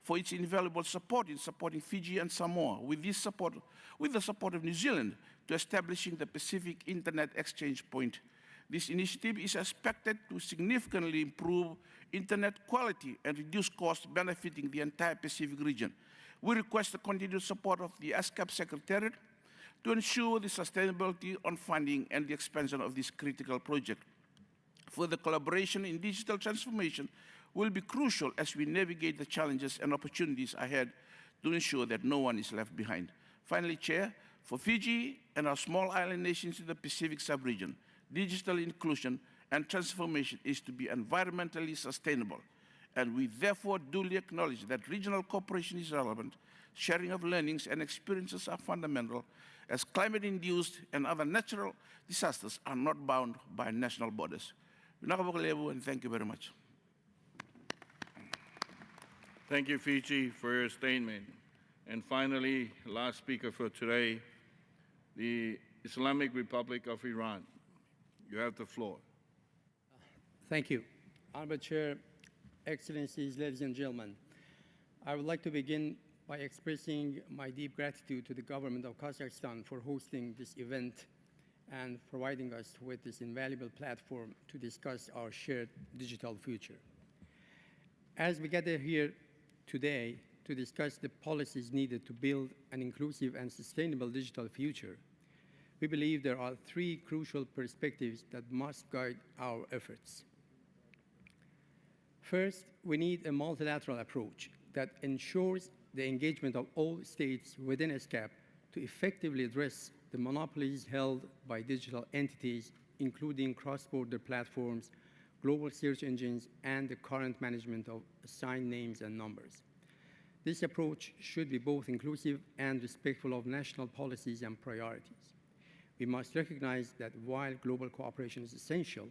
for its invaluable support in supporting Fiji and Samoa with the support of New Zealand to establishing the Pacific Internet Exchange Point. This initiative is expected to significantly improve internet quality and reduce costs, benefiting the entire Pacific region. We request the continued support of the ESCAP Secretariat to ensure the sustainability on funding and the expansion of this critical project. Further collaboration in digital transformation will be crucial as we navigate the challenges and opportunities ahead to ensure that no one is left behind. Finally, Chair, for Fiji and our small island nations in the Pacific sub-region, digital inclusion and transformation is to be environmentally sustainable. And we therefore duly acknowledge that regional cooperation is relevant, sharing of learnings and experiences are fundamental, as climate-induced and other natural disasters are not bound by national borders. And thank you very much. Thank you, Fiji, for your statement. And finally, last speaker for today, the Islamic Republic of Iran. You have the floor. Thank you. Honorable Chair, Excellencies, ladies and gentlemen. I would like to begin by expressing my deep gratitude to the government of Kazakhstan for hosting this event and providing us with this invaluable platform to discuss our shared digital future. As we gather here today to discuss the policies needed to build an inclusive and sustainable digital future, we believe there are three crucial perspectives that must guide our efforts. First, we need a multilateral approach that ensures the engagement of all states within ESCAP to effectively address the monopolies held by digital entities, including cross-border platforms, global search engines, and the current management of assigned names and numbers. This approach should be both inclusive and respectful of national policies and priorities. We must recognize that while global cooperation is essential,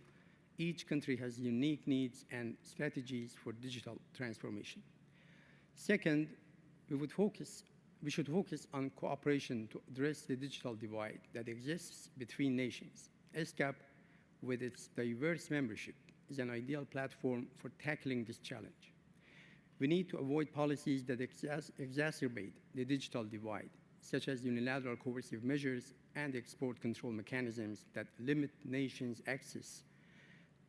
each country has unique needs and strategies for digital transformation. Second, we should focus on cooperation to address the digital divide that exists between nations. ESCAP, with its diverse membership, is an ideal platform for tackling this challenge. We need to avoid policies that exacerbate the digital divide, such as unilateral coercive measures and export control mechanisms that limit nations' access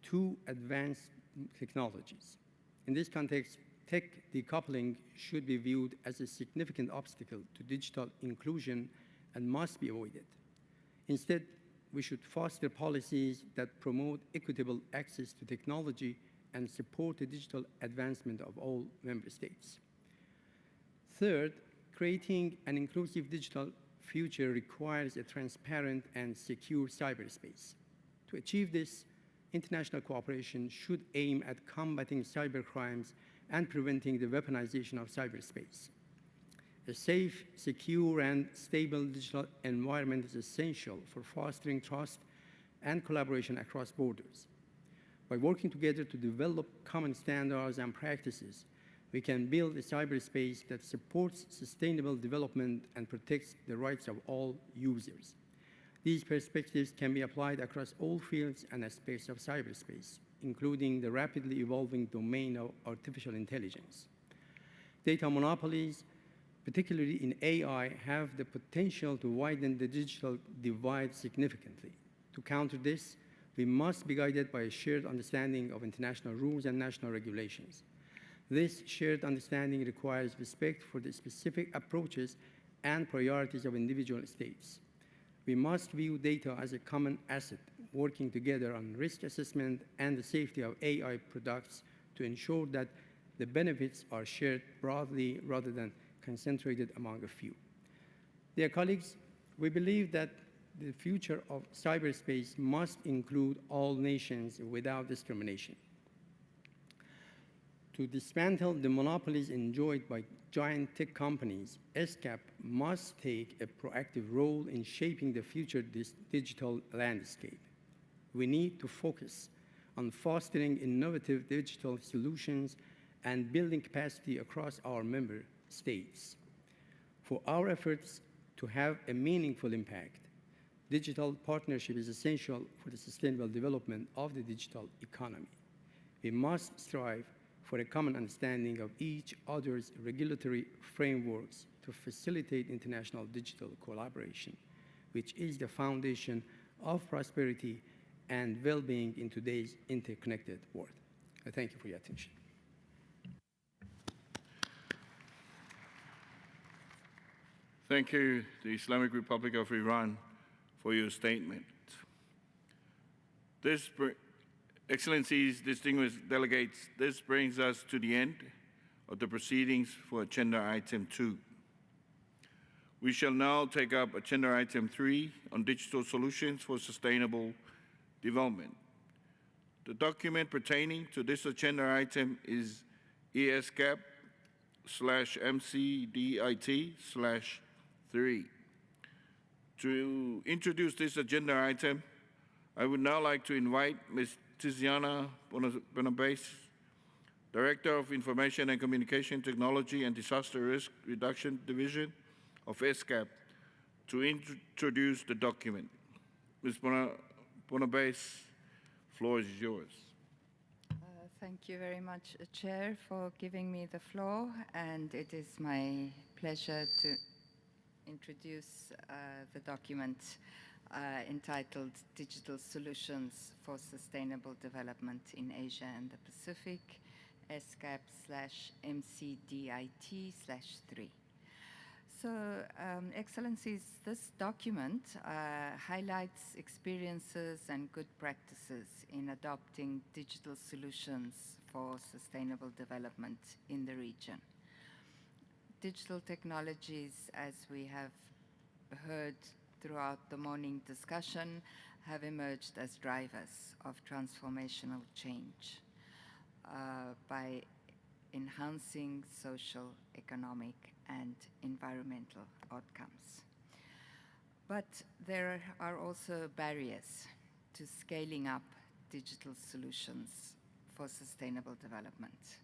to advanced technologies. In this context, tech decoupling should be viewed as a significant obstacle to digital inclusion and must be avoided. Instead, we should foster policies that promote equitable access to technology and support the digital advancement of all member states. Third, creating an inclusive digital future requires a transparent and secure cyberspace. To achieve this, international cooperation should aim at combating cybercrimes and preventing the weaponization of cyberspace. A safe, secure, and stable digital environment is essential for fostering trust and collaboration across borders. By working together to develop common standards and practices, we can build a cyberspace that supports sustainable development and protects the rights of all users. These perspectives can be applied across all fields and aspects of cyberspace, including the rapidly evolving domain of artificial intelligence. Data monopolies, particularly in AI, have the potential to widen the digital divide significantly. To counter this, we must be guided by a shared understanding of international rules and national regulations. This shared understanding requires respect for the specific approaches and priorities of individual states. We must view data as a common asset, working together on risk assessment and the safety of AI products to ensure that the benefits are shared broadly rather than concentrated among a few. Dear colleagues, we believe that the future of cyberspace must include all nations without discrimination. To dismantle the monopolies enjoyed by giant tech companies, ESCAP must take a proactive role in shaping the future digital landscape. We need to focus on fostering innovative digital solutions and building capacity across our member states. For our efforts to have a meaningful impact, digital partnership is essential for the sustainable development of the digital economy. We must strive for a common understanding of each other's regulatory frameworks to facilitate international digital collaboration, which is the foundation of prosperity and well-being in today's interconnected world. I thank you for your attention. Thank you, the Islamic Republic of Iran, for your statement. Excellencies, distinguished delegates, this brings us to the end of the proceedings for Agenda Item 2. We shall now take up Agenda Item 3 on digital solutions for sustainable development. The document pertaining to this agenda item is ESCAP/MCDIT/3. To introduce this agenda item, I would now like to invite Ms. Tiziana Bonabase, Director of Information and Communication Technology and Disaster Risk Reduction Division of ESCAP, to introduce the document. Ms. Bonabase, floor is yours. Thank you very much, Chair, for giving me the floor, and it is my pleasure to introduce the document entitled Digital Solutions for Sustainable Development in Asia and the Pacific, ESCAP/MCDIT/3. So, Excellencies, this document highlights experiences and good practices in adopting digital solutions for sustainable development in the region. Digital technologies, as we have heard throughout the morning discussion, have emerged as drivers of transformational change by enhancing social, economic, and environmental outcomes. But there are also barriers to scaling up digital solutions for sustainable development.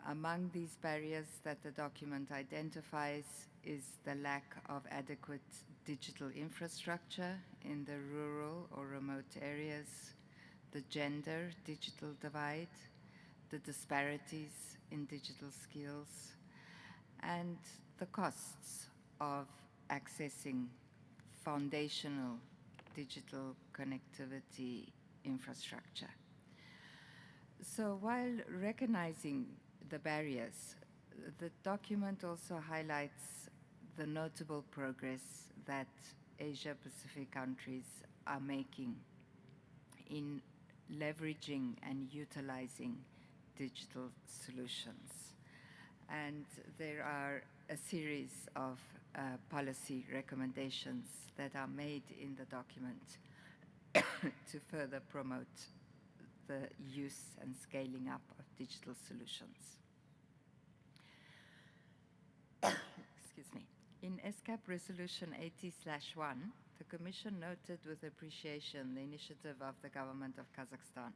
Among these barriers that the document identifies is the lack of adequate digital infrastructure in the rural or remote areas, the gender digital divide, the disparities in digital skills, and the costs of accessing foundational digital connectivity infrastructure. So while recognizing the barriers, the document also highlights the notable progress that Asia-Pacific countries are making in leveraging and utilizing digital solutions. And there are a series of policy recommendations that are made in the document to further promote the use and scaling up of digital solutions. Excuse me. In ESCAP Resolution 80/1, the Commission noted with appreciation the initiative of the government of Kazakhstan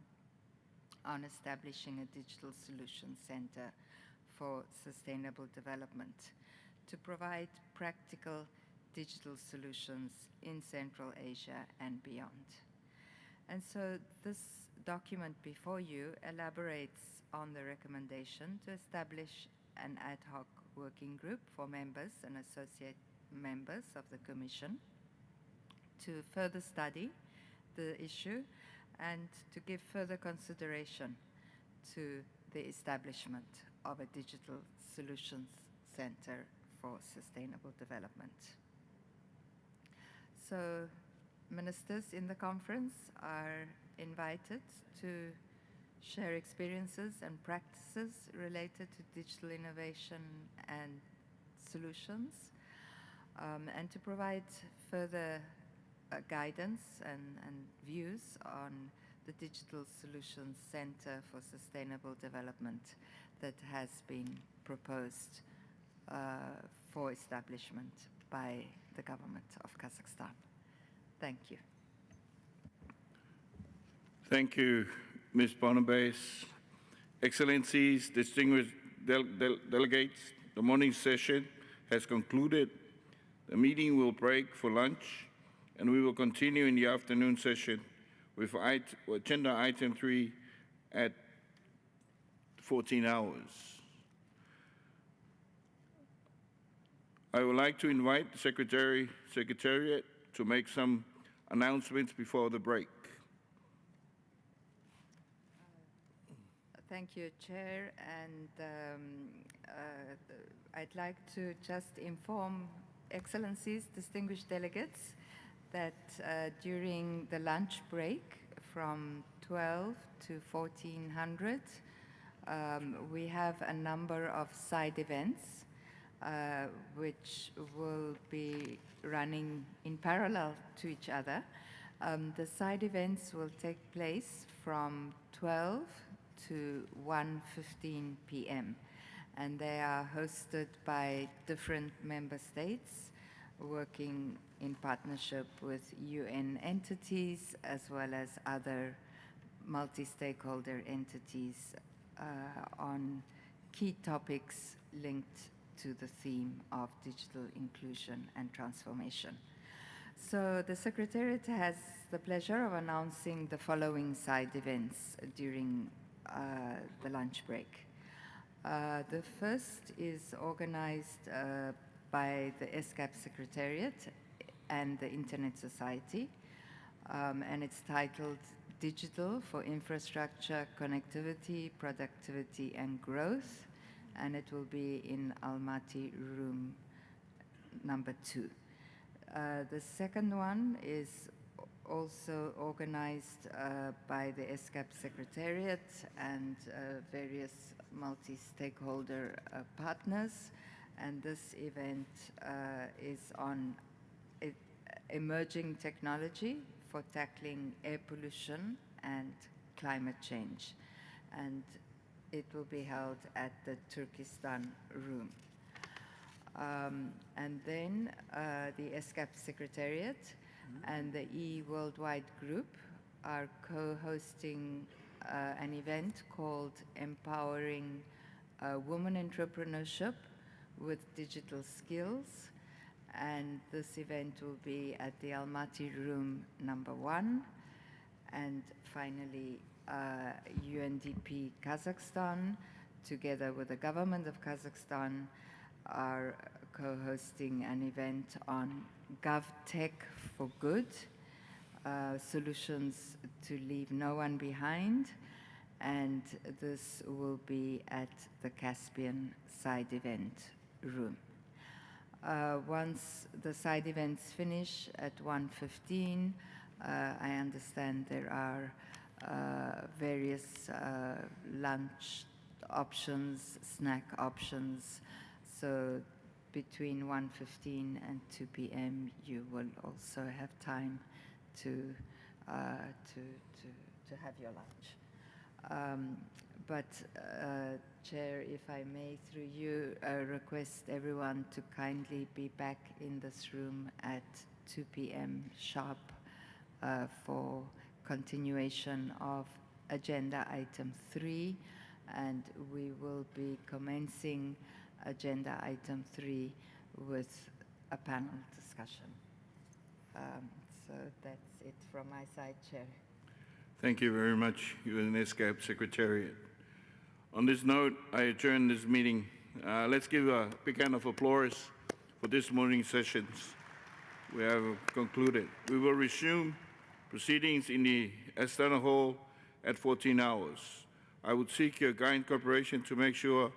on establishing a digital solution center for sustainable development to provide practical digital solutions in Central Asia and beyond. And so this document before you elaborates on the recommendation to establish an ad hoc working group for members and associate members of the Commission to further study the issue and to give further consideration to the establishment of a digital solutions center for sustainable development. So ministers in the conference are invited to share experiences and practices related to digital innovation and solutions, and to provide further guidance and views on the Digital Solutions Center for Sustainable Development that has been proposed for establishment by the government of Kazakhstan. Thank you. Thank you, Ms. Barnabas. Excellencies, distinguished delegates, the morning session has concluded. The meeting will break for lunch, and we will continue in the afternoon session with agenda item 3 at 14 hours. I would like to invite the Secretariat to make some announcements before the break. Thank you, Chair, and I'd like to just inform Excellencies, distinguished delegates, that during the lunch break from 12 to 1400, we have a number of side events which will be running in parallel to each other. The side events will take place from 12 to 1:15 p.m. and they are hosted by different member states working in partnership with UN entities as well as other multi-stakeholder entities on key topics linked to the theme of digital inclusion and transformation. So the Secretariat has the pleasure of announcing the following side events during the lunch break. The first is organized by the ESCAP Secretariat and the Internet Society, and it's titled Digital for Infrastructure, Connectivity, Productivity and Growth, and it will be in Almaty room number 2. The second one is also organized by the ESCAP Secretariat and various multi-stakeholder partners, and this event is on emerging technology for tackling air pollution and climate change, and it will be held at the Turkestan room. And then the ESCAP Secretariat and the E-Worldwide Group are co-hosting an event called Empowering Women Entrepreneurship with Digital Skills, and this event will be at the Almaty room number 1. And finally, UNDP Kazakhstan, together with the government of Kazakhstan, are co-hosting an event on GovTech for Good, solutions to leave no one behind, and this will be at the Caspian side event room. Once the side events finish at 1:15, I understand there are various lunch options, snack options, so between 1:15 and 2 p.m. you will also have time to have your lunch. But Chair, if I may, through you, request everyone to kindly be back in this room at 2 p.m. sharp for continuation of agenda item 3, and we will be commencing agenda item 3 with a panel discussion. So that's it from my side, Chair. Thank you very much, UNESCAP Secretariat. On this note, I adjourn this meeting. Let's give a big hand of applause for this morning's sessions. We have concluded. We will resume proceedings in the Astana Hall at 14 hours. I would seek your kind cooperation to make sure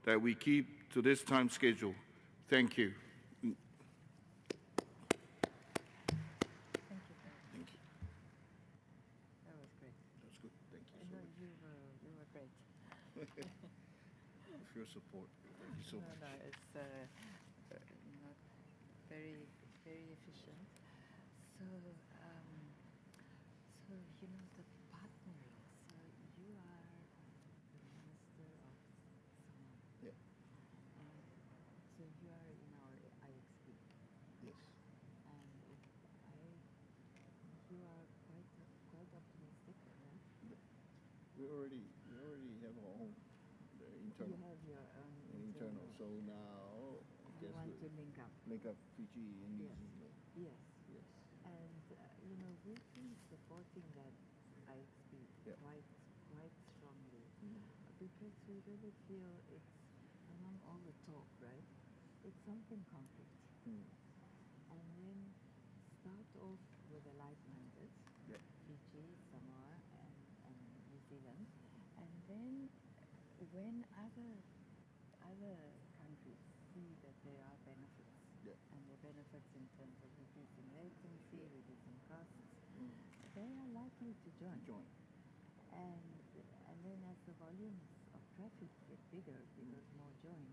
that we keep to this time schedule. Thank you. Your support. Thank you so much. No, it's not very efficient. So, you know, the partnering. So you are the Minister of Somalia. Yeah. And so you are in our IXP. Yes. And you are quite optimistic, right? We already have our own internal. You have your own internal. So now I you guess want we to link up. link up Fiji and New Yes. Zealand. Yes. Yes. And you know, we've been supporting that IXP quite strongly because we really feel it's among all the talk, right? It's something concrete. And then start off with the like-minded, Fiji, Samoa, and New Zealand, and then when other countries see that there are benefits, and the benefits in terms of reducing latency, reducing costs, they are likely to join. And then as the volumes of traffic get bigger because more join,